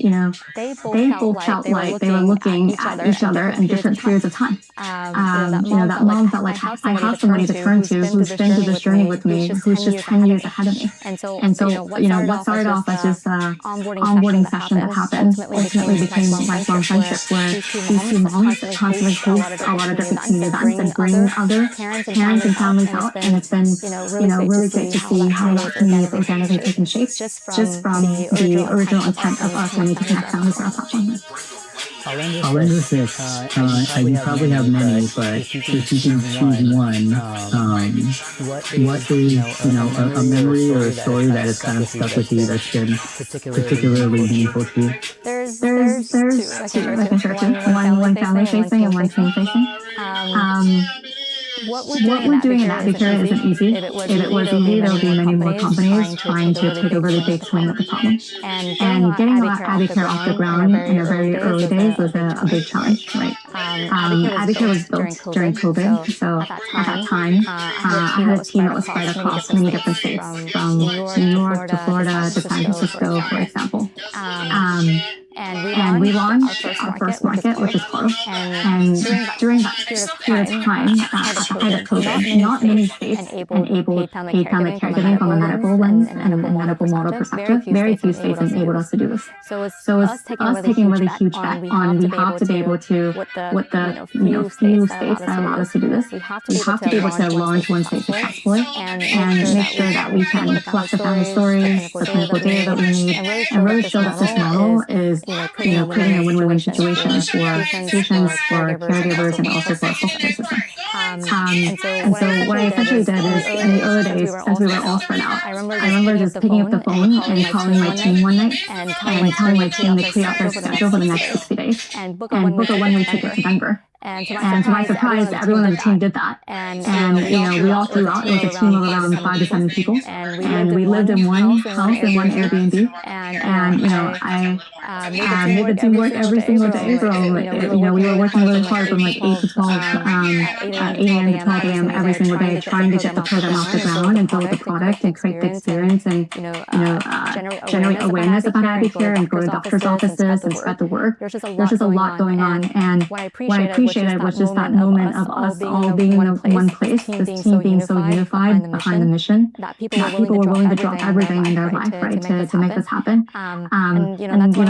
they both felt like they were looking at each other in different periods of time. That mom felt like I have somebody to turn to who's been through this journey with me, who's just 10 years ahead of me. And so what started off as just an onboarding session that happened ultimately became a lifelong friendship, where these two moms constantly host a lot of different community events and bring other parents and families out. And it's been really great to see how that community is organically taking shape just from the original intent of us wanting to connect families on our platform. I'll end with this. You probably have many, but if you can choose one, what is a memory or a story that has kind of stuck with you that's been particularly meaningful to you? There's two. I can share two. One family facing and one team facing. What we're doing in AbbeyCare isn't easy. If it was easy, there would be many more companies trying to take a really big swing at the problem. And getting AbbeyCare off the ground in the very early days was a big challenge, right? AbbeyCare was built during COVID, so at that time, I had a team that was spread across many different states, from New York to Florida to San Francisco, for example. And we launched our first market, which is Coro. And during that period of time, at the height of COVID, not many states enabled paid family caregiving from a medical lens and a medical model perspective. Very few states enabled us to do this. So it's us taking a really huge bet on we have to be able to, with the few states that allowed us to do this, we have to be able to launch one state successfully and make sure that we can collect the family stories, the clinical data that we need, and really show that this model is creating a win-win situation for patients, for caregivers, and also for our healthcare system. And so what I essentially did is, in the early days, since we were all spread out, I remember just picking up the phone and calling my team one night and telling my team to clear out their schedule for the next 60 days and book a one-way ticket to Denver. And to my surprise, everyone on the team did that. And we all flew out. It was a team of around 5 to 7 people. And we lived in one house in one Airbnb. And I made the team work every single day. So we were working really hard from like 8 to 12, 8 a.m. to 12 a.m. every single day, trying to get the program off the ground and build the product and create the experience and generate awareness about Abby-Care and go to doctors' offices and spread the word. There's just a lot going on. And what I appreciated was just that moment of us all being in one place, this team being so unified behind the mission, that people were willing to drop everything in their life, right, to make this happen. And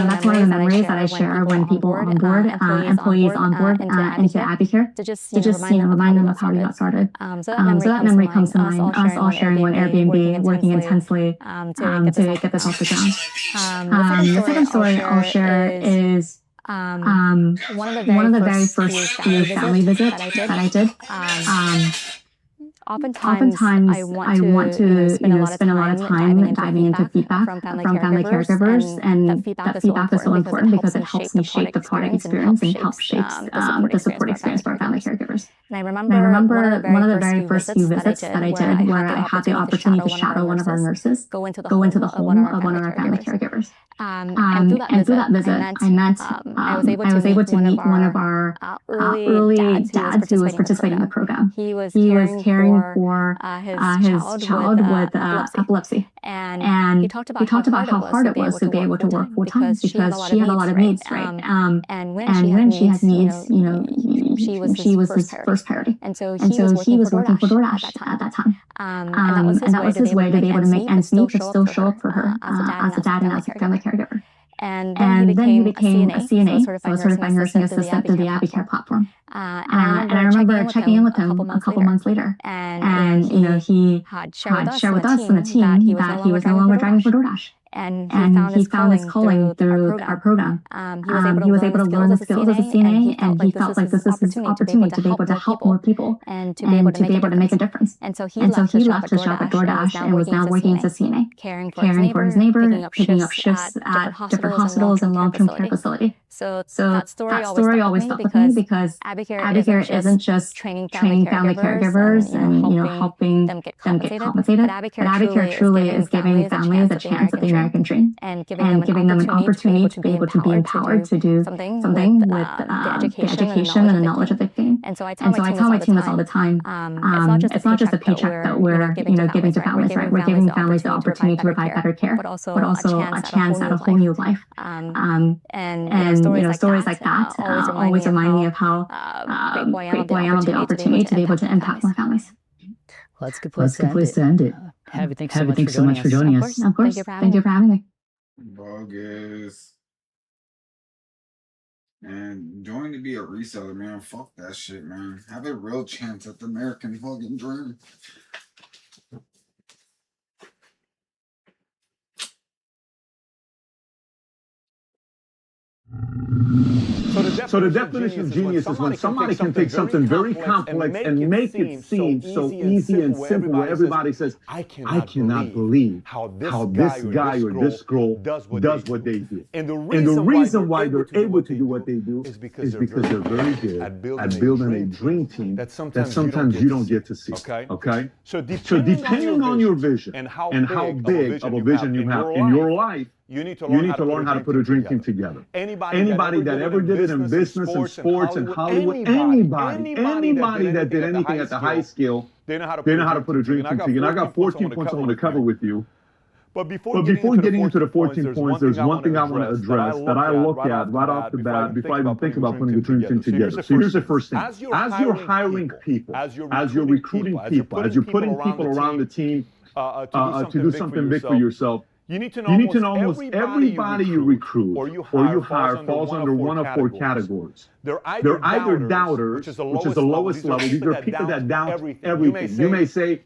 that's one of the memories that I share when people onboard, employees onboard into Abby-Care, to just remind them of how we got started. So that memory comes to mind, us all sharing one Airbnb, working intensely to get this off the ground. The second story I'll share is one of the very first few family visits that I did. Oftentimes, I want to spend a lot of time diving into feedback from family caregivers, and that feedback is so important because it helps me shape the product experience and helps shape the support experience for our family caregivers. And I remember one of the very first few visits that I did where I had the opportunity to shadow one of our nurses go into the home of one of our family caregivers. And through that visit, I was able to meet one of our early dads who was participating in the program. He was caring for his child with epilepsy. And he talked about how hard it was to be able to work full time because she had a lot of needs, right? And when she has needs, she was his first priority. And so he was working for DoorDash at that time. And that was his way to be able to make ends meet but still show up for her as a dad and as a family caregiver. And then he became a CNA, so a certified nursing assistant through the Abby-Care platform. And I remember checking in with him a couple months later. And he had shared with us and the team that he was no longer driving for DoorDash. And he found his calling through our program. He was able to learn the skills as a CNA, and he felt like this is his opportunity to be able to help more people and to be able to make a difference. And so he left his job at DoorDash and was now working as a CNA, caring for his neighbor, picking up shifts at different hospitals and long-term care facility. So that story always stuck with me because Abby-Care isn't just training family caregivers and helping them get compensated, but Abby-Care truly is giving families a chance at the American dream and giving them an opportunity to be able to be empowered to do something with the education and the knowledge that they've gained. And so I tell my team this all the time. It's not just a paycheck that we're giving to families, right? We're giving families the opportunity to provide better care, but also a chance at a whole new life. And stories like that always remind me of how grateful I am of the opportunity to be able to impact more families. Well, that's a good place to end it. Abby, thanks so much for joining us. Of course. Thank you for having me. Bogus. And join to be a reseller, man. Fuck that shit, man. Have a real chance at the American fucking dream. So the definition of genius is when somebody can take something very complex and make it seem so easy and simple where everybody says, I cannot believe how this guy or this girl does what they do. And the reason why they're able to do what they do is because they're very good at building a dream team that sometimes you don't get to see. Okay? So depending on your vision and how big of a vision you have in your life, you need to learn how to put a dream team together. Anybody that ever did it in business and sports and Hollywood, anybody that did anything at the high scale, they know how to put a dream team together. And I got 14 points I want to cover with you. But before getting into the 14 points, there's one thing I want to address that I look at right off the bat before I even think about putting a dream team together. So here's the first thing. As you're hiring people, as you're recruiting people, as you're putting people around the team to do something big for yourself, you need to know almost everybody you recruit or you hire falls under one of 4 categories. They're either doubters, which is the lowest level. These are people that doubt everything. You may say,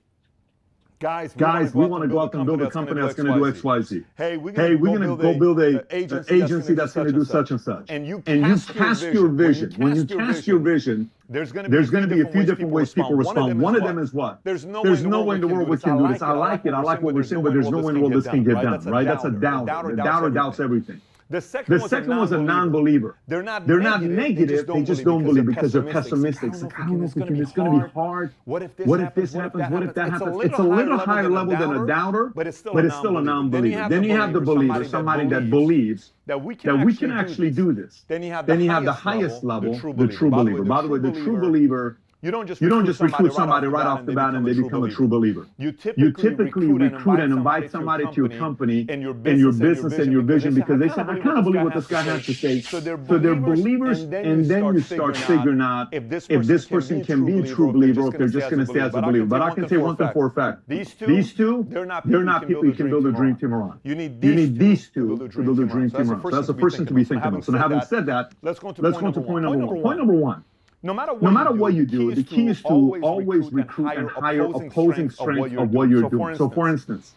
Guys, we want to go out and build a company that's going to do X, Y, Z. Hey, we're going to go build an agency that's going to do such and such. And you cast your vision. When you cast your vision, there's going to be a few different ways people respond. One of them is what? There's no way in the world we can do this. I like it. I like what we're saying, but there's no way in the world this can get done, right? That's a doubter. The doubter doubts everything. The second was a non-believer. They're not negative. They just don't believe because they're pessimistic. It's like, I don't know if we can. It's going to be hard. What if this happens? What if that happens? It's a little higher level than a doubter, but it's still a non-believer. Then you have the believer, somebody that believes that we can actually do this. Then you have the highest level, the true believer. By the way, the true believer. You don't just recruit somebody right off the bat and they become a true believer. You typically recruit and invite somebody to your company and your business and your vision because they say, I kind of believe what this guy has to say. So they're believers, and then you start figuring out if this person can be a true believer or if they're just going to stay as a believer. But I can say one thing for a fact. These two, they're not people you can build a dream team around. You need these two to build a dream team around. So that's the first thing to be thinking of. So now having said that, let's go to point number one. Point number one. No matter what you do, the key is to always recruit and hire opposing strengths of what you're doing. So, for instance,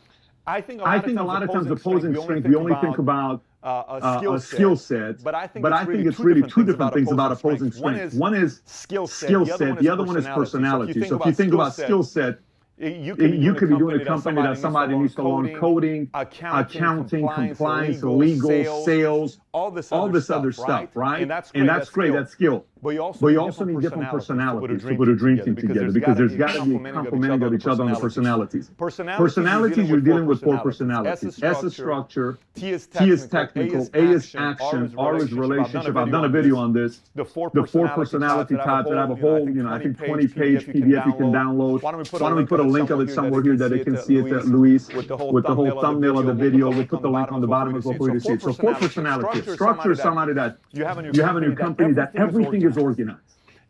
I think a lot of times opposing strength, we only think about a skill set, but I think it's really two different things about opposing strength. One is skill set, the other one is personality. So if you think about skill set, you could be doing a company that somebody needs to learn coding, accounting, compliance, legal, sales, all this other stuff, right? And that's great, that's skill. But you also need different personalities to put a dream team together because there's got to be complementing of each other on the personalities. Personalities, you're dealing with four personalities. S is structure, T is technical, A is action, R is relationship. I've done a video on this. The four personality types that have a whole, I think 20-page PDF you can download. Why don't we put a link of it somewhere here that they can see it, Luis, with the whole thumbnail of the video. We'll put the link on the bottom as well for you to see it. So four personalities. Structure is somebody that you have in your company that everything is organized.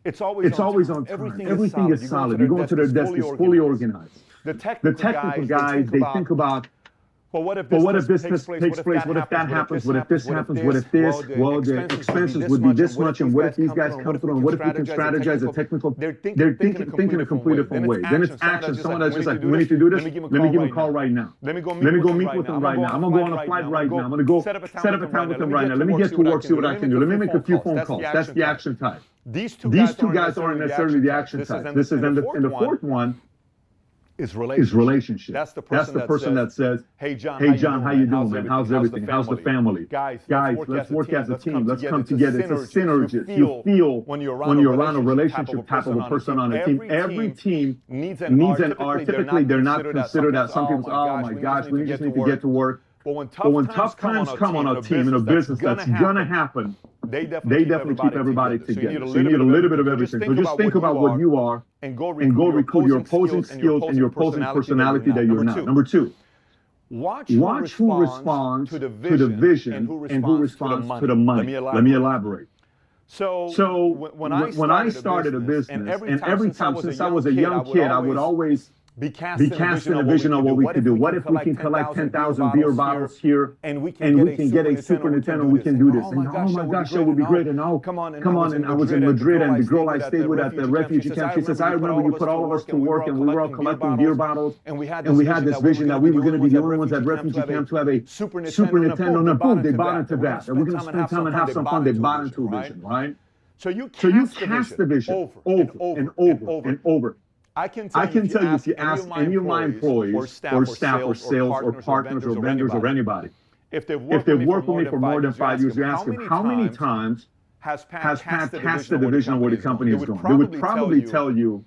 It's always on time. Everything is solid. You go into their desk, it's fully organized. The technical guys, they think about, well, what if this takes place? What if that happens? What if this happens? What if this? Well, the expenses would be this much, and what if these guys come through? And what if we can strategize a technical? They're thinking a complete different way. Then it's action. Someone that's just like, we need to do this. Let me give him a call right now. Let me go meet with them right now. I'm gonna go on a flight right now. I'm gonna go set up a time with them right now. Let me get to work, see what I can do. Let me make a few phone calls. That's the action type. These two guys aren't necessarily the action type. This is in the fourth one. Is relationship. That's the person that says, hey John, how you doing, man? How's everything? How's the family? Guys, let's work as a team. Let's come together. It's a synergy. You feel when you're around a relationship type of a person on a team. Every team needs an R. Typically, they're not considered as some people. Oh my gosh, we just need to get to work. But when tough times come on a team in a business, that's gonna happen. They definitely keep everybody together. So you need a little bit of everything. So just think about what you are and go recruit your opposing skills and your opposing personality that you're not. Number two, watch who responds to the vision and who responds to the money. Let me elaborate. So when I started a business, and every time since I was a young kid, I would always be casting a vision on what we could do. What if we can collect 10,000 beer bottles here and we can get a Super Nintendo and we can do this? And oh my gosh, that would be great. And come on. And I was in Madrid and the girl I stayed with at the refugee camp, she says, I remember you put all of us to work and we were all collecting beer bottles and we had this vision that we were going to be the only ones at refugee camp to have a Super Nintendo. And boom, they bought into that. And we're going to spend time and have some fun. They bought into a vision, right? So you cast the vision over and over. I can tell you if you ask any of my employees or staff or sales or partners or vendors or anybody, if they've worked with me for more than 5 years, you ask them how many times has Pat cast the vision of where the company is going. They would probably tell you,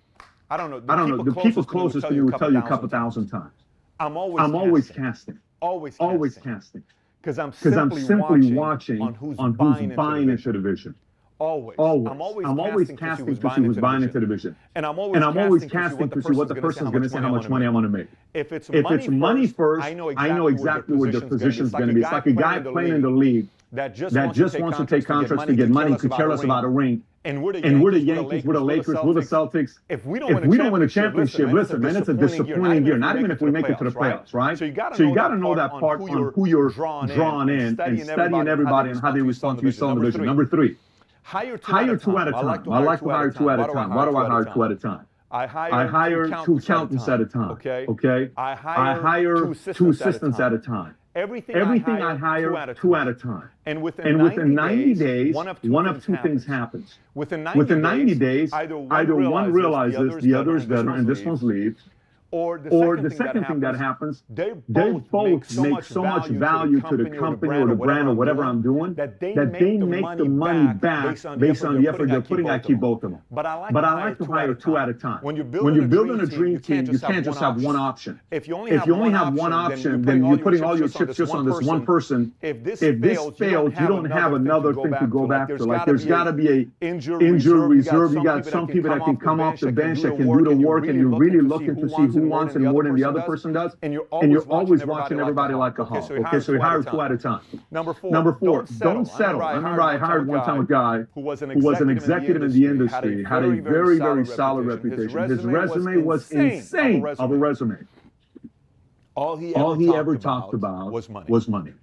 I don't know, the people closest to you would tell you a couple thousand times. I'm always casting. Always casting. Because I'm simply watching on who's buying into the vision. Always. I'm always casting to see who's buying into the vision. And I'm always casting to see what the person's going to say, how much money I'm going to make. If it's money first, I know exactly where the position's going to be. It's like a guy playing in the league that just wants to take contracts to get money, to tell us about a ring. And we're the Yankees, we're the Lakers, we're the Celtics. If we don't win a championship, listen, man, it's a disappointing year. Not even if we make it to the playoffs, right? So you got to know that part on who you're drawn in and studying everybody and how they respond to you selling the vision. Number three. Hire two at a time. I like to hire two at a time. Why do I hire two at a time? I hire two accountants at a time. Okay. I hire two assistants at a time. Everything I hire two at a time. And within 90 days, one of two things happens. Within 90 days, either one realizes the other is better and this one's leaves. Or the second thing that happens, they both make so much value to the company or the brand or whatever I'm doing that they make the money back based on the effort they're putting. I keep both of them. But I like to hire two at a time. When you're building a dream team, you can't just have one option. If you only have one option, then you're putting all your chips just on this one person. If this fails, you don't have another thing to go back to. Like there's got to be a injury reserve. You got some people that can come off the bench that can do the work, and you're really looking to see who wants it more than the other person does, and you're always watching everybody like a hawk. Okay, so you hire two at a time. Number four, don't settle. I remember I hired one time a guy who was an executive in the industry, had a very, very solid reputation. His resume was insane of a resume. All he ever talked about was money.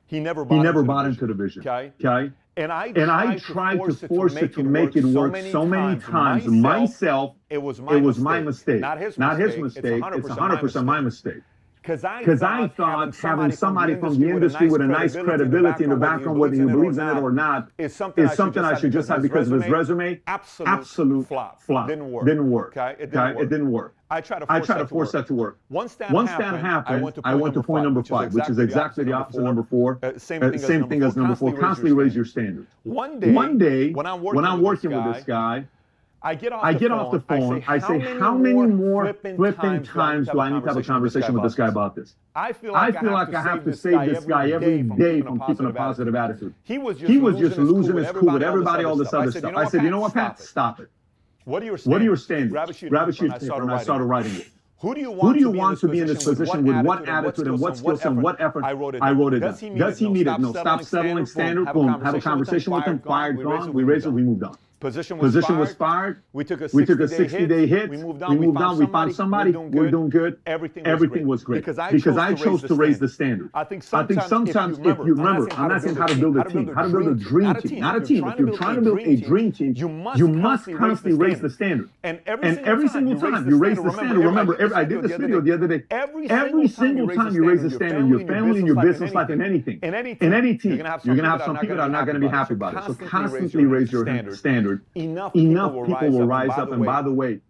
He never bought into the vision. Okay? And I tried to force it to make it work so many times. Myself, it was my mistake. Not his mistake. It's 100% my mistake. Because I thought having somebody from the industry with a nice credibility in the background, whether he believes in it or not, is something I should just have because of his resume. Absolute flop. Didn't work. It didn't work. I tried to force that to work. Once that happened, I went to point number 5, which is exactly the opposite of number 4. Same thing as number 4. Constantly raise your standards. One day, when I'm working with this guy, I get off the phone. I say, how many more flipping times do I need to have a conversation with this guy about this? I feel like I have to save this guy every day from keeping a positive attitude. He was just losing his cool with everybody, all this other stuff. I said, you know what, Pat? Stop it. What are your standards? Grab a sheet of paper, and I started writing it. Who do you want to be in this position with what attitude and what skills and what effort? I wrote it down. Does he need it? No. Stop settling standard. Boom. Have a conversation with him. Fired, gone. We raised it. We moved on. Position was fired. We took a 60-day hit. We moved on. We found somebody. We're doing good. Everything was great. Because I chose to raise the standard. I think sometimes, if you remember, I'm not saying how to build a team, how to build a dream team, not a team. If you're trying to build a dream team, you must constantly raise the standard. And every single time you raise the standard, remember, I did this video the other day. Every single time you raise the standard in your family, in your business life, in anything, in any team, you're going to have some people that are not going to be happy about it. So constantly raise your standard. Enough people will rise up. And by the way,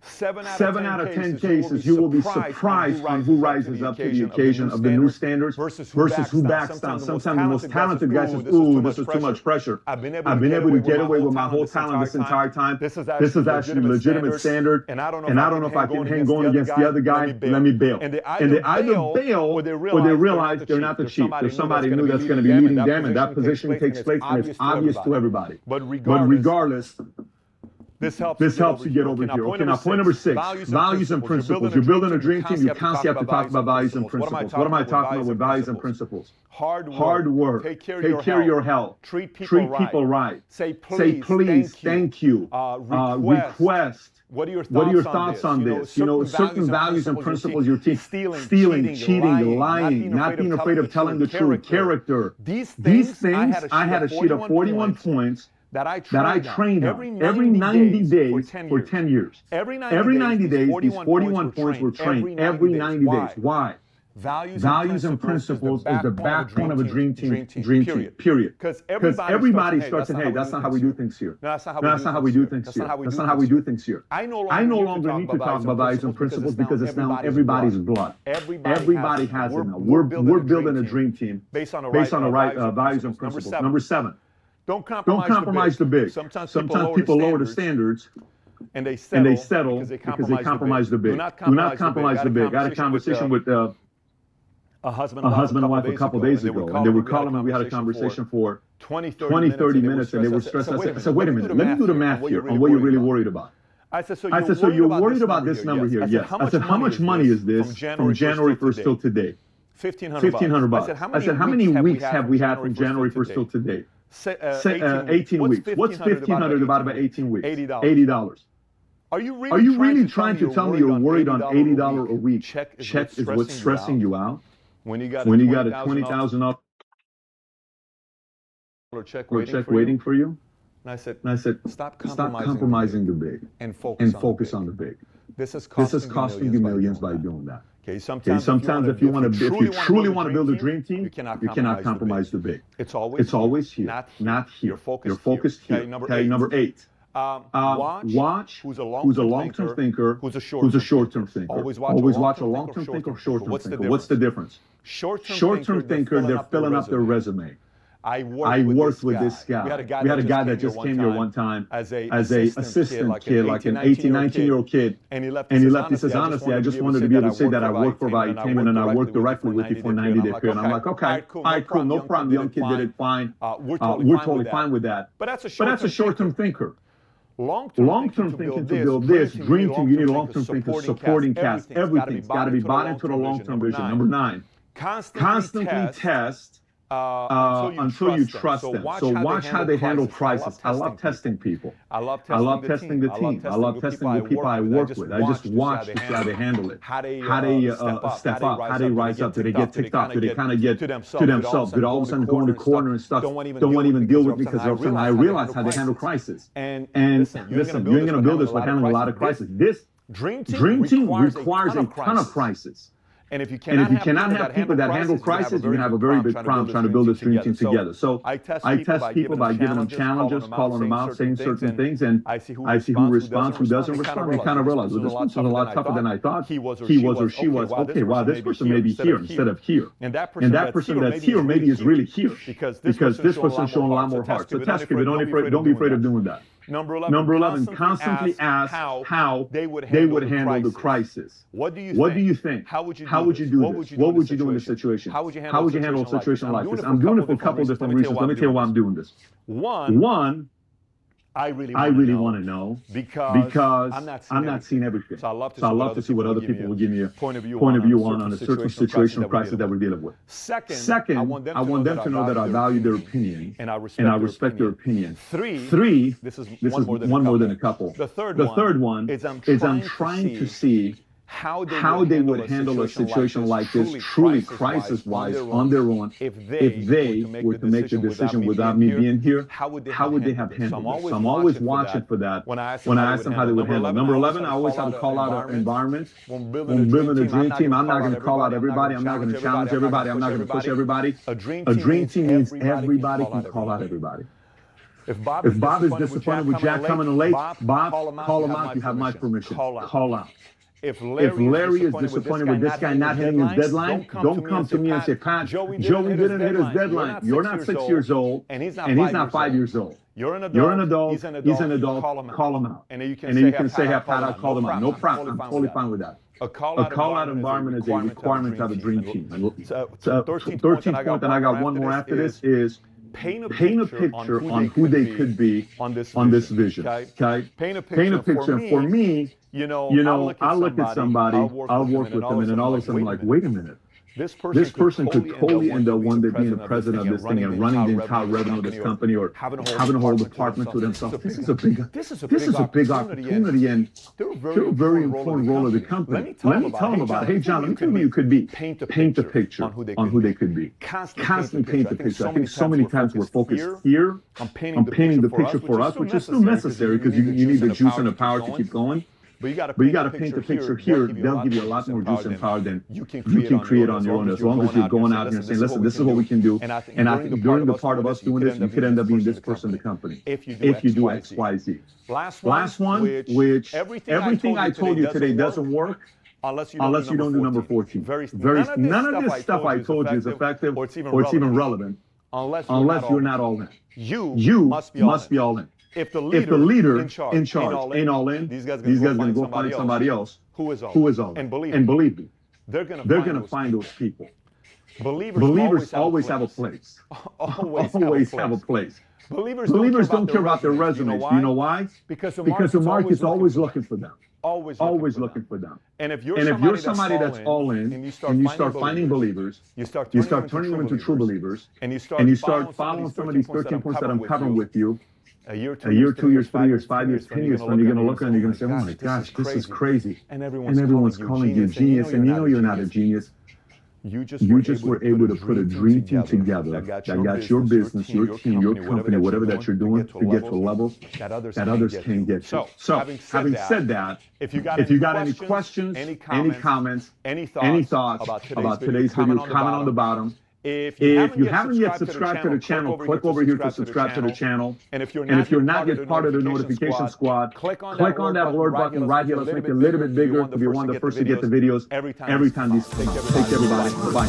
7 out of 10 cases, you will be surprised on who rises up to the occasion of the new standards versus who backs down. Sometimes the most talented guy says, ooh, this is too much pressure. I've been able to get away with my whole talent this entire time. This is actually a legitimate standard. And I don't know if I can hang going against the other guy. Let me bail. And they either bail or they realize they're not the chief. There's somebody new that's going to be leading them, and that position takes place, and it's obvious to everybody. But regardless, this helps you get over here. Okay, now point number 6, values and principles. You're building a dream team, you constantly have to talk about values and principles. What am I talking about with values and principles? Hard work. Take care of your health. Treat people right. Say please, thank you. Request. What are your thoughts on this? You know, certain values and principles your team. Stealing, cheating, lying, not being afraid of telling the truth, character. These things, I had a sheet of 41 points that I trained on every 90 days for 10 years. Every 90 days, these 41 points were trained every 90 days. Why? Values and principles is the backbone of a dream team, period. Because everybody starts saying, hey, that's not how we do things here. That's not how we do things here. That's not how we do things here. I no longer need to talk about values and principles because it's now everybody's blood. Everybody has it now. We're building a dream team based on the right values and principles. Number 7. Don't compromise the big. Sometimes people lower the standards and they settle because they compromise the big. Do not compromise the big. I had a conversation with a husband and wife a couple days ago, and they were calling me. We had a conversation for 20, 30 minutes, and they were stressed. I said, wait a minute, let me do the math here on what you're really worried about. I said, so you're worried about this number here? Yes. I said, how much money is this from January 1st till today? $1,500. I said, how many weeks have we had from January 1st till today? 18 weeks. What's 1,500 divided by 18 weeks? $80. Are you really trying to tell me you're worried on $80 a week? Check is what's stressing you out? When you got a $20,000 check waiting for you? And I said, stop stop compromising the big and focus on the big. This is costing you millions by doing that. Okay, sometimes if you truly want to build a dream team, you cannot compromise the big. It's always here, not here. You're focused here. Okay, number 8. Watch who's a long-term thinker, who's a short-term thinker. Always watch a long-term thinker or short-term thinker. What's the difference? Short-term thinker, they're filling up their resume. I worked with this guy. We had a guy that just came here one time as a assistant kid, like an 18, 19-year-old kid. And he left. He says, honestly, I just wanted to be able to say that I worked for about, he came in and I worked directly with you for a 90-day period. And I'm like, okay, all right, cool, no problem. The young kid did it fine. We're totally fine with that. But that's a short-term thinker. Long-term thinking to build this dream team, you need a long-term thinker, supporting cast. Everything's got to be bought into the long-term vision. Number 9, constantly test until you trust them. So watch how they handle crisis. I love testing people. I love testing the team. I love testing the people I work with. I just watch how they handle it. How they step up. How they rise up. Do they get ticked off? Do they kind of get to themselves? Do they all of a sudden go in the corner and stuff? Don't want to even deal with me because all of a sudden I realize how they handle crisis. And listen, you ain't going to build this by handling a lot of crisis. This dream team requires a ton of crisis. And if you cannot have people that handle crisis, you're going to have a very big problem trying to build this dream team together. So I test people by giving them challenges, calling them out, saying certain things, and I see who responds, who doesn't respond. We kind of realize, well, this person's a lot tougher than I thought he was or she was. Okay, wow, this person may be here instead of here. And that person that's here maybe is really here because this person's showing a lot more heart. So test people, don't be afraid of doing that. Number 11, constantly ask how they would handle the crisis. What do you think? How would you do this? What would you do in this situation? How would you handle a situation like this? I'm doing it for a couple of different reasons. Let me tell you why I'm doing this. One, I really want to know because I'm not seeing everything. So I love to see what other people will give me a point of view on a certain situation or crisis that we're dealing with. Second, I want them to know that I value their opinion and I respect their opinion. Three, this is one more than a couple. The third one is I'm trying to see how they would handle a situation like this, truly crisis-wise, on their own, if they were to make the decision without me being here, how would they have handled it? So I'm always watching for that when I ask them how they would handle it. Number 11, I always have to call out an environment. When building a dream team, I'm not going to call out everybody. I'm not going to challenge everybody. I'm not going to push everybody. A dream team means everybody can call out everybody. If Bob is disappointed with Jack coming late, Bob, call him out. You have my permission. Call out. If Larry is disappointed with this guy not hitting his deadline, don't come to me and say, Pat, Joey didn't hit his deadline. You're not 6 years old, and he's not 5 years old. You're an adult, he's an adult, call him out. And then you can say, hey, Pat, I'll call him out. No problem, I'm totally fine with that. A call-out environment is a requirement to have a dream team. So 13th point, and I got one more after this, is paint a picture on who they could be on this vision. Okay? Paint a picture. For me, I'll look at somebody, I'll work with them, and then all of a sudden I'm like, wait a minute. This person could totally end up one day being the president of this thing and running the entire revenue of this company or having a whole department to themselves. This is a big opportunity and they're a very important role of the company. Let me tell them about it. Hey, John, let me tell you who you could be. Paint a picture on who they could be. Constantly paint the picture. I think so many times we're focused here on painting the picture for us, which is still necessary because you need the juice and the power to keep going. But you got to paint the picture here. They'll give you a lot more juice and power than you can create on your own. As long as you're going out here and saying, listen, this is what we can do. And I think during the part of us doing this, you could end up being this person in the company if you do X, Y, Z. Last one, which everything I told you today doesn't work unless you don't do number 14. None of this stuff I told you is effective or it's even relevant unless you're not all in. You must be all in. If the leader in charge ain't all in, these guys are going to go find somebody else who is all in. And believe me, they're going to find those people. Believers always have a place. Always have a place. Believers don't care about their resumes. You know why? Because the market's always looking for them. Always looking for them. And if you're somebody that's all in, and you start finding believers, you start turning them into true believers, and you start following some of these 13 points that I'm covering with you, a year, 2 years, 3 years, 5 years, 10 years from, you're going to look at it and you're going to say, oh my gosh, this is crazy. And everyone's calling you a genius, and you know you're not a genius. you just were able to put a dream team together that got your business, your team, your company, whatever that you're doing to get to a level that others can't get to. So, having said that, if you got any questions, any comments, any thoughts about today's video, comment on the bottom. If you haven't yet subscribed to the channel, click over here to subscribe to the channel. And if you're not yet part of the notification squad, click on that alert button right here. Let's make it a little bit bigger to be one of the first to get the videos every time these come out. Take care, everybody. Bye-bye.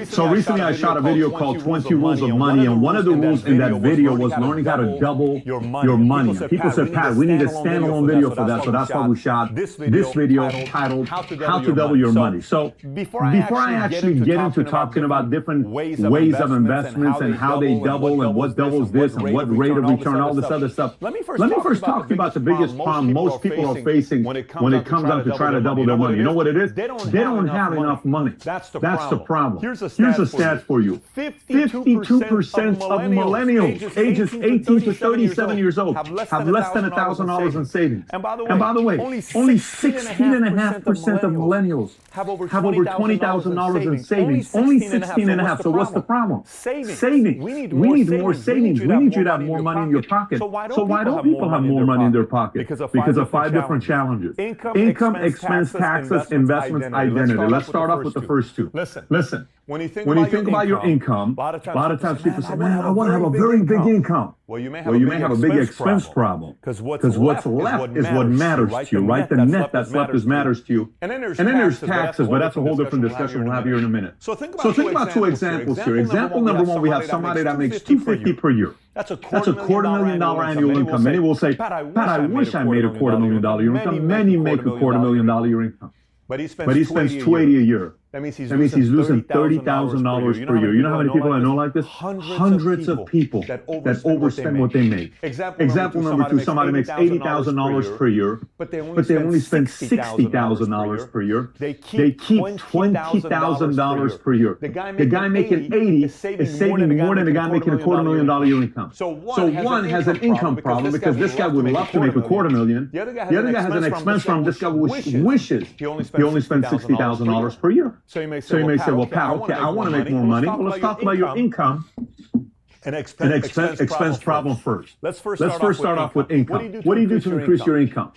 So recently I shot a video called 20 Rules of Money, and one of the rules in that video was learning how to double your money. People said, Pat, we need a standalone video for that, so that's why we shot this video titled How to Double Your Money. So before I actually get into talking about different ways of investments and how they double and what doubles this and what rate of return, all this other stuff, let me first talk to you about the biggest problem most people are facing when it comes down to trying to double their money. You know what it is? They don't have enough money. That's the problem. Here's a stat for you. 52% of millennials ages 18 to 37 years old have less than $1,000 in savings. And by the way, only 16.5% of millennials have over $20,000 in savings. Only 16.5%. So what's the problem? Savings. We need more savings. We need you to have more money in your pocket. So why don't people have more money in their pocket? Because of 5 different challenges. Income, expense, taxes, investments, identity. Let's start off with the first two. Listen. When you think about your income, a lot of times people say, man, I want to have a very big income. Well, you may have a big expense problem. Because what's left is what matters to you, right? The net that's left is matters to you. And then there's taxes, but that's a whole different discussion we'll have here in a minute. So think about 2 examples here. Example number 1, we have somebody that makes $250,000 per year. That's a $250,000 annual income. Many will say, Pat, I wish I made a $250,000 year income. Many make a $250,000 year income. But he spends $280,000 a year. That means he's losing $30,000 per year. You know how many people I know like this? Hundreds of people that overspend what they make. Example number 2, somebody makes $80,000 per year, but they only spend $60,000 per year. They keep $20,000 per year. The guy making $80,000 is saving more than the guy making a $250,000 year income. So one has an income problem because this guy would love to make a $250,000. The other guy has an expense problem. This guy wishes he only spent $60,000 per year. So you may say, well, Pat, okay, I want to make more money. Well, let's talk about your income and expense problem first. Let's first start off with income. What do you do to increase your income?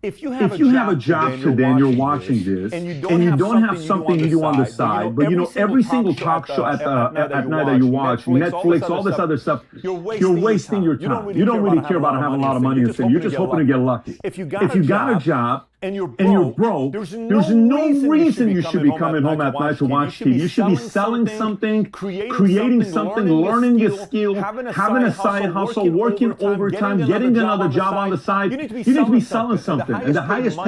If you have a job today and you're watching this and you don't have something you do on the side, but you know every single talk show at night that you watch, Netflix, all this other stuff, you're wasting your time. You don't really care about having a lot of money and you're just hoping to get lucky. If you got a job and you're broke, there's no reason you should be coming home at night to watch TV. You should be selling something, creating something, learning a skill, having a side hustle, working overtime, getting another job on the side. You need to be selling something. And the highest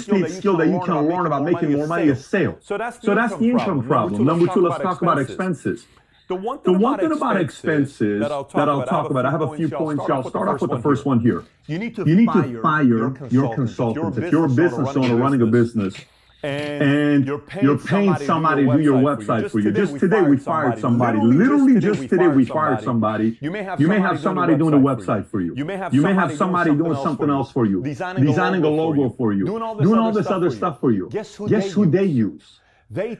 paid skill that you can learn about making more money is sales. So that's the income problem. Number 2, let's talk about expenses. The one thing about expenses that I'll talk about, I have a few points. I'll start off with the first one here. You need to fire your consultants. If you're a business owner running a business and you're paying somebody to do your website for you. Just today we fired somebody. Literally just today we fired somebody. You may have somebody doing a website for you. You may have somebody doing something else for you. Designing a logo for you. Doing all this other stuff for you. Guess who they use? They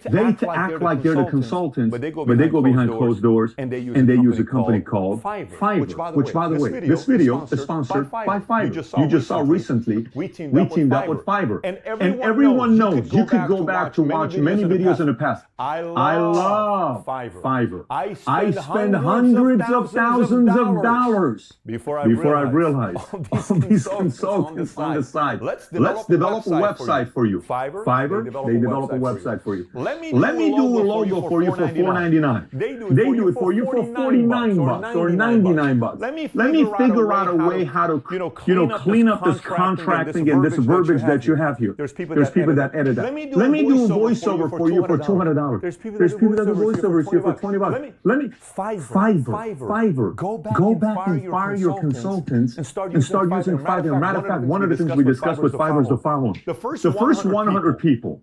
act like they're the consultants, but they go behind closed doors and they use a company called Fiverr, which by the way, this video is sponsored by Fiverr. You just saw recently, we teamed up with Fiverr. And everyone knows you could go back to watch many videos in the past. I love Fiverr. I spend hundreds of thousands of dollars before I realized all these consultants on the side. Let's develop a website for you. Fiverr, they develop a website for you. Let me do a logo for you for $4.99. They do it for you for $49 or $99. Let me figure out a way how to clean up this contracting and this verbiage that you have here. There's people that edit that. Let me do a voiceover for you for $200. There's people that do voiceovers here for $20. Let me Fiverr. Go back and fire your consultants and start using Fiverr. Matter of fact, one of the things we discussed with Fiverr is the following. The first 100 people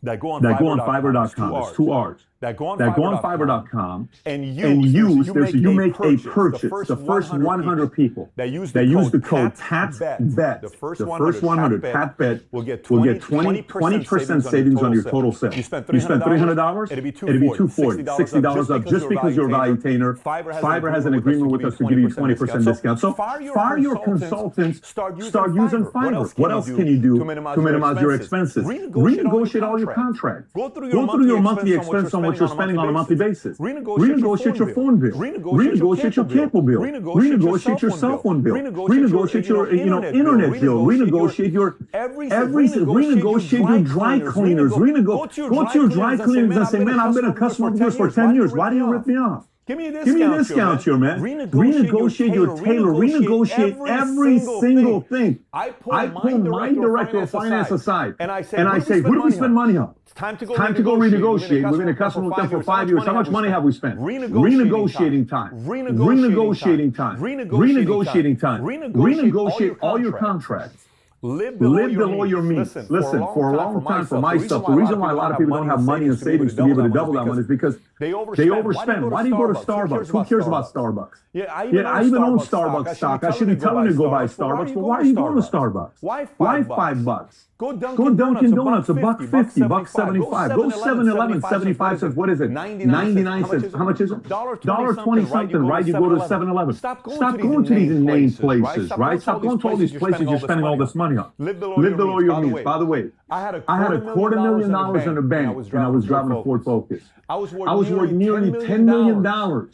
that go on Fiverr.com, it's 2 R's, that go on fiverr.com and use you make a purchase. The first 100 people that use the code TATBET, the first 100 TATBET will get 20% savings on your total sale. You spend $300, it'd be $240, $60 up just because you're a valuetainer. Fiverr has an agreement with us to give you 20% discount. So fire your consultants, start using Fiverr. What else can you do to minimize your expenses? Renegotiate all your contracts. Go through your monthly expense on what you're spending on a monthly basis. Renegotiate your phone bill. Renegotiate your cable bill. Renegotiate your cell phone bill. Renegotiate your internet bill. Renegotiate your renegotiate your dry cleaners. Go to your dry cleaners and say, man, I've been a customer of yours for 10 years. Why do you rip me off? Give me a discount here, man. Renegotiate your tailor. Renegotiate every single thing. I pull my director of finance aside and I say, who do we spend money on? It's time to go renegotiate. We've been a customer with them for 5 years. How much money have we spent? Renegotiating time. Renegotiating time. Renegotiating time. Renegotiate all your contracts. Live below your means. Listen, for a long time, for my stuff, the reason why a lot of people don't have money and savings to be able to double that money is because they overspend. Why do you go to Starbucks? Who cares about Starbucks? Yeah, I even own Starbucks stock. I should be telling you to go buy Starbucks, but why are you going to Starbucks? Why $5? Go Dunkin' Donuts, $1.50, $1.75. Go 7-Eleven, 75 cents. What is it? 99 cents. How much is it? $1.20 something, right? You go to 7-Eleven. Stop going to these inane places, right? Stop going to all these places you're spending all this money on. Live below your means. By the way, I had $250,000 in the bank and I was driving a Ford Focus. I was worth nearly $10 million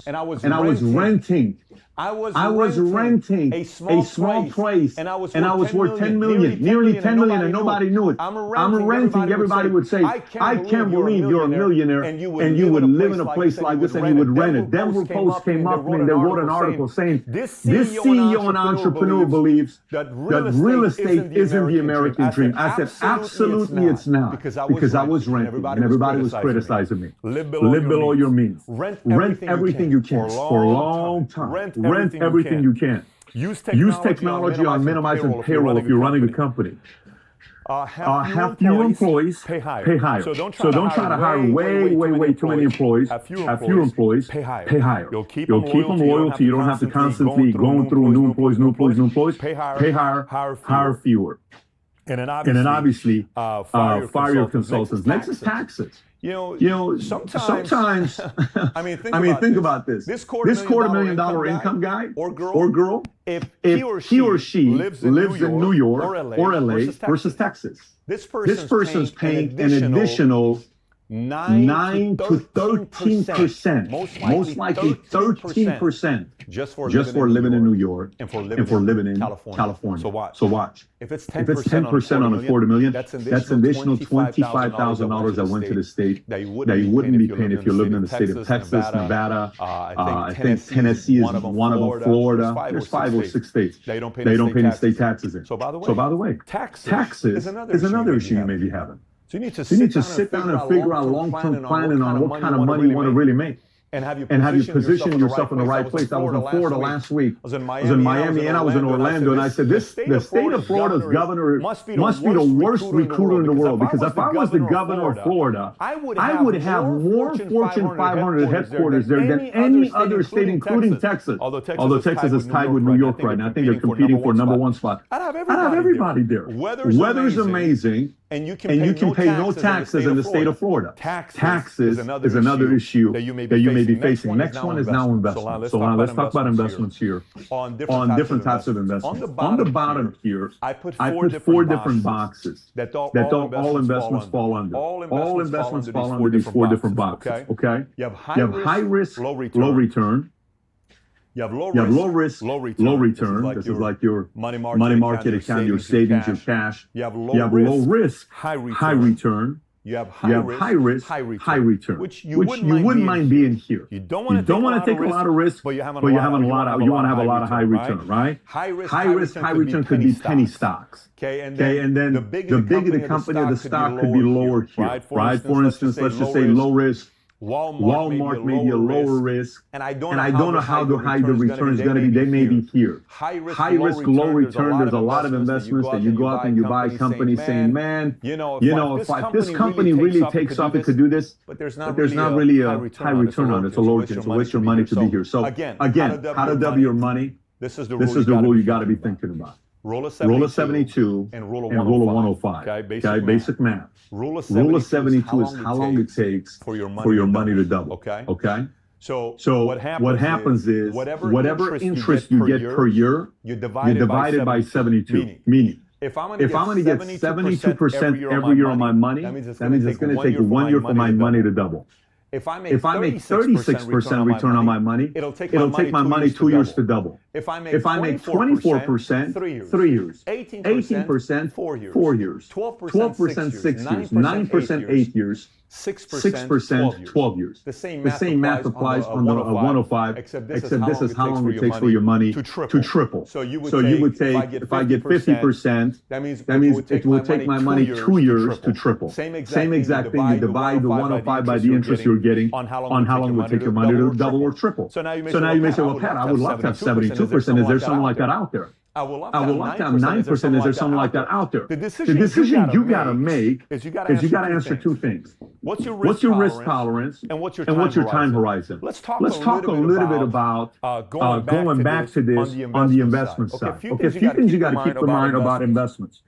and I was renting. I was renting a small place and I was worth 10 million, nearly 10 million, and nobody knew it. I'm renting. Everybody would say, I can't believe you're a millionaire and you would live in a place like this and you would rent it. Denver Post came up and they wrote an article saying, this CEO and entrepreneur believes that real estate isn't the American dream. I said, absolutely it's not, because I was renting and everybody was criticizing me. Live below your means. Rent everything you can for a long time. Rent everything you can. Use technology on minimizing payroll if you're running a company. Have fewer employees, pay higher. So don't try to hire way too many employees. Have fewer employees, pay higher. You'll keep them loyalty. You don't have to constantly going through new employees. Pay higher, hire fewer. And then obviously, fire your consultants. Next is taxes. You know, sometimes I mean, think about this. This $250,000 income guy or girl, if he or she lives in New York or LA versus Texas, this person's paying an additional 9 to 13%, most likely 13%, just for living in New York and for living in California. So watch. If it's 10% on a $250,000, that's an additional $25,000 that went to the state that you wouldn't be paying if you're living in the state of Texas, Nevada. I think Tennessee is one of them. Florida. There's 5 or 6 states they don't pay any state taxes in. So by the way, taxes is another issue you may be having. So you need to sit down and figure out long-term planning on what kind of money you want to really make. And have you positioned yourself in the right place. I was in Florida last week. I was in Miami and I was in Orlando. And I said, the state of Florida's governor must be the worst recruiter in the world. Because if I was the governor of Florida, I would have more Fortune 500 headquarters there than any other state, including Texas. Although Texas is tied with New York right now. I think they're competing for number 1 spot. I'd have everybody there. Weather's amazing. And you can pay no taxes in the state of Florida. Taxes is another issue that you may be facing. Next one is now investment. So now let's talk about investments here. On different types of investments. On the bottom here, I put 4 different boxes that all investments fall under. All investments fall under these 4 different boxes. Okay? You have high risk, low return. You have low risk, low return. This is like your money market account, your savings, your cash. You have low risk, high return. You have high risk, high return, which you wouldn't mind being here. You don't want to take a lot of risk, but you want to have a lot of high return, right? High risk, high return could be penny stocks. Okay, and then the bigger the company, the stock could be lower here, right? For instance, let's just say low risk Walmart may be a lower risk, and I don't know how high the return is going to be. They may be here. High risk, low return. There's a lot of investments that you go out and you buy companies saying, man, if this company really takes off, it could do this, but there's not really a high return on it. It's a low return. It's a waste your money to be here. So again, how to double your money? This is the rule you got to be thinking about. Rule of 72 and rule of 105. Okay, basic math. Rule of 72 is how long it takes for your money to double. Okay. So what happens is whatever interest you get per year, you divide it by 72. Meaning, if I'm going to get 72% every year on my money, that means it's going to take 1 year for my money to double. If I make 36% return on my money, it'll take my money 2 years to double. If I make 24%, 3 years. 18%, 4 years. 12%, 6 years. 9%, 8 years. 6%, 12 years. The same math applies on the 105, except this is how long it takes for your money to triple. So you would take, if I get 50%, that means it will take my money 2 years to triple. Same exact thing. You divide the 105 by the interest you're getting on how long it will take your money to double or triple. So now you may say, well, Pat, I would love to have 72%. Is there something like that out there? I would love to have 9%. Is there something like that out there? The decision you got to make is you got to answer two things. What's your risk tolerance and what's your time horizon? Let's talk a little bit about going back to this on the investment side. Okay, a few things you got to keep in mind about investments.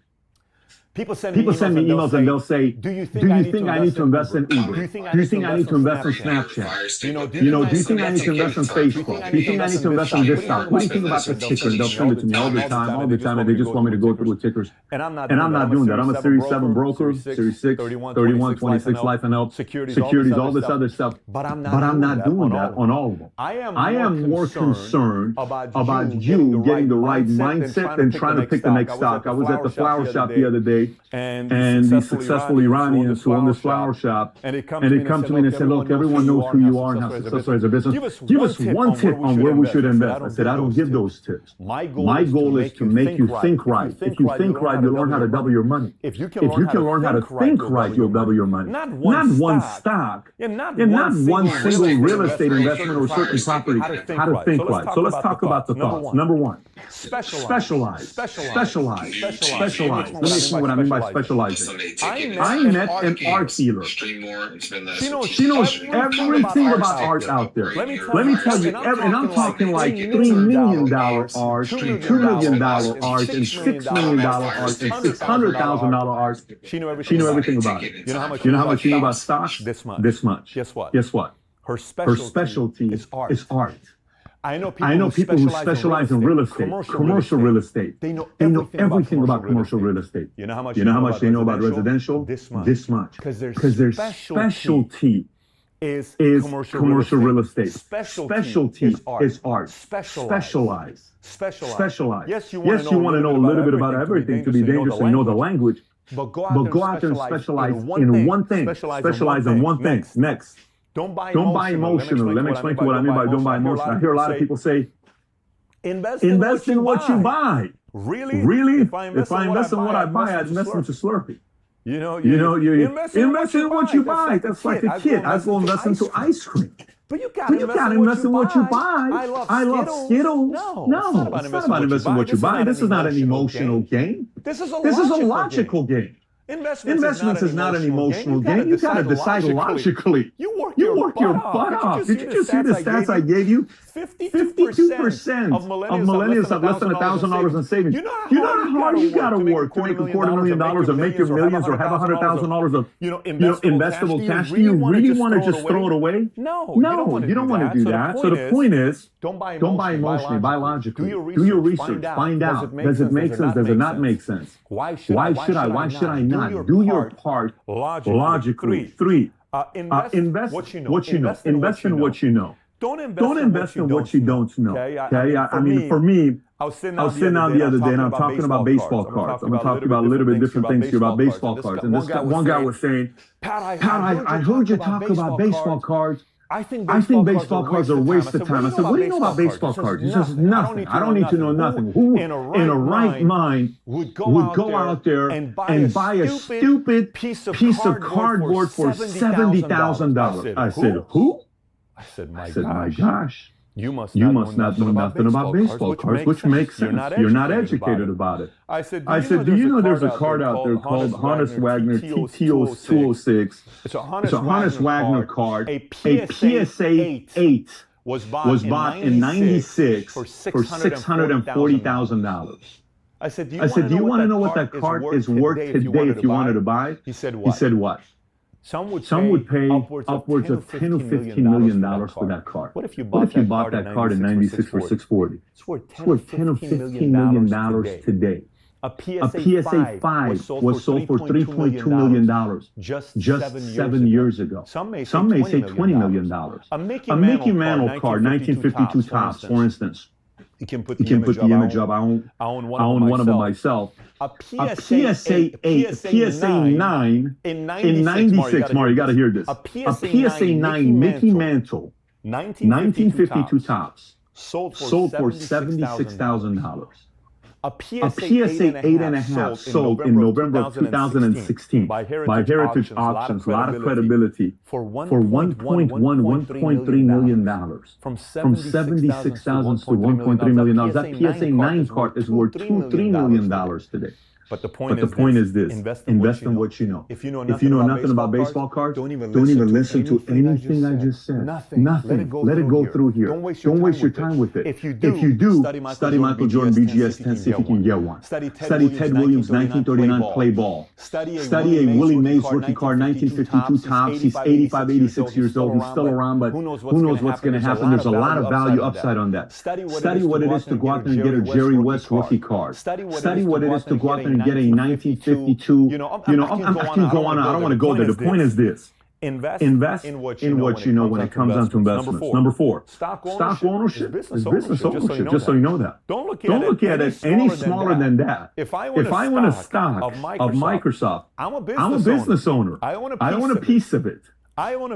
People send me emails and they'll say, do you think I need to invest in Uber? Do you think I need to invest in Snapchat? Do you think I need to invest in Facebook? Do you think I need to invest in this stock? What do you think about the ticker? They'll send it to me all the time, and they just want me to go through the tickers. And I'm not doing that. I'm a Series 7 broker, Series 6, 31, 26 life and health, securities, all this other stuff. But I'm not doing that on all of them. I am more concerned about you getting the right mindset than trying to pick the next stock. I was at the flower shop the other day, and these successful Iranians who own this flower shop, and they come to me and they say, look, everyone knows who you are and how successful is a business. Give us one tip on where we should invest. I said, I don't give those tips. My goal is to make you think right. If you think right, you'll learn how to double your money. If you can learn how to think right, you'll double your money. Not one stock, and not one single real estate investment or certain property. How to think right. So let's talk about the thoughts. Number one, specialize. Let me explain what I mean by specializing. I met an art dealer. She knows everything about art out there. Let me tell you, and I'm talking like $3 million art, $2 million art, and $6 million art, and $600,000 art. She knew everything about it. You know how much she knew about stocks? This much. Guess what? Her specialty is art. I know people who specialize in real estate, commercial real estate. They know everything about commercial real estate. You know how much they know about residential? This much. Because their specialty is commercial real estate. Specialty is art. Specialize. Yes, you want to know a little bit about everything to be dangerous and know the language. But go out there and specialize in one thing. Specialize in one thing. Next. Don't buy emotionally. Let me explain to you what I mean by don't buy emotionally. I hear a lot of people say, invest in what you buy. Really? If I invest in what I buy, I invest into Slurpee. You invest in what you buy. That's like a kid. I go invest into ice cream. But you gotta invest in what you buy. I love Skittles. No, it's not about investing in what you buy. This is not an emotional game. This is a logical game. Investments is not an emotional game. You got to decide logically. You work your butt off. Did you just see the stats I gave you? 52% of millennials have less than $1,000 in savings. You know how hard you got to work to make $250,000 or make your millions or have $100,000 of investable cash. Do you really want to just throw it away? No, you don't want to do that. So the point is, don't buy emotionally, buy logically. Do your research. Find out. Does it make sense? Does it not make sense? Why should I not? Do your part logically. Three, invest what you know. Invest in what you know. Don't invest in what you don't know. Okay? I mean, for me, I was sitting down the other day and I'm talking about baseball cards. I'm going to talk about a little bit different things here about baseball cards. And this one guy was saying, Pat, I heard you talk about baseball cards. I think baseball cards are a waste of time. I said, what do you know about baseball cards? He says, nothing. I don't need to know nothing. Who in a right mind would go out there and buy a stupid piece of cardboard for $70,000? I said, who? I said, my gosh. You must not know nothing about baseball cards, which makes sense. You're not educated about it. I said, do you know there's a card out there called Hannes Wagner TTO206? It's a Hannes Wagner card. A PSA 8 was bought in 96 for $640,000. I said, do you want to know what that card is worth today if you wanted to buy it? He said, what? Some would pay upwards of $10 or $15 million for that card. What if you bought that card in 96 for $640? It's worth $10 or $15 million today. A PSA 5 was sold for $3.2 million just 7 years ago. Some may say $20 million. A Mickey Mantle card, 1952 Topps, for instance. You can put the image up. I own one of them myself. A PSA 8, PSA 9 in 96. Mario, you got to hear this. A PSA 9 Mickey Mantle, 1952 Topps, sold for $76,000. A PSA 8.5 sold in November of 2016 by Heritage Auctions, a lot of credibility, for $1.3 million. From $76,000 to $1.3 million. That PSA 9 card is worth $2-3 million today. But the point is this: invest in what you know. If you know nothing about baseball cards, don't even listen to anything I just said. Nothing. Let it go through here. Don't waste your time with it. If you do, study Michael Jordan BGS 10, see if you can get one. Study Ted Williams 1939 play ball. Study a Willie Mays rookie card 1952 Topps. He's 85, 86 years old. He's still around, but who knows what's going to happen? There's a lot of value upside on that. Study what it is to go out there and get a Jerry West rookie card. Study what it is to go out there and get a 1952. I can go on. I don't want to go there. The point is this: invest in what you know when it comes down to investments. Number 4, stock ownership is business ownership. Just so you know that. Don't look at it any smaller than that. If I want a stock of Microsoft, I'm a business owner. I own a piece of it. I own a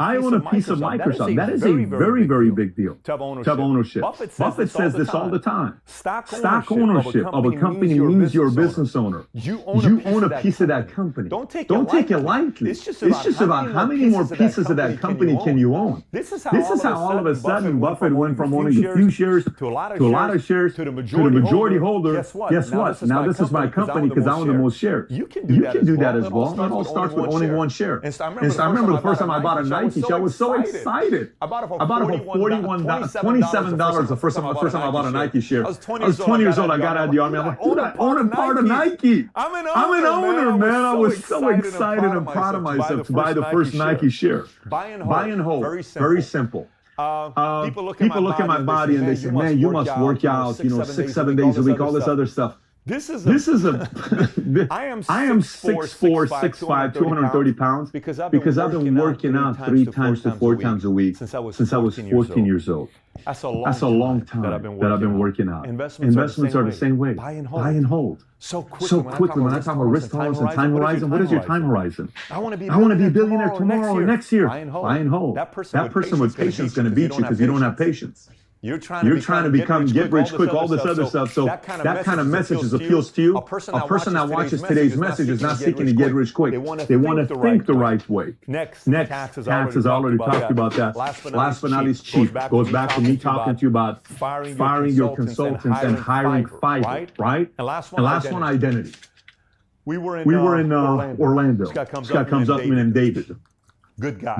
piece of Microsoft. That is a very, very big deal to have ownership. Buffett says this all the time. Stock ownership of a company means you're a business owner. You own a piece of that company. Don't take it lightly. It's just about how many more pieces of that company can you own. This is how all of a sudden Buffett went from owning a few shares to a lot of shares to the majority holder. Guess what? Now this is my company because I own the most shares. You can do that as well. It all starts with owning one share. And I remember the first time I bought a Nike shoe. I was so excited. I bought it for $27 the first time I bought a Nike share. I was 20 years old. I got out of the army. I'm like, dude, I own a part of Nike. I'm an owner, man. I was so excited and proud of myself to buy the first Nike share. Buy and hold. Very simple. People look at my body and they say, man, you must work out, 6-7 days a week, all this other stuff. I am 6'4", 6'5", 230 pounds because I've been working out 3 times to 4 times a week since I was 14 years old. That's a long time that I've been working out. Investments are the same way. Buy and hold. So quickly. When I talk about risk tolerance and time horizon, what is your time horizon? I want to be a billionaire tomorrow or next year. Buy and hold. That person with patience is going to beat you because you don't have patience. You're trying to become get rich quick, all this other stuff. So that kind of message appeals to you. A person that watches today's message is not seeking to get rich quick. They want to think the right way. Next, taxes. Already talked about that. Last but not least, chief. Goes back to me talking to you about firing your consultants and hiring fighters, right? And last one, identity. We were in Orlando. This guy comes up to me named David. Good guy.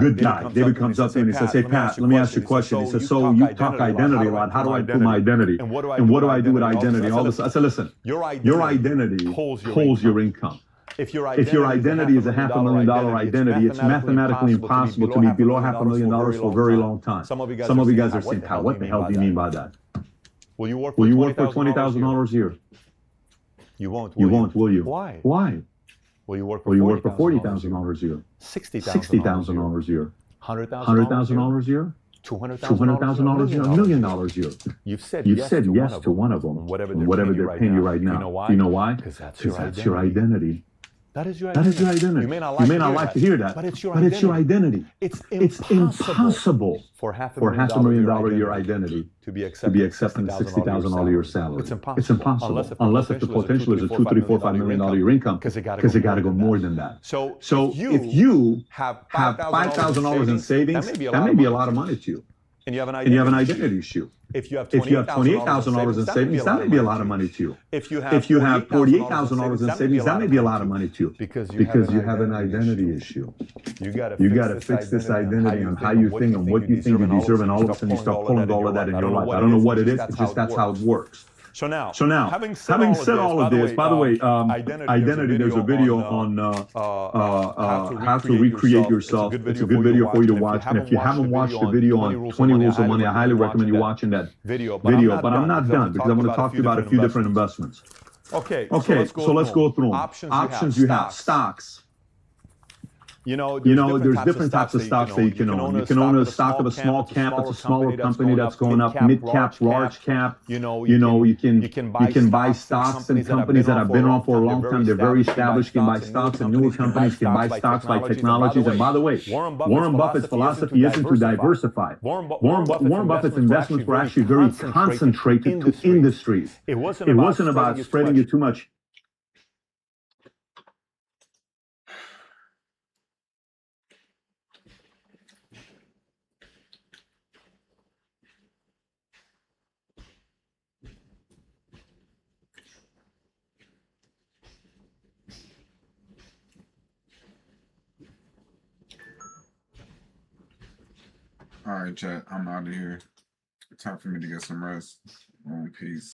David comes up to me and he says, hey, Pat, let me ask you a question. He says, so you talk identity a lot. How do I put my identity? And what do I do with identity? All this. I said, listen, your identity holds your income. If your identity is a $500,000 identity, it's mathematically impossible to be below $500,000 for a very long time. Some of you guys are saying, Pat, what the hell do you mean by that? Will you work for $20,000 a year? You won't, will you? Why? Will you work for $40,000 a year? $60,000 a year? $100,000 a year? $200,000 a year? $1 million a year? You've said yes to one of them, whatever they're paying you right now. Do you know why? Because that's your identity. That is your That identity. is your identity. You may not like to hear that, but it's your it's your identity. It's It's impossible for for $500,000 your identity to be to be accepting $60,000 a year salary. It's impossible unless if the potential is a $2, $3, $4, $5 million your income, because it got to go more than that. So if you have $5,000 in savings, that may be a lot of money to you. And you have an identity issue. If you have $28,000 in savings, that may be a lot of money to you. If you have $48,000 in savings, that may be a lot of money to you. Because you have an identity issue. You got to fix this identity on how you think and what you think you deserve, and all of a sudden you start pulling all of that in your life. I don't know what it is, it's just that's how it works. So now, having said all of this, by the way, identity, there's a video on how to recreate yourself. It's a good video for you to watch. And if you haven't watched the video on 20 Rules of Money, I highly recommend you watching that video. But I'm not done because I'm going to talk to you about a few different investments. Okay, so let's go through them. Options you have. Stocks. There's different types of stocks that you can own. You can own a stock of a small cap. It's a smaller company that's going up. Mid cap, large cap. You can buy stocks and companies that have been on for a long time. They're very established. You can buy stocks and newer companies. You can buy stocks by technologies. And by the way, Warren Buffett's philosophy isn't to diversify. Warren Buffett's investments were actually very concentrated to industries. It wasn't about spreading it too much. All right, chat. I'm out of here. Time for me to get some rest. Peace.